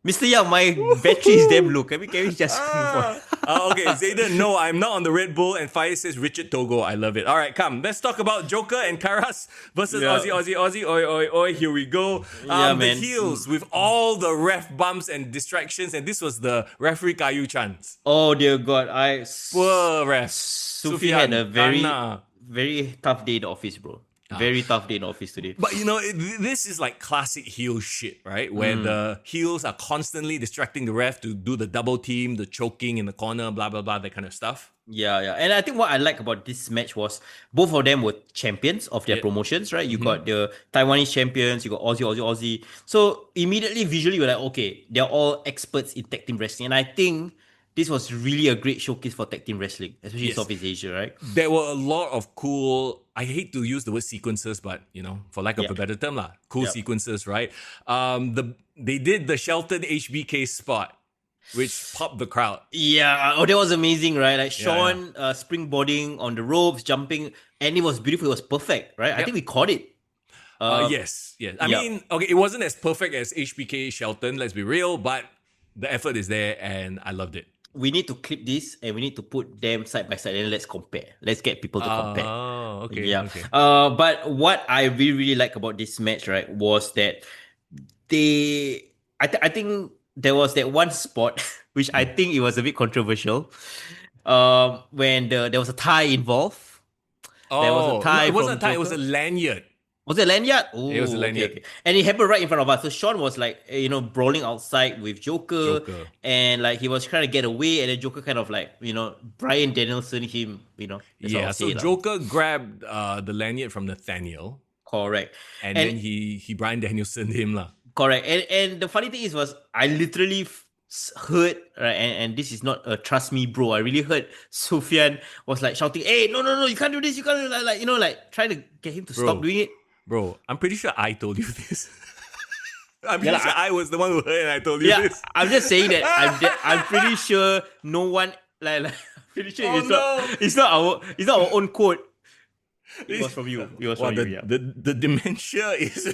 Mr. Young, my battery is damn low. Can we just move on? Okay, Zayden, no, I'm not on the Red Bull, and Fire says Richard Togo. I love it. All right, come. Let's talk about Joker and Karas versus Aussie. Oi, here we go. The heels with all the ref bumps and distractions, and this was the referee Kayu chance. Oh, dear God. Poor ref. Sufi had a very tough day in the office, bro. Very tough day in office today. But this is like classic heel shit, right? Where the heels are constantly distracting the ref to do the double team, the choking in the corner, blah, blah, blah, that kind of stuff. Yeah. And I think what I like about this match was both of them were champions of their promotions, right? You got the Taiwanese champions, you got Aussie. So immediately, visually, you're like, okay, they're all experts in tag team wrestling. And I think this was really a great showcase for tag team wrestling, especially in Southeast Asia, right? There were a lot of cool, I hate to use the word sequences, but for lack of a better term, sequences, right? They did the Shelton HBK spot, which popped the crowd. Yeah, that was amazing, right? Like Shawn springboarding on the ropes, jumping, and it was beautiful. It was perfect, right? I think we caught it. Yes. I mean, okay, it wasn't as perfect as HBK Shelton, let's be real, but the effort is there and I loved it. We need to clip this and we need to put them side by side and let's compare. Let's get people to compare. Oh, okay. Yeah. Okay. But what I really, really like about this match, right, was that I think there was that one spot which I think it was a bit controversial. When there was a tie involved. There was a tie. It wasn't a tie, it was a lanyard. Was it lanyard? Oh, It was a lanyard. okay. And it happened right in front of us. So Shawn was like, brawling outside with Joker, Joker. and like he was trying to get away, and then Joker kind of like, Brian Danielson him, That's what I'll So say lah. Joker grabbed the lanyard from Nathaniel, Correct. and then he Brian Danielson him lah. Correct. And the funny thing was I literally heard, right, and this is not a trust me bro. I really heard Sufyan was like shouting, "Hey, no, you can't do this, you can't do that," like trying to get him to stop doing it. Bro, I'm pretty sure I told you this. I'm Yeah, pretty sure I was the one who heard and I told you Yeah, this. I'm just saying that I'm pretty sure no one like I'm pretty sure it's not our own quote. It was from you. It was from you. Yeah. The dementia is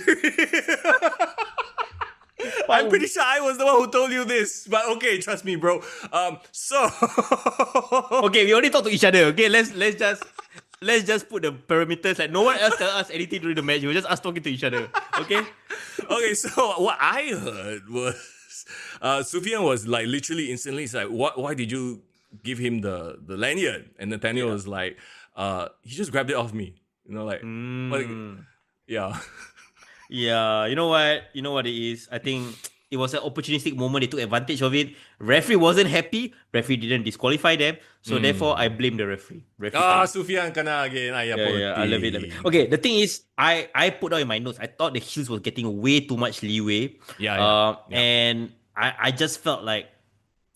I'm pretty sure I was the one who told you this. But okay, trust me, bro. So Okay, we only talk to each other. Okay, let's just put the parameters. Like no one else tell us anything during the match. We just us talking to each other. Okay. Okay, so what I heard was Sufyan was like literally instantly, it's like, why did you give him the lanyard? And Nathaniel was like, he just grabbed it off me. Like, yeah. Yeah, you know what it is? I think it was an opportunistic moment. They took advantage of it. Referee wasn't happy. Referee didn't disqualify them. So therefore, I blame the referee. Sufyan kena again. Yeah, I love it. Okay, the thing is, I put out in my notes, I thought the heels was getting way too much leeway. And I just felt like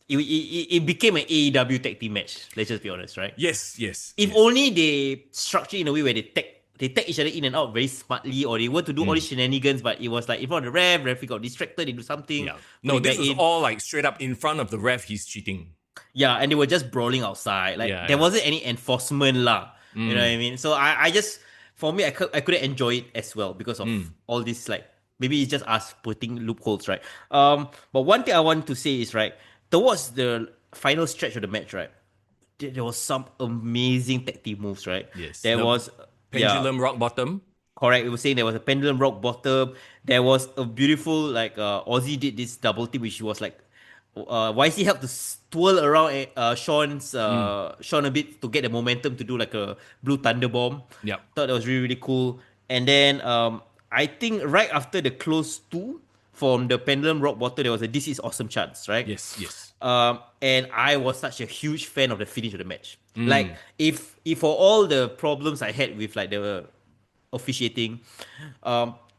it became an AEW tag team match. Let's just be honest, right? Yes. If only they structure in a way where they tag each other in and out very smartly, or they were to do all these shenanigans, but it was like in front of the referee got distracted, they do something. Yeah. No, this was all like straight up in front of the ref, he's cheating. Yeah, and they were just brawling outside. Like there wasn't any enforcement lah. You know what I mean? So I just, for me, I couldn't enjoy it as well because of all this, like, maybe it's just us putting loopholes, right? But one thing I want to say is, right, towards the final stretch of the match, right, there was some amazing tag team moves, right? Yes. There was Pendulum rock bottom. Correct. We were saying there was a pendulum rock bottom. There was a beautiful, like, Aussie did this double tip, which was like, YC helped to twirl around Shawn a bit to get the momentum to do like a blue thunder bomb. Yep. Thought that was really, really cool. And then I think right after the close two from the pendulum rock bottom, there was a "This is awesome" chance, right? Yes. And I was such a huge fan of the finish of the match. Like, if for all the problems I had with like the officiating,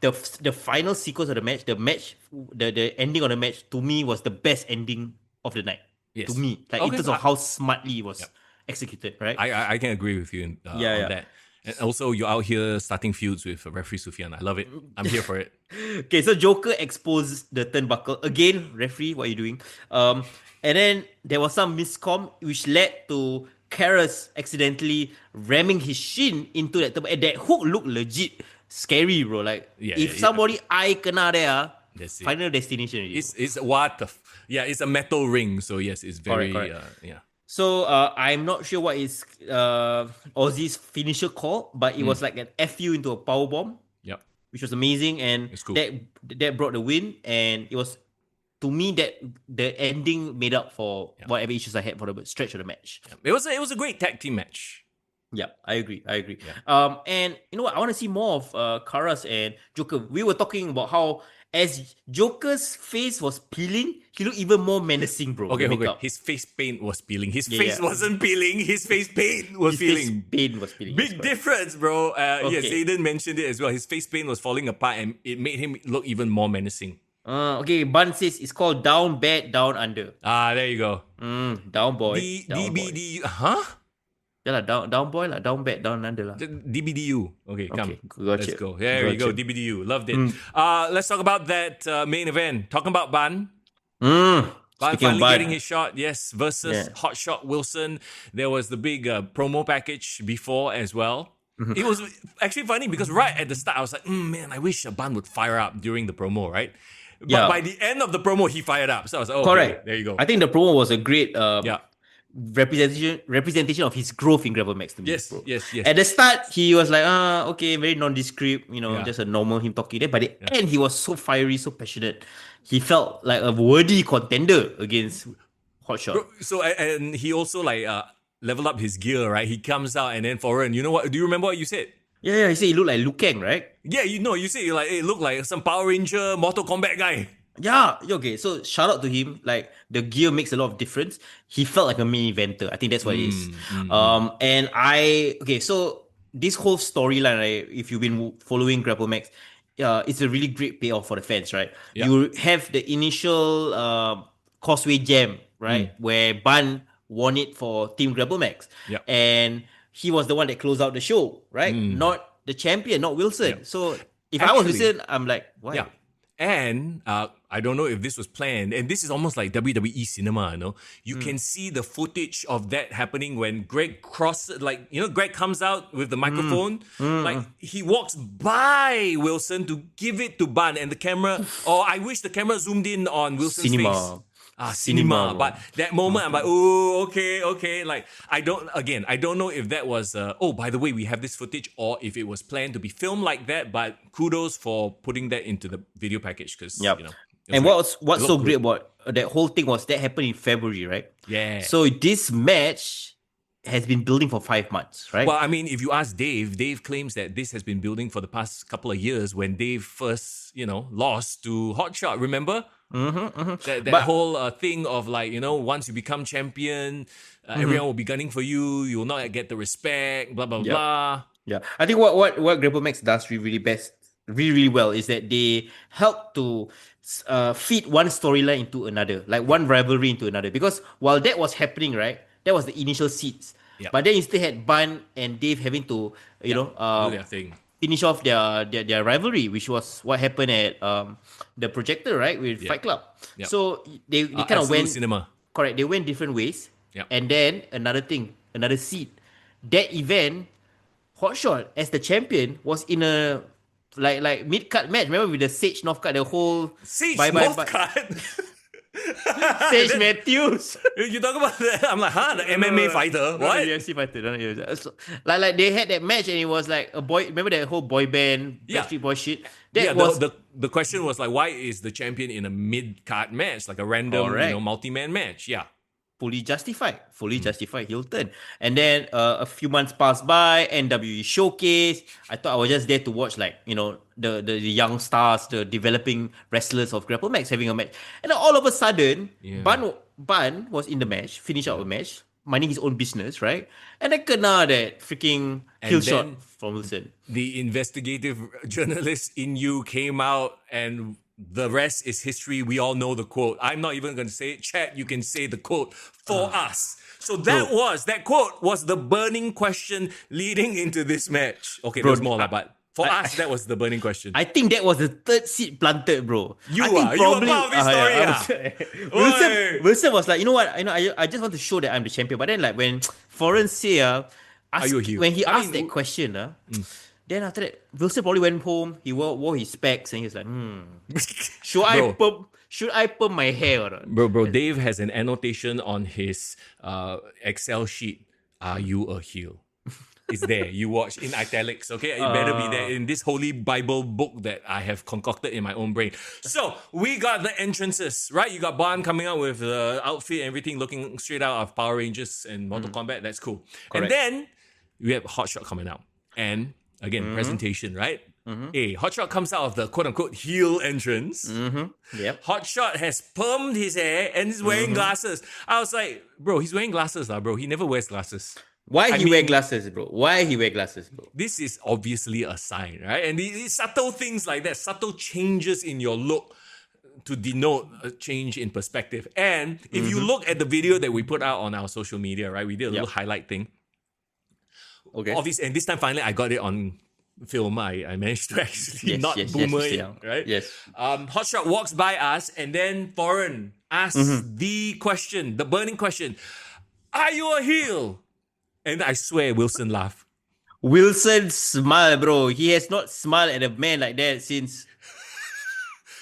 the final sequence of the match, the ending of the match, to me was the best ending of the night. Yes. To me, like in terms of how smartly it was executed, right? I can agree with you on that. And also, you're out here starting feuds with referee Sufyan. I love it. I'm here for it. Okay, so Joker exposed the turnbuckle. Again, referee, what are you doing? And then there was some miscom, which led to Karras accidentally ramming his shin into that turnbuckle. And that hook looked legit scary, bro. Like, if somebody eye kena there, final destination already. It's a metal ring. So yes, it's very, correct. So I'm not sure what is Aussie's finisher called, but it was like an FU into a power bomb. Yep. Which was amazing, and cool. that brought the win. And it was, to me, that the ending made up for whatever issues I had for the stretch of the match. It was a great tag team match. Yeah, I agree. Yeah. And you know what? I want to see more of Karras and Joker. We were talking about how as Joker's face was peeling, he looked even more menacing, bro. Okay. His face paint was peeling. His face wasn't peeling. His face paint was peeling. Big difference, bro. Yes, Aiden mentioned it as well. His face paint was falling apart and it made him look even more menacing. Okay, Bun says it's called Down Bad, Down Under. There you go. Down boy. DBD. Huh? Yeah, down boy, down bad, down under. DBDU. Okay, come. Gotcha. Let's go. There we go. DBDU. Loved it. Let's talk about that main event. Talking about Ban. Ban finally getting his shot. Yes, versus Hotshot Wilson. There was the big promo package before as well. It was actually funny because right at the start, I was like, man, I wish Ban would fire up during the promo, right? But by the end of the promo, he fired up. So I was like, correct. Okay, there you go. I think the promo was a great representation of his growth in Grapplemax to me. Yes. At the start, he was like, okay, very nondescript, just a normal him talking there. By the end, he was so fiery, so passionate. He felt like a worthy contender against Hotshot. So, and he also like leveled up his gear, right? He comes out and then for run. You know what? Do you remember what you said? Yeah, he said he looked like Liu Kang, right? Yeah, you say like it looked like some Power Ranger Mortal Kombat guy. Yeah, okay. So shout out to him. Like the gear makes a lot of difference. He felt like a main eventer. I think that's what it is. And so this whole storyline, right? If you've been following Grapplemax, it's a really great payoff for the fans, right? Yeah. You have the initial Causeway Jam, right, where Bun won it for Team Grapplemax, Yeah. and he was the one that closed out the show, right? Not the champion, not Wilson. Yeah. So if I was Actually, Wilson, I'm like, why? Yeah. And I don't know if this was planned, and this is almost like WWE cinema, You can see the footage of that happening when Greg Greg comes out with the microphone, like he walks by Wilson to give it to Bun, and the camera, I wish the camera zoomed in on Wilson's Cinema. face. Cinema. Cinema, But that moment, I'm like, oh, okay. Like, I don't know if that was, by the way, we have this footage, or if it was planned to be filmed like that, but kudos for putting that into the video package, because, And what's so great about that whole thing was that happened in February, right? Yeah. So this match has been building for 5 months, right? Well, I mean, if you ask Dave claims that this has been building for the past couple of years when Dave first, lost to Hotshot, remember? That whole thing of like, once you become champion, everyone will be gunning for you. You will not get the respect, blah, blah, blah. Yeah. I think what Grapplemax does really well is that they help to feed one storyline into another, like one rivalry into another. Because while that was happening, right, that was the initial seeds. Yep. But then you still had Bun and Dave having to, do their thing. Finish off their rivalry, which was what happened at the projector, right, with Fight Club. Yep. So they kind of went cinema. Correct. They went different ways. Yep. And then another seed. That event, Hotshot as the champion was in a like mid card match. Remember with the Sage Northcutt, the whole Sage Northcutt. Sage Matthews. You talk about that? I'm like, the MMA fighter? What? UFC fighter. So, like they had that match and it was like a boy. Remember that whole boy band, Backstreet Boy shit. That was the question was like, why is the champion in a mid card match, like a random, multi-man match? Yeah. Fully justified heel turn. And then a few months passed by, NWE Showcase. I thought I was just there to watch, like, the young stars, the developing wrestlers of Grapplemax having a match. And then all of a sudden, Bun was in the match, finished out a match, minding his own business, right? And then kena that freaking kill shot from Wilson. The investigative journalist in you came out, and the rest is history. We all know the quote. I'm not even going to say it. Chat, you can say the quote for us. So that quote was the burning question leading into this match. Okay, there's more, but for us, that was the burning question. I think that was the third seed planted, bro. You are part of this story. Wilson was like, you know what? I just want to show that I'm the champion. But then, like, when Foreign Seer asked that question, then after that, Wilson probably went home. He wore his specs and he was like, should I perm my hair or not? Bro, Dave has an annotation on his Excel sheet. Are you a heel? It's there. You watch in italics, okay? It better be there in this holy Bible book that I have concocted in my own brain. So, we got the entrances, right? You got Bond coming out with the outfit and everything looking straight out of Power Rangers and Mortal Kombat. That's cool. And then, we have Hotshot coming out. And again, presentation, right? Hotshot comes out of the quote-unquote heel entrance. Yep. Hotshot has permed his hair and is wearing glasses. I was like, bro, he's wearing glasses, bro. He never wears glasses. Why he wear glasses, bro? This is obviously a sign, right? And these subtle things like that, subtle changes in your look to denote a change in perspective. And if you look at the video that we put out on our social media, right? We did a little highlight thing. Okay. Obviously, and this time finally I got it on film. I managed to actually boomer it, right? Yes. Hotshot walks by us and then Foreign asks the question, the burning question, are you a heel? And I swear Wilson laughed. Wilson smiled, bro. He has not smiled at a man like that since...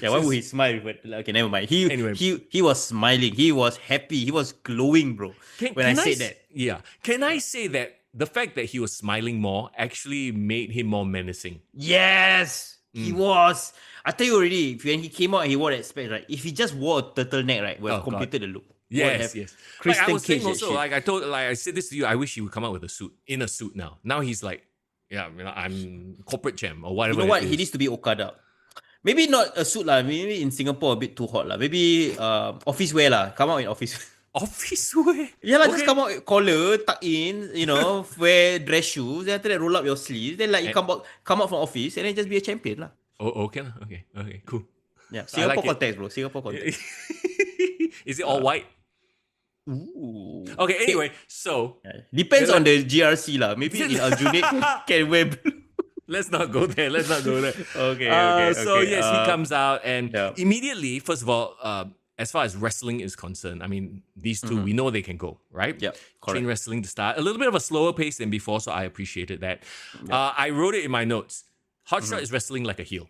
Yeah, why would he smile? But okay, never mind. He was smiling. He was happy. He was glowing, bro. When I said that. Yeah. Can I say that the fact that he was smiling more actually made him more menacing? Yes, he was. I tell you already, when he came out and he wore that specs, right? If he just wore a turtleneck, right, would have completed the look. Yes. Kristen I was saying Cage also, I said this to you, I wish he would come out with in a suit now. Now he's like Yeah, I'm corporate champ or You whatever. know what? It He is. needs to be Okada. Maybe not a suit lah. Maybe in Singapore a bit too hot lah. Maybe office wear lah. Come out in office. Office wear. Yeah lah, just Okay. come out collar, tuck in, wear dress shoes, then after that roll up your sleeves, then like you Eh. come out from office and then just be a champion lah. Oh, okay. Okay, cool. Yeah, I like Singapore it. context, bro. Singapore context. Is it all white? Ooh. Okay, anyway, so Depends on the GRC lah. Maybe in Aljunied can wear blue. let's not go there. Okay. So yes, he comes out and yeah. immediately, first of all, as far as wrestling is concerned, I mean, these two, we know they can go, right? Yep, Chain correct. wrestling to start. A little bit of a slower pace than before, so I appreciated that. I wrote it in my notes. Hotshot is wrestling like a heel.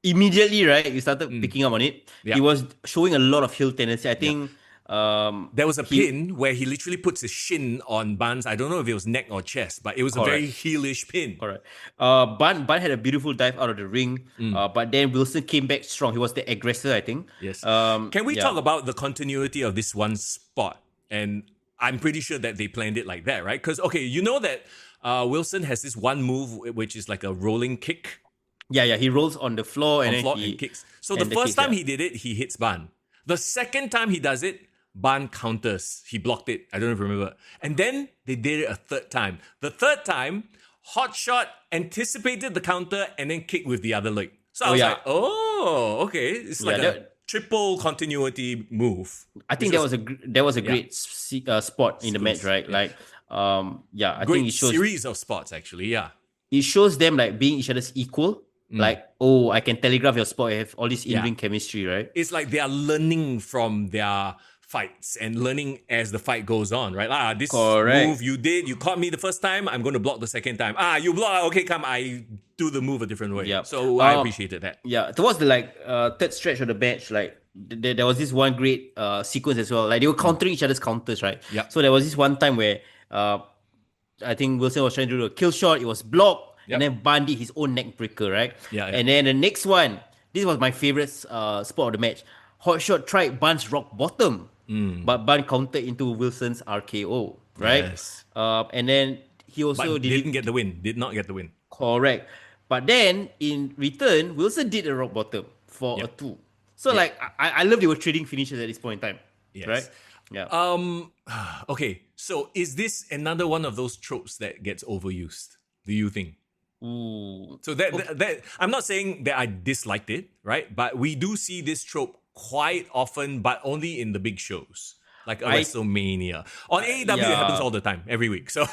Immediately, right? You started picking up on it. Yeah. He was showing a lot of heel tendency. I think. There was a pin where he literally puts his shin on Bun's. I don't know if it was neck or chest, but it was a very heelish pin. Correct. Bun had a beautiful dive out of the ring, but then Wilson came back strong. He was the aggressor, I think. Yes. Um, Can we yeah. talk about the continuity of this one spot? And I'm pretty sure that they planned it like that, right? Because, okay, you know that Wilson has this one move which is like a rolling kick Yeah. He rolls on the floor on and floor then he and kicks. So the first time he did it, he hits Bun. The second time he does it, Bun counters. He blocked it. I don't even remember. And then they did it a third time. The third time, Hotshot anticipated the counter and then kicked with the other leg. So I was like, oh, okay. It's like a triple continuity move. I think that was a great spot in the match, right? Yeah. Like, I Great think it shows series of spots, actually. Yeah. it shows them like being each other's equal. Like, oh, I can telegraph your spot. I have all this in-ring chemistry, right? It's like they are learning from their fights and learning as the fight goes on, right? This move you did, you caught me the first time, I'm going to block the second time. You block, okay, come, I do the move a different way. Yeah. So I appreciated that. Yeah, towards the third stretch of the match, like there was this one great sequence as well. Like they were countering each other's counters, right? Yeah. So there was this one time where I think Wilson was trying to do a kill shot. It was blocked, and then Bun did his own neck breaker, right? Yeah. And then the next one, this was my favorite spot of the match. Hotshot tried Bun's rock bottom, but Bun countered into Wilson's RKO, right? Yes. And then he also But didn't get the win. Did not get the win. Correct. But then in return, Wilson did a rock bottom for a 2. So like I love they were trading finishes at this point in time. Yes. Right? Yeah. Okay, so is this another one of those tropes that gets overused? Do you think? Ooh. So that I'm not saying that I disliked it, right? But we do see this trope quite often, but only in the big shows. Like a WrestleMania. On AEW, it happens all the time, every week. So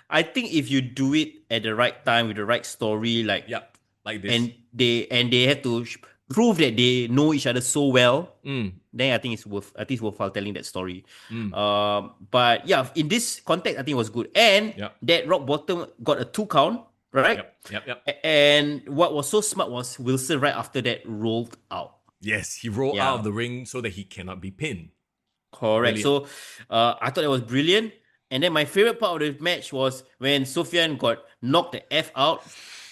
I think if you do it at the right time with the right story, like like this. and they have to prove that they know each other so well, then I think it's worthwhile telling that story. But yeah, in this context, I think it was good. And that rock bottom got a 2 count, right? Yep. And what was so smart was Wilson right after that rolled out. Yes, he rolled out of the ring so that he cannot be pinned. Correct. Brilliant. So I thought that was brilliant. And then my favorite part of the match was when Sufyan got knocked the F out.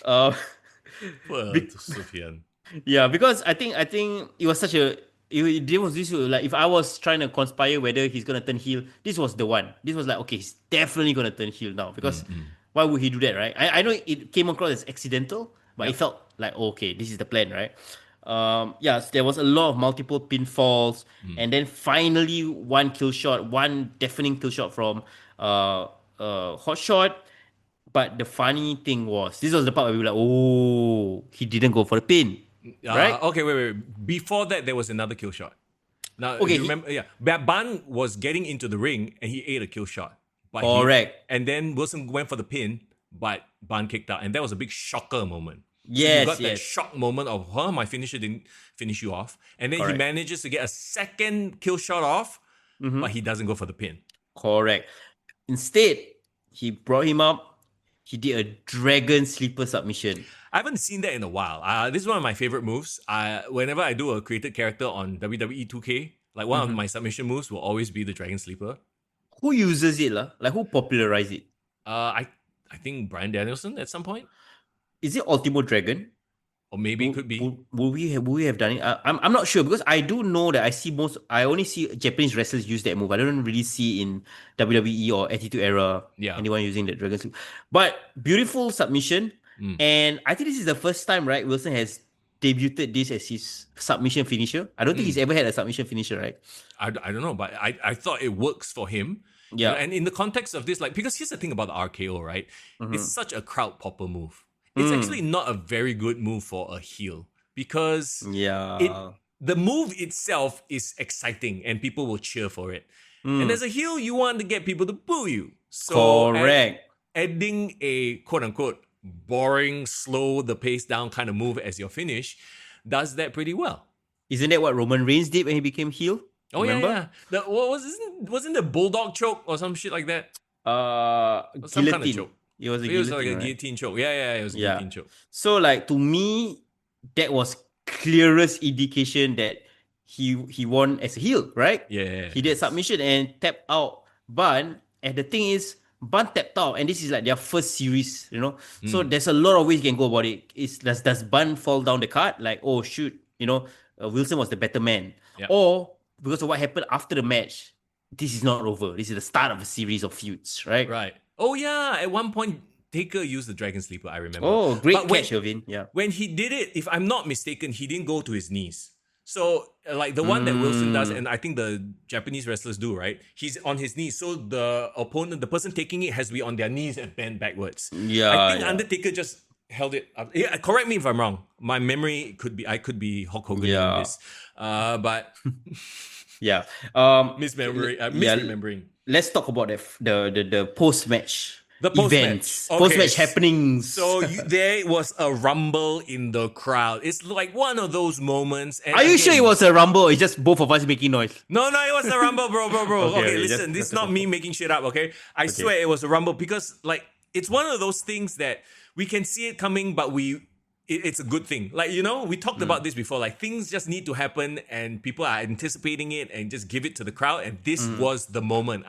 Poor Sufyan. Yeah, because I think it was such a there was this like if I was trying to conspire whether he's gonna turn heel, this was the one. This was like, okay, he's definitely gonna turn heel now because why would he do that, right? I know it came across as accidental, but it felt like okay, this is the plan, right? So there was a lot of multiple pinfalls, and then finally one deafening kill shot from Hotshot. But the funny thing was, this was the part where we were like, oh, he didn't go for the pin. Right? Okay, wait. Before that, there was another kill shot. Now, you remember? Ban was getting into the ring and he ate a kill shot. But correct. And then Wilson went for the pin, but Ban kicked out. And that was a big shocker moment. Yes, so you got that shock moment of, my finisher didn't finish you off. And then he manages to get a second kill shot off, but he doesn't go for the pin. Correct. Instead, he brought him up. He did a dragon sleeper submission. I haven't seen that in a while. This is one of my favorite moves. Whenever I do a created character on WWE 2K, like one of my submission moves will always be the dragon sleeper. Who uses it? Like who popularized it? I think Bryan Danielson at some point. Is it Ultimo Dragon? Or maybe it could be. Would we have done it? I'm not sure because I do know that I only see Japanese wrestlers use that move. I don't really see in WWE or Attitude Era anyone using the Dragon Sleep. But beautiful submission. And I think this is the first time, right? Wilson has debuted this as his submission finisher. I don't think he's ever had a submission finisher, right? I don't know, but I thought it works for him. Yeah. And in the context of this, like, because here's the thing about the RKO, right? It's such a crowd popper move. It's actually not a very good move for a heel because the move itself is exciting and people will cheer for it. And as a heel, you want to get people to boo you. So correct. Adding a quote-unquote boring, slow the pace down kind of move as your finish does that pretty well. Isn't that what Roman Reigns did when he became heel? Oh, remember? yeah. Wasn't the bulldog choke or some shit like that? Some kind of choke. It was like a guillotine choke. Yeah, it was a guillotine choke. So, like, to me, that was clearest indication that he won as a heel, right? Yeah. He did submission and tapped out Bun. And the thing is, Bun tapped out, and this is like their first series, you know? So there's a lot of ways you can go about it. Does Bun fall down the card? Like, oh, shoot, Wilson was the better man. Yeah. Or, because of what happened after the match, this is not over. This is the start of a series of feuds, right? Right. Oh, yeah. At one point, Taker used the Dragon Sleeper, I remember. Oh, great catch, Irvin. Yeah. When he did it, if I'm not mistaken, he didn't go to his knees. So, like the one that Wilson does, and I think the Japanese wrestlers do, right? He's on his knees. So the opponent, the person taking it, has to be on their knees and bend backwards. Yeah. I think Undertaker just held it up. Yeah, correct me if I'm wrong. My memory I could be Hulk Hogan in this. But yeah. Misremembering. Let's talk about the post-match. The post-match. Post-match happenings. So there was a rumble in the crowd. It's like one of those moments. And Are you sure it was a rumble or it's just both of us making noise? No, it was a rumble, bro. Okay, listen, this is just not me making shit up, okay? I swear it was a rumble because, like, it's one of those things that we can see it coming, but it's a good thing. Like, we talked about this before. Like, things just need to happen and people are anticipating it and just give it to the crowd. And this was the moment.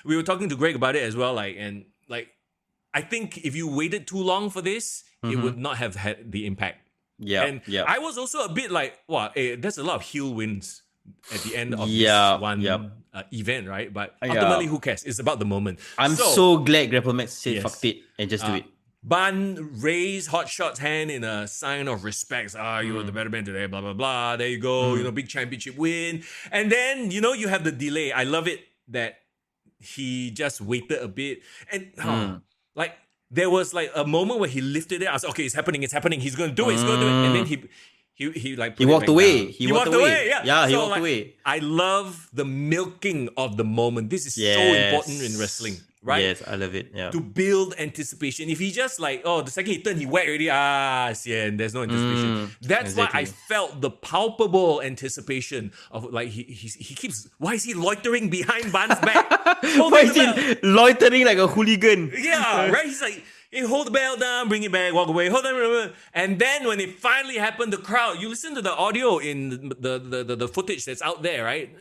We were talking to Greg about it as well. I think if you waited too long for this, it would not have had the impact. Yeah. And I was also a bit like, wow, there's a lot of heel wins at the end of Yeah, this one yeah. Event, right? But ultimately, who cares? It's about the moment. I'm so glad Grapplemax said fuck it and just do it. Bun raised Hot Shot's hand in a sign of respect. You were the better man today, blah, blah, blah. There you go, big championship win. And then, you have the delay. I love it that he just waited a bit. And there was like a moment where he lifted it. I was like, okay, it's happening. He's going to do it. And then he like he walked away. He walked away. Yeah, he walked away. I love the milking of the moment. This is so important in wrestling, right? Yes, I love it. Yeah. To build anticipation. If he just like, the second he turned, he whacked already. And there's no anticipation. That's why I felt the palpable anticipation of like he keeps. Why is he loitering behind Bun's back? Why is he loitering like a hooligan? Yeah, right. He's like, hey, hold the belt down, bring it back, walk away, hold on. And then when it finally happened, the crowd, you listen to the audio in the footage that's out there, right?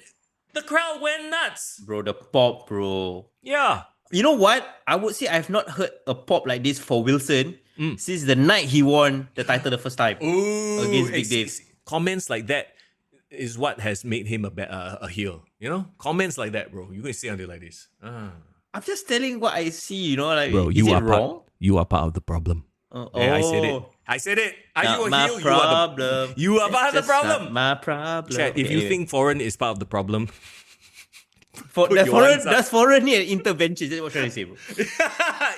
The crowd went nuts. Bro, the pop, bro. Yeah. You know what? I would say I've not heard a pop like this for Wilson since the night he won the title the first time against Big Dave. Comments like that is what has made him a heel. Comments like that, bro. You're going to say until like this. I'm just telling what I see, like, bro, is it wrong? You are part of the problem. I said it. Are you a heel? Problem. You are part of the problem. Not my problem. Chad, if you think foreign is part of the problem, does foreign need an intervention? That's what I'm trying to say, bro.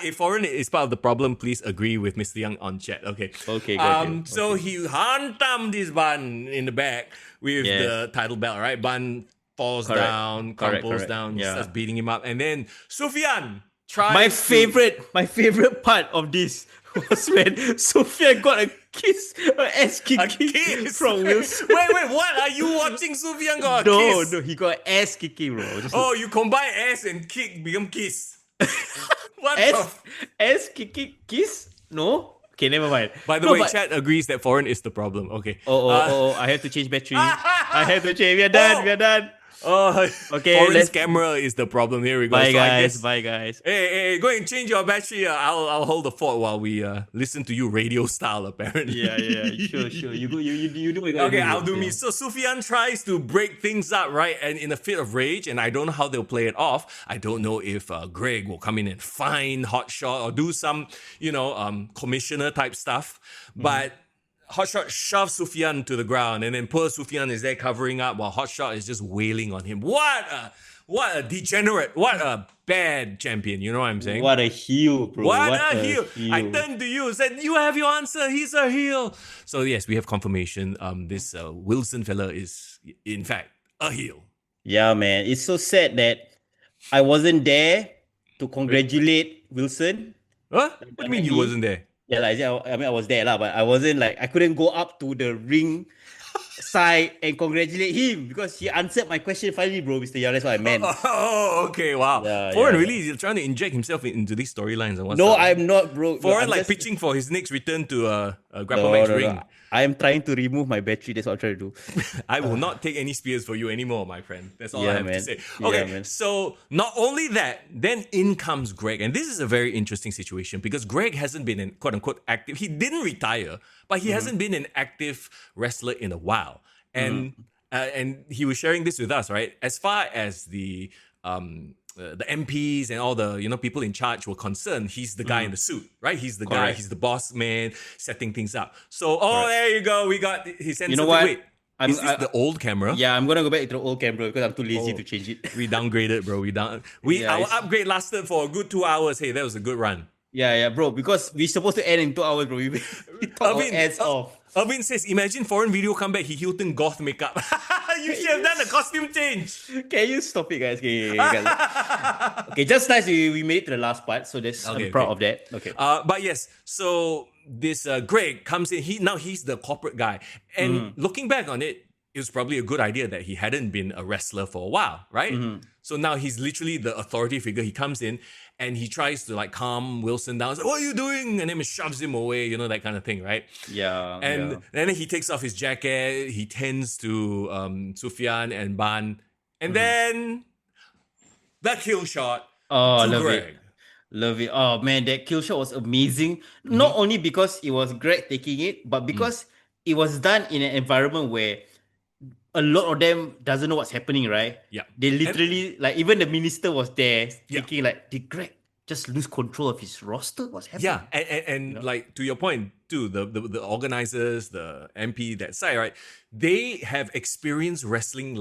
If foreign is part of the problem, please agree with Mr. Young on chat. Okay. Okay. Good. So he hantam this Bun in the back with the title belt, right? Bun falls down, crumples down, starts beating him up, and then Sufyan tries. My favorite part of this was when Sufyan got a ass kicking from Wilson. Wait, what? Are you watching Sufyan got a kiss? No, he got ass kicking, bro. You combine ass and kick, become kiss. What ass kicking kiss? No? Okay, never mind. By the way, chat agrees that foreign is the problem. Okay. I have to change battery. I have to change. We are done. Oh, Okay, Foreign's let's- camera is the problem. Here we go. Bye So I guys. guess- Bye guys. Hey, go and change your battery. I'll hold the fort while we listen to you radio style, apparently. Yeah. Sure. You go. You do what you gotta Okay, do. I'll do Yeah. me. So Sufyan tries to break things up, right? And in a fit of rage, and I don't know how they'll play it off. I don't know if Greg will come in and fine Hotshot or do some, commissioner type stuff. But Hotshot shoves Sufyan to the ground, and then poor Sufyan is there covering up while Hotshot is just wailing on him. What a degenerate! What a bad champion! You know what I'm saying? What a heel, bro. What a heel! I turned to you and said, "You have your answer. He's a heel." So yes, we have confirmation. This Wilson fella is in fact a heel. Yeah, man. It's so sad that I wasn't there to congratulate Wilson. Huh? What do you mean you wasn't there? Yeah, like I was there, but I wasn't I couldn't go up to the ring side and congratulate him because he answered my question finally, bro, Mr. Yao. That's what I meant. Oh, okay, wow. Yeah, Foreign yeah. really is trying to inject himself into these storylines and what's No, up? I'm not, bro. Foreign I'm pitching for his next return to Grapplemax ring. I am trying to remove my battery. That's what I'm trying to do. I will not take any spears for you anymore, my friend. That's all I have to say. Yeah, Okay, man. so not only that, then in comes Greg. And this is a very interesting situation because Greg hasn't been an quote unquote active. He didn't retire, but he hasn't been an active wrestler in a while. And he was sharing this with us, right? As far as the MPs and all the people in charge were concerned, he's the guy in the suit, right? He's the guy, Correct. he's the boss man, setting things up. So, there you go. We got his sense. You know what? Wait, is this the old camera? Yeah, I'm gonna go back to the old camera because I'm too lazy to change it. We downgraded, bro. Yeah, Our it's- upgrade lasted for a good 2 hours. Hey, that was a good run. Yeah, bro. Because we're supposed to end in 2 hours, bro. We talk our ass off. Irvin says, imagine foreign video come back, he Hilton goth makeup. You should have done a costume change. Can you stop it, guys? Okay, guys. Okay, just nice we made it to the last part, so I'm proud of that. Okay. But yes, so this Greg comes in. He's the corporate guy, and looking back on it, it was probably a good idea that he hadn't been a wrestler for a while, right? So now he's literally the authority figure. He comes in and he tries to calm Wilson down. He's like, "What are you doing?" And then he shoves him away, that kind of thing, right? Yeah. And then he takes off his jacket. He tends to Sufyan and Ban, and then that kill shot Oh, to love Greg. it. Love it. Oh man, that kill shot was amazing. Not only because it was Greg taking it, but because it was done in an environment where a lot of them doesn't know what's happening, right? Yeah. They literally even the minister was there Yeah. thinking did Greg just lose control of his roster? What's happening? Yeah, and to your point too, the organizers, the MP that side, right? They have experienced wrestling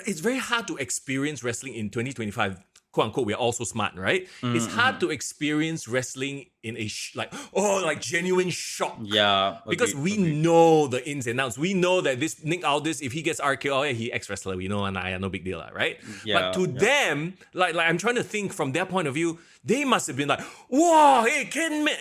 it's very hard to experience wrestling in 2025. "Quote unquote," we're also smart, right? It's hard to experience wrestling in a genuine shock. Yeah. Because agreed, we know the ins and outs. We know that this Nick Aldis, if he gets RKO, he ex-wrestler. We know, and no big deal, right? Yeah, but to them, I'm trying to think from their point of view, they must have been like, "Wow, hey, Ken, man."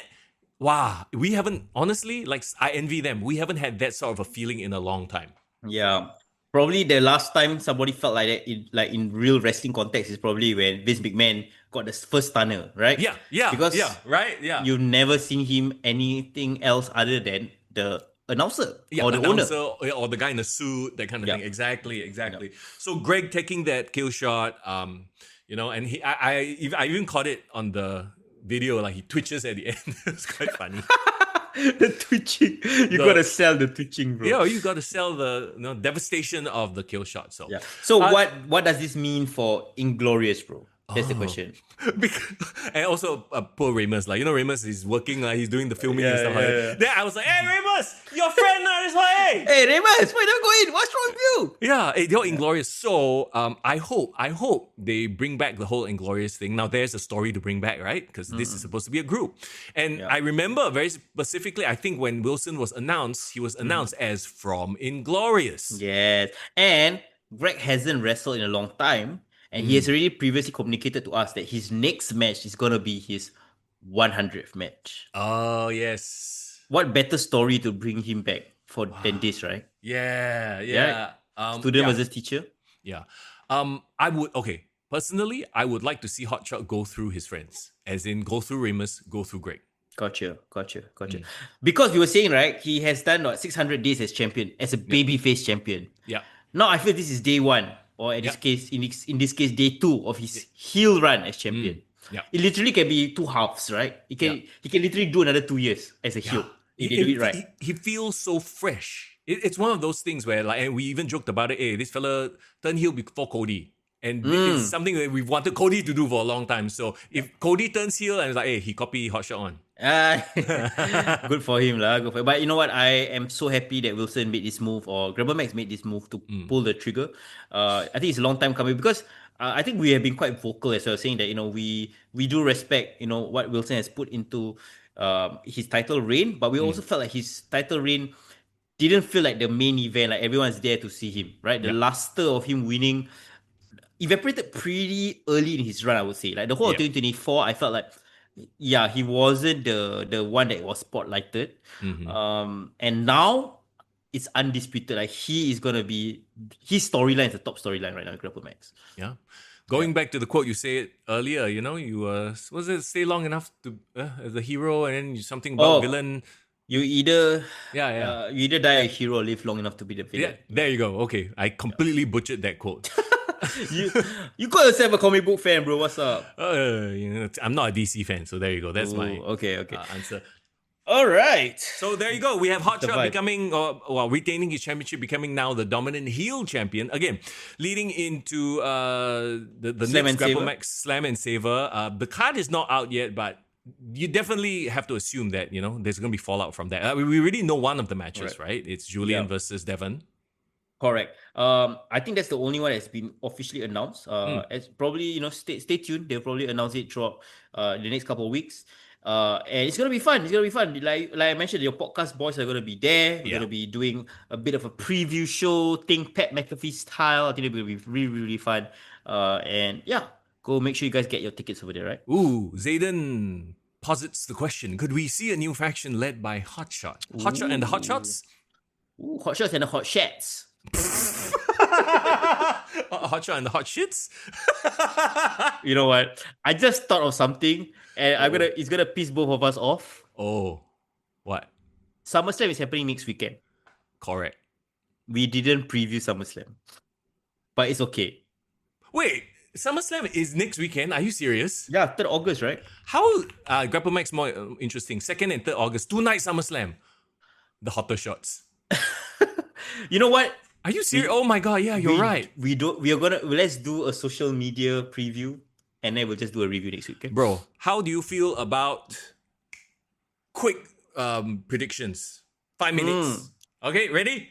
Wow, we haven't, honestly, I envy them. We haven't had that sort of a feeling in a long time. Yeah. Probably the last time somebody felt like that in real wrestling context is probably when Vince McMahon got the first stunner, right? Yeah, Because right? Yeah. you've never seen him anything else other than the announcer or the announcer, owner. or the guy in the suit, that kind of Yeah. thing. Exactly. So Greg taking that kill shot, and I even caught it on the video, he twitches at the end. It's quite funny. The twitching. You gotta sell the twitching, bro. Yeah, you got to sell the devastation of the kill shot. So Yeah. So what does this mean for Inglorious, bro? That's the question. And also poor Ramus, Ramus is working, he's doing the filming and stuff like that. Then I was like, "Hey Ramus, your friend now is like, hey." Hey, Remus, why don't go in? What's wrong with you? Yeah, they're Inglorious. So I hope they bring back the whole Inglorious thing. Now there's a story to bring back, right? Because this is supposed to be a group. And I remember very specifically, I think when Wilson was announced, he was announced as from Inglorious. Yes. And Greg hasn't wrestled in a long time. And he has already previously communicated to us that his next match is gonna be his 100th match. Oh yes. What better story to bring him back than this, right? Yeah. Student versus teacher. Yeah. Personally, I would like to see Hotshot go through his friends. As in go through Ramus, go through Greg. Gotcha. Because you were saying, right, he has done 600 days as champion, as a babyface champion. Yeah. Now I feel this is day one, or in this case, in this case, day two of his heel run as champion. Yeah. It literally can be two halves, right? He can literally do another 2 years as a heel. If they do it right. He feels so fresh. It's one of those things where, like, and we even joked about it. Hey, this fella turned heel before Cody. And it's something that we've wanted Cody to do for a long time. So if Cody turns heel and it's like, hey, he copy Hotshot on. Good for him, lah. Good for him. But you know what? I am so happy that Wilson made this move, or Grapplemax made this move to pull the trigger. I think it's a long time coming, because I think we have been quite vocal as well, saying that, you know, we do respect, you know, what Wilson has put into his title reign, but we also felt like his title reign didn't feel like the main event, like everyone's there to see him, right? The luster of him winning evaporated pretty early in his run, I would say. Like the whole of 2024, I felt like, he wasn't the one that was spotlighted. And now it's undisputed. Like he is gonna be, his storyline is the top storyline right now in Grapplemax. Yeah. Going back to the quote you said earlier, you know, you was it stay long enough to as a hero, and then something about villain. You either you you either die a hero or live long enough to be the villain. Yeah, there you go. Okay, I completely butchered that quote. you call yourself a comic book fan, bro. What's up? You know, I'm not a DC fan, so there you go. That's my answer. All right. So there you go. We have Hotshot becoming, retaining his championship, becoming now the dominant heel champion. Again, leading into the next Grapplemax Slam and Saver. The card is not out yet, but you definitely have to assume that, you know, there's going to be fallout from that. We already know one of the matches, right? It's Julian versus Devon. Correct. I think that's the only one that's been officially announced. It's probably, you know, stay tuned. They'll probably announce it throughout the next couple of weeks. And it's gonna be fun. Like I mentioned, your podcast boys are gonna be there. We're gonna be doing a bit of a preview show, think Pat McAfee style. I think it'll be really, really fun. And go make sure you guys get your tickets over there, right? Ooh, Zayden posits the question: could we see a new faction led by Hotshot? Hotshot and the Hotshots? Ooh, Hotshots and the Hot Shats. Hotshot and the Hot Shits? You know what? I just thought of something, and it's gonna piss both of us off. Oh, what? SummerSlam is happening next weekend. Correct. We didn't preview SummerSlam, but it's okay. Wait, SummerSlam is next weekend? Are you serious? Yeah, 3rd August, right? How Grapplemax more interesting? 2nd and 3rd August, 2-night SummerSlam. The hotter shots. You know what? Are you serious? Oh my god, yeah, you're right. Let's do a social media preview, and then we'll just do a review next week. Okay? Bro, how do you feel about quick predictions? 5 minutes. Okay, ready?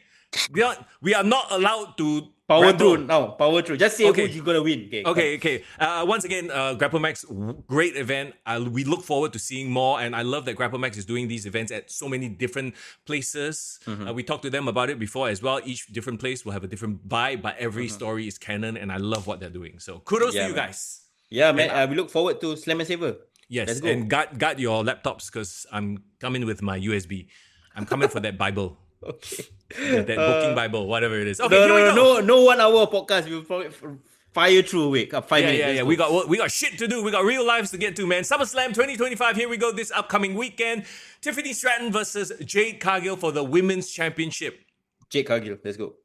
We are not allowed to power through now. Power through. Just say who you're gonna win. Okay. Once again, Grapplemax, great event. We look forward to seeing more, and I love that Grapplemax is doing these events at so many different places. We talked to them about it before as well. Each different place will have a different vibe, but every story is canon, and I love what they're doing. So kudos to you guys. Yeah, man. We look forward to Slam and Saver. Yes, and guard your laptops, because I'm coming with my USB. I'm coming for that Bible. Okay. That booking Bible, whatever it is. Okay, no 1 hour podcast. We'll probably fire through a week. 5 minutes. Yeah. We got shit to do. We got real lives to get to, man. SummerSlam 2025. Here we go. This upcoming weekend, Tiffany Stratton versus Jade Cargill for the Women's Championship. Jade Cargill, let's go.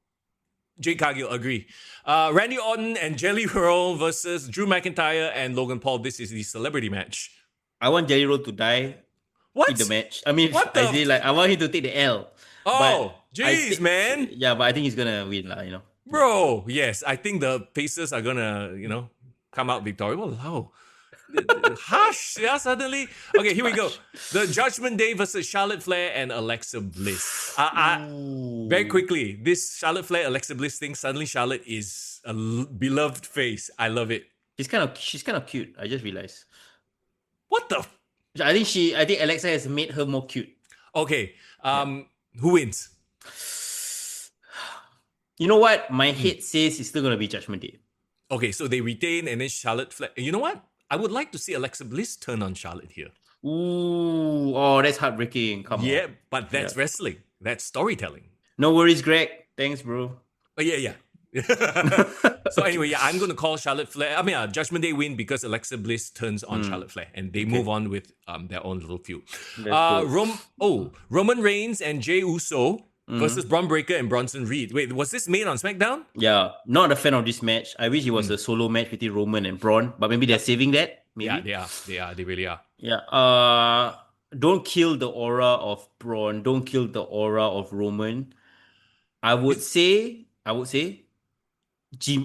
Jade Cargill, agree. Randy Orton and Jelly Roll versus Drew McIntyre and Logan Paul. This is the celebrity match. I want Jelly Roll to die in the match. I mean, I want him to take the L. Oh, jeez, man. Yeah, but I think he's gonna win, you know. Bro, yes, I think the Pacers are gonna, you know, come out victorious. Wow. Hush, yeah, suddenly. Okay, here we go. The Judgment Day versus Charlotte Flair and Alexa Bliss. Very quickly, this Charlotte Flair, Alexa Bliss thing, suddenly Charlotte is a beloved face. I love it. She's kind of cute. I just realized. What the? I think Alexa has made her more cute. Okay. Who wins? You know what? My head says it's still gonna be Judgment Day. Okay, so they retain, and then Charlotte Flair. You know what? I would like to see Alexa Bliss turn on Charlotte here. Ooh, oh, that's heartbreaking. Come on. Yeah, but that's wrestling. That's storytelling. No worries, Greg. Thanks, bro. Oh, yeah. So anyway, I'm going to call Charlotte Flair. I mean, Judgment Day win because Alexa Bliss turns on Charlotte Flair, and they move on with their own little feud. Roman Reigns and Jey Uso versus Braun Breaker and Bronson Reed. Wait, was this made on SmackDown? Yeah, not a fan of this match. I wish it was a solo match between Roman and Braun, but maybe they're saving that. Maybe. Yeah, they are. They really are. Yeah. Don't kill the aura of Braun. Don't kill the aura of Roman. I would say Jay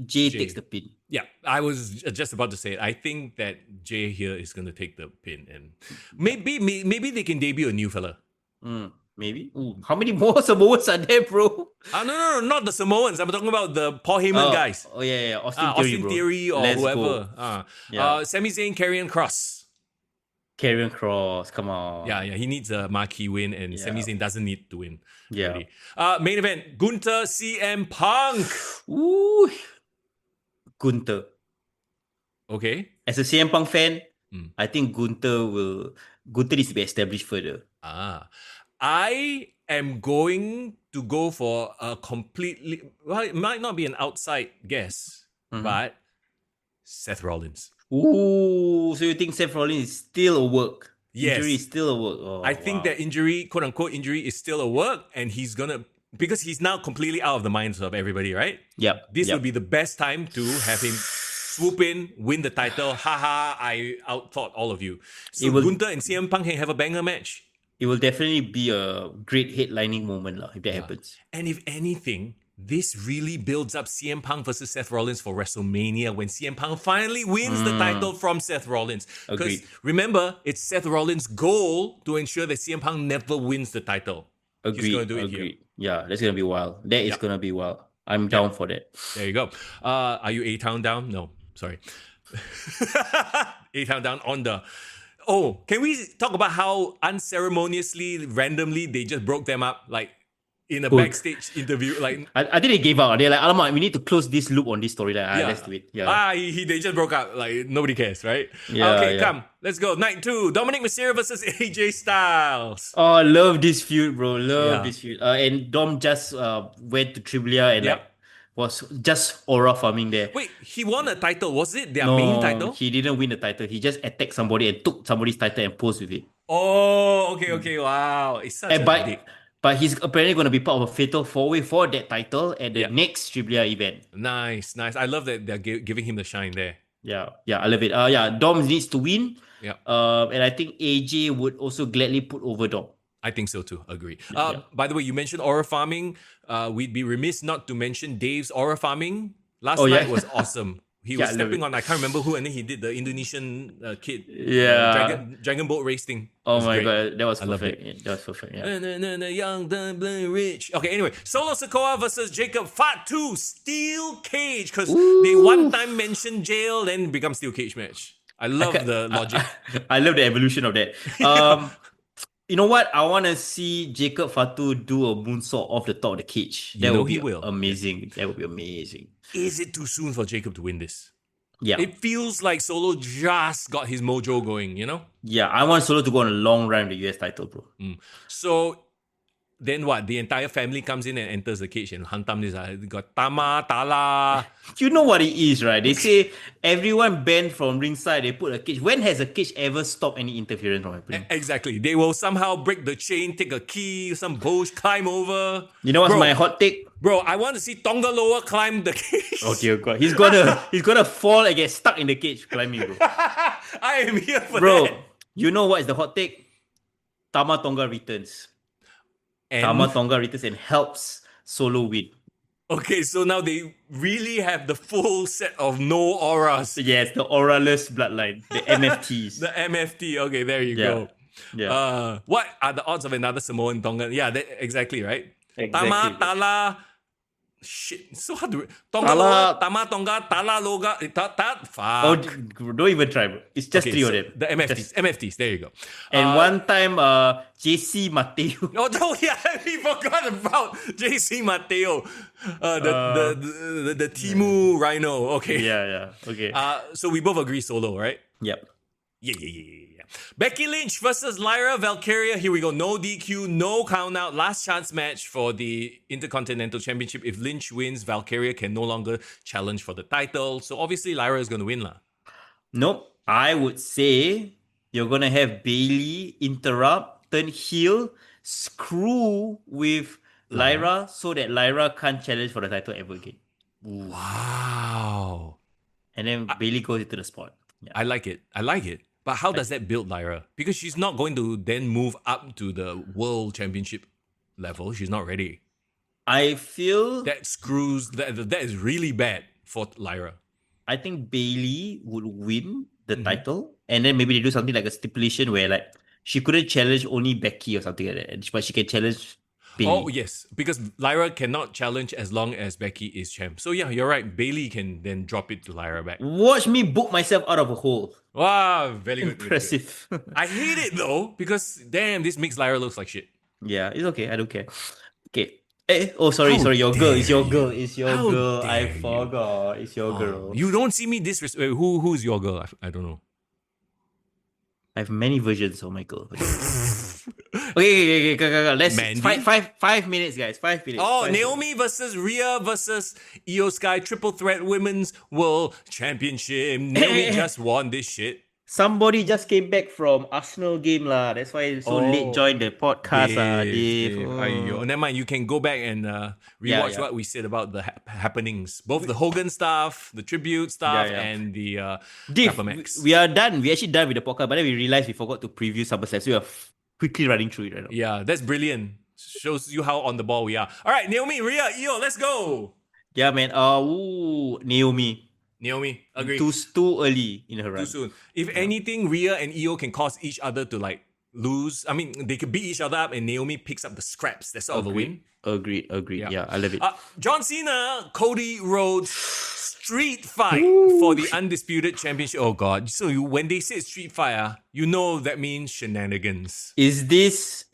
takes the pin. Yeah, I was just about to say it. I think that Jay here is going to take the pin, and maybe they can debut a new fella. Maybe. Ooh, how many more Samoans are there, bro? No, not the Samoans. I'm talking about the Paul Heyman guys. Oh yeah. Austin Theory or Let's whoever. Sami Zayn, Karrion Kross. Karrion Kross, come on. Yeah, he needs a marquee win, and Sami Zayn doesn't need to win. Yeah. Really. Main event: Gunther, CM Punk. Ooh. Gunther. Okay. As a CM Punk fan, I think Gunther needs to be established further. I am going to go for a completely, well, it might not be an outside guess, but Seth Rollins. Ooh, so you think Seth Rollins is still a work? Yes. Injury is still a work. Oh, I think that injury, quote unquote injury, is still a work, and he's gonna, because he's now completely out of the minds of everybody, right? Yep. This would be the best time to have him swoop in, win the title. Haha, I outthought all of you. So Gunther and CM Punk can have a banger match. It will definitely be a great headlining moment if that happens. And if anything, this really builds up CM Punk versus Seth Rollins for WrestleMania when CM Punk finally wins the title from Seth Rollins. Because remember, it's Seth Rollins' goal to ensure that CM Punk never wins the title. Agreed. He's going to do it here. Yeah, that's going to be wild. That is going to be wild. I'm down for that. There you go. Are you A-Town down? No, sorry. A-Town down on the... Oh, can we talk about how unceremoniously, randomly, they just broke them up, like, in a backstage interview? Like, I think they gave up. They're like, alamak, we need to close this loop on this story. Like, let's do it. Yeah. They just broke up. Like, nobody cares, right? Yeah, okay, come. Let's go. Night 2. Dominic Mysterio versus AJ Styles. Oh, I love this feud, bro. Love this feud. And Dom just went to Trivia and was just aura farming there. Wait, he won a title. Was it their main title? He didn't win the title. He just attacked somebody and took somebody's title and posed with it. Oh, okay. Wow. It's such a dick. But he's apparently going to be part of a fatal 4-way for that title at the next Trivia event. Nice. I love that they're giving him the shine there. Yeah, I love it. Dom needs to win. Yeah. And I think AJ would also gladly put over Dom. I think so too. Agree. By the way, you mentioned aura farming. We'd be remiss not to mention Dave's aura farming. Last night was awesome. He was stepping on, I can't remember who, and then he did the Indonesian kid. Dragon boat race thing. Oh my god, that was perfect. That was perfect. Yeah. Young, dumb, rich. Okay, anyway, Solo Sikoa versus Jacob Fatu Steel Cage, because they one time mentioned jail, then become Steel Cage match. I love the logic. I love the evolution of that. You know what? I want to see Jacob Fatu do a moonsault off the top of the cage. That would be amazing. That would be amazing. Is it too soon for Jacob to win this? Yeah. It feels like Solo just got his mojo going, you know? Yeah, I want Solo to go on a long run with the US title, bro. So, then what? The entire family comes in and enters the cage and hantam this. They got Tama, Tala. You know what it is, right? They say everyone banned from ringside. They put a cage. When has a cage ever stopped any interference from happening? Exactly. They will somehow break the chain, take a key, some bush, climb over. You know what's my hot take? Bro, I want to see Tonga Loa climb the cage. Oh dear God. He's gonna fall and get stuck in the cage climbing, bro. I am here for that. Bro, you know what is the hot take? Tama Tonga returns. Tama Tonga returns and helps Solo win. Okay, so now they really have the full set of no auras. Yes, the auraless bloodline, the MFTs. The MFT. Okay, there you go. Yeah. What are the odds of another Samoan Tongan? Yeah, exactly, right? Exactly. Tama, Tala. Shit, so hard to... Tama, Tonga, Tala, Loga... Fuck. Oh, don't even try, bro. It's just three of them. The MFTs, there you go. And one time, JC Mateo. Oh, yeah, we forgot about JC Mateo. The Timu Rhino. Okay. Yeah. Okay. So we both agree Solo, right? Yep. Yeah. Becky Lynch versus Lyra Valkyria. Here we go. No DQ, no count out. Last chance match for the Intercontinental Championship. If Lynch wins, Valkyria can no longer challenge for the title. So obviously Lyra is going to win lah. Nope. I would say you're gonna have Bailey interrupt, turn heel, screw with Lyra so that Lyra can't challenge for the title ever again. Wow. And then Bailey goes into the spot. Yeah. I like it. But how does that build Lyra? Because she's not going to then move up to the World Championship level. She's not ready. I feel That screws. That is really bad for Lyra. I think Bailey would win the title, and then maybe they do something like a stipulation where like she couldn't challenge only Becky or something like that, but she can challenge Bailey. Oh yes, because Lyra cannot challenge as long as Becky is champ. So yeah, you're right. Bailey can then drop it to Lyra back. Watch me book myself out of a hole. Wow, very good. Impressive. Very good. I hate it though because damn, this makes Lyra looks like shit. Yeah, it's okay. I don't care. Okay. Sorry. Your girl. It's your girl. How girl. I dare you. forgot. It's your girl. You don't see me disrespect. Who's your girl? I don't know. I have many versions of my girl. Okay. Let's Mandy? 5 minutes, guys. 5 minutes. Oh, 5 Naomi versus Rhea versus Io Sky Triple Threat Women's World Championship. Naomi just won this shit. Somebody just came back from Arsenal game lah. That's why it's so late joined the podcast Dave. Aiyo. Never mind. You can go back and rewatch what we said about the happenings. Both the Hogan stuff, the tribute stuff, and the Dave, Grapplemax. we are done. We actually done with the podcast, but then we realized we forgot to preview SummerSlam. So we are quickly running through it right now. Yeah, that's brilliant. Shows you how on the ball we are. All right, Naomi, Rhea, Io, let's go. Yeah, man. Naomi, agree. Too early in her run. Too soon. If anything, Rhea and Io can cause each other to like lose. I mean, they could beat each other up and Naomi picks up the scraps. That's sort of a win. Agreed. Yeah, I love it. John Cena, Cody Rhodes, street fight for the undisputed championship. Oh God. So when they say street fight, you know that means shenanigans. Is this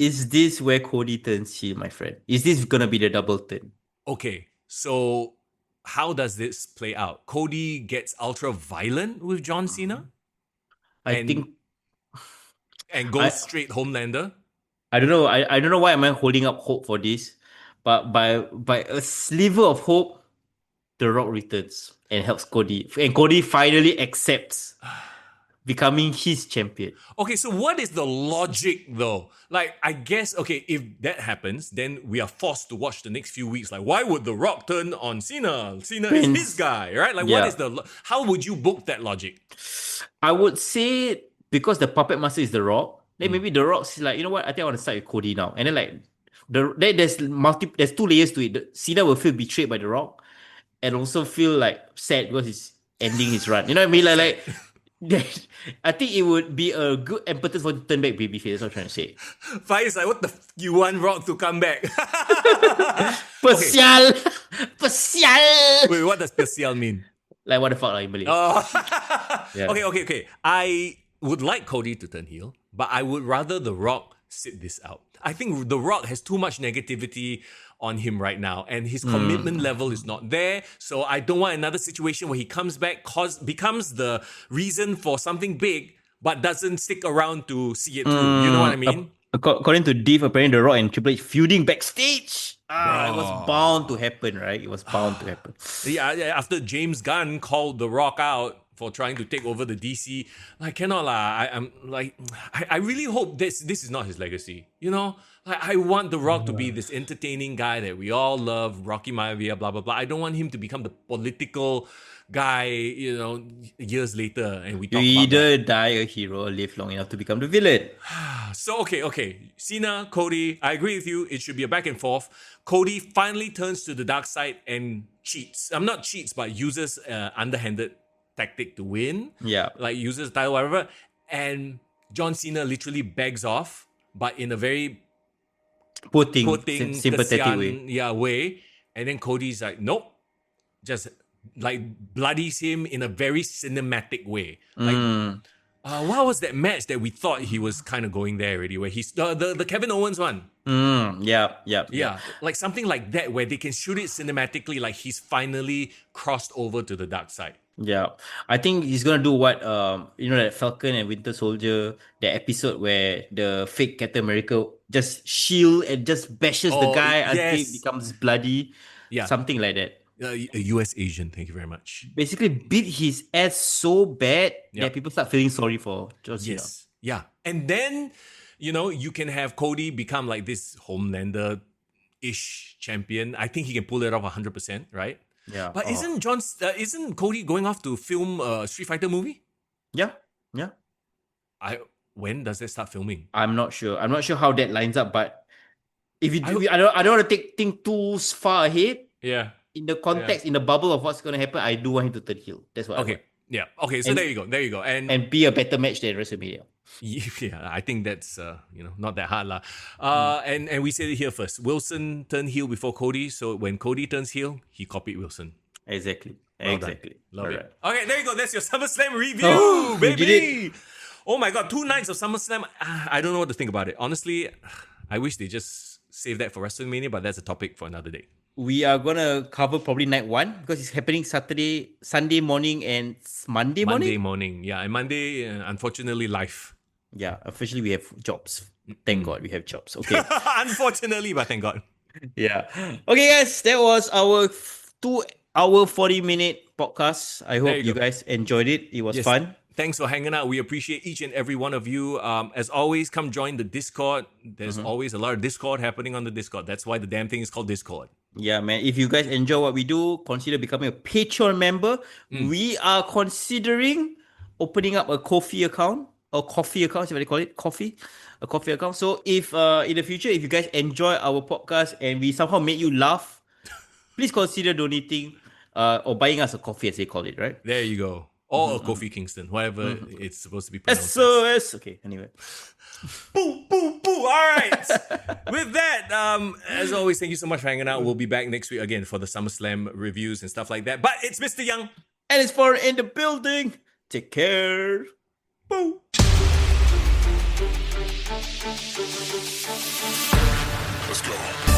where Cody turns heel, my friend? Is this gonna be the double turn? Okay, so how does this play out? Cody gets ultra violent with John Cena? I think and goes straight Homelander? I don't know. I don't know why am I holding up hope for this, but by a sliver of hope, The Rock returns and helps Cody, and Cody finally accepts becoming his champion. Okay, so what is the logic though? Like, I guess, okay, if that happens, then we are forced to watch the next few weeks. Like, why would The Rock turn on Cena? Cena is his guy, right? Like, what is how would you book that logic? I would say because the puppet master is The Rock, then maybe The Rock's like, you know what? I think I want to start with Cody now. And then like, there's 2 layers to it. Cena will feel betrayed by The Rock, and also feel like sad because he's ending his run. You know what I mean? Like I think it would be a good impetus for him to turn back babyface. That's what I'm trying to say. Fire is like, what the you want Rock to come back? Special. Wait, what does special mean? Like what the fuck, like in Malay. Yeah. Okay. I would like Cody to turn heel, but I would rather The Rock sit this out. I think The Rock has too much negativity on him right now, and his commitment level is not there. So I don't want another situation where he comes back, becomes the reason for something big, but doesn't stick around to see it through. You know what I mean? According to Dave, apparently The Rock and Triple H feuding backstage. It was bound to happen, right? It was bound to happen. Yeah, after James Gunn called The Rock out for trying to take over the DC, like, cannot lah. I'm like, I really hope this is not his legacy. You know, like, I want The Rock to be this entertaining guy that we all love, Rocky Maivia, blah blah blah. I don't want him to become the political guy, you know, years later, and we talk You about either die a hero or live long enough to become the villain. So, okay. Cena, Cody, I agree with you. It should be a back and forth. Cody finally turns to the dark side and cheats. Not cheats, but uses underhanded tactic to win. Yeah. Like uses the title, whatever. And John Cena literally begs off, but in a very Putting sympathetic way. And then Cody's like, nope. Just like bloodies him in a very cinematic way. Like, what was that match that we thought he was kind of going there already? Where he's the Kevin Owens one. Yeah. Like something like that where they can shoot it cinematically, like he's finally crossed over to the dark side. Yeah, I think he's gonna do what that Falcon and Winter Soldier, the episode where the fake Captain America just shield and just bashes the Oh, guy until it yes. becomes bloody, Yeah. something like that. A US Asian, thank you very much. Basically, beat his ass so bad Yep. that people start feeling sorry for John Cena. Yes. Yeah. And then, you can have Cody become like this Homelander-ish champion. I think he can pull it off 100%, right? Yeah. But isn't Cody going off to film a Street Fighter movie? Yeah. When does that start filming? I'm not sure. I'm not sure how that lines up, but if you do, I don't want to take things too far ahead. Yeah. In the context, in the bubble of what's going to happen, I do want him to turn heel. That's what I want. Yeah. Okay. So there you go. And be a better match than WrestleMania. Yeah, I think that's not that hard lah. And we said it here first. Wilson turned heel before Cody, so when Cody turns heel, he copied Wilson. Exactly. Well exactly. Done. Love All it. right. Okay, there you go. That's your SummerSlam review, Oh, we baby. did it. Oh my god, 2 nights of SummerSlam. I don't know what to think about it. Honestly, I wish they just save that for WrestleMania, but that's a topic for another day. We are gonna cover probably night 1 because it's happening Sunday morning, and Monday morning. Monday morning, yeah, and Monday, unfortunately, live. Yeah, officially we have jobs. Thank God we have jobs. Okay. Unfortunately, but thank God. Yeah. Okay, guys, that was our 2-hour 40-minute podcast. I hope you guys enjoyed it. It was fun. Thanks for hanging out. We appreciate each and every one of you. As always, come join the Discord. There's always a lot of Discord happening on the Discord. That's why the damn thing is called Discord. Yeah, man. If you guys enjoy what we do, consider becoming a Patreon member. We are considering opening up a coffee account. Or coffee account, what they call it? A coffee account. So if in the future, if you guys enjoy our podcast and we somehow make you laugh, please consider donating or buying us a coffee, as they call it, right? There you go. Or a Kofi Kingston, whatever it's supposed to be pronounced. SOS. Okay, anyway. Boo, boo, boo. All right. With that, as always, thank you so much for hanging out. We'll be back next week again for the SummerSlam reviews and stuff like that. But it's Mr. Young. And it's for in the building. Take care. Boo. Let's go.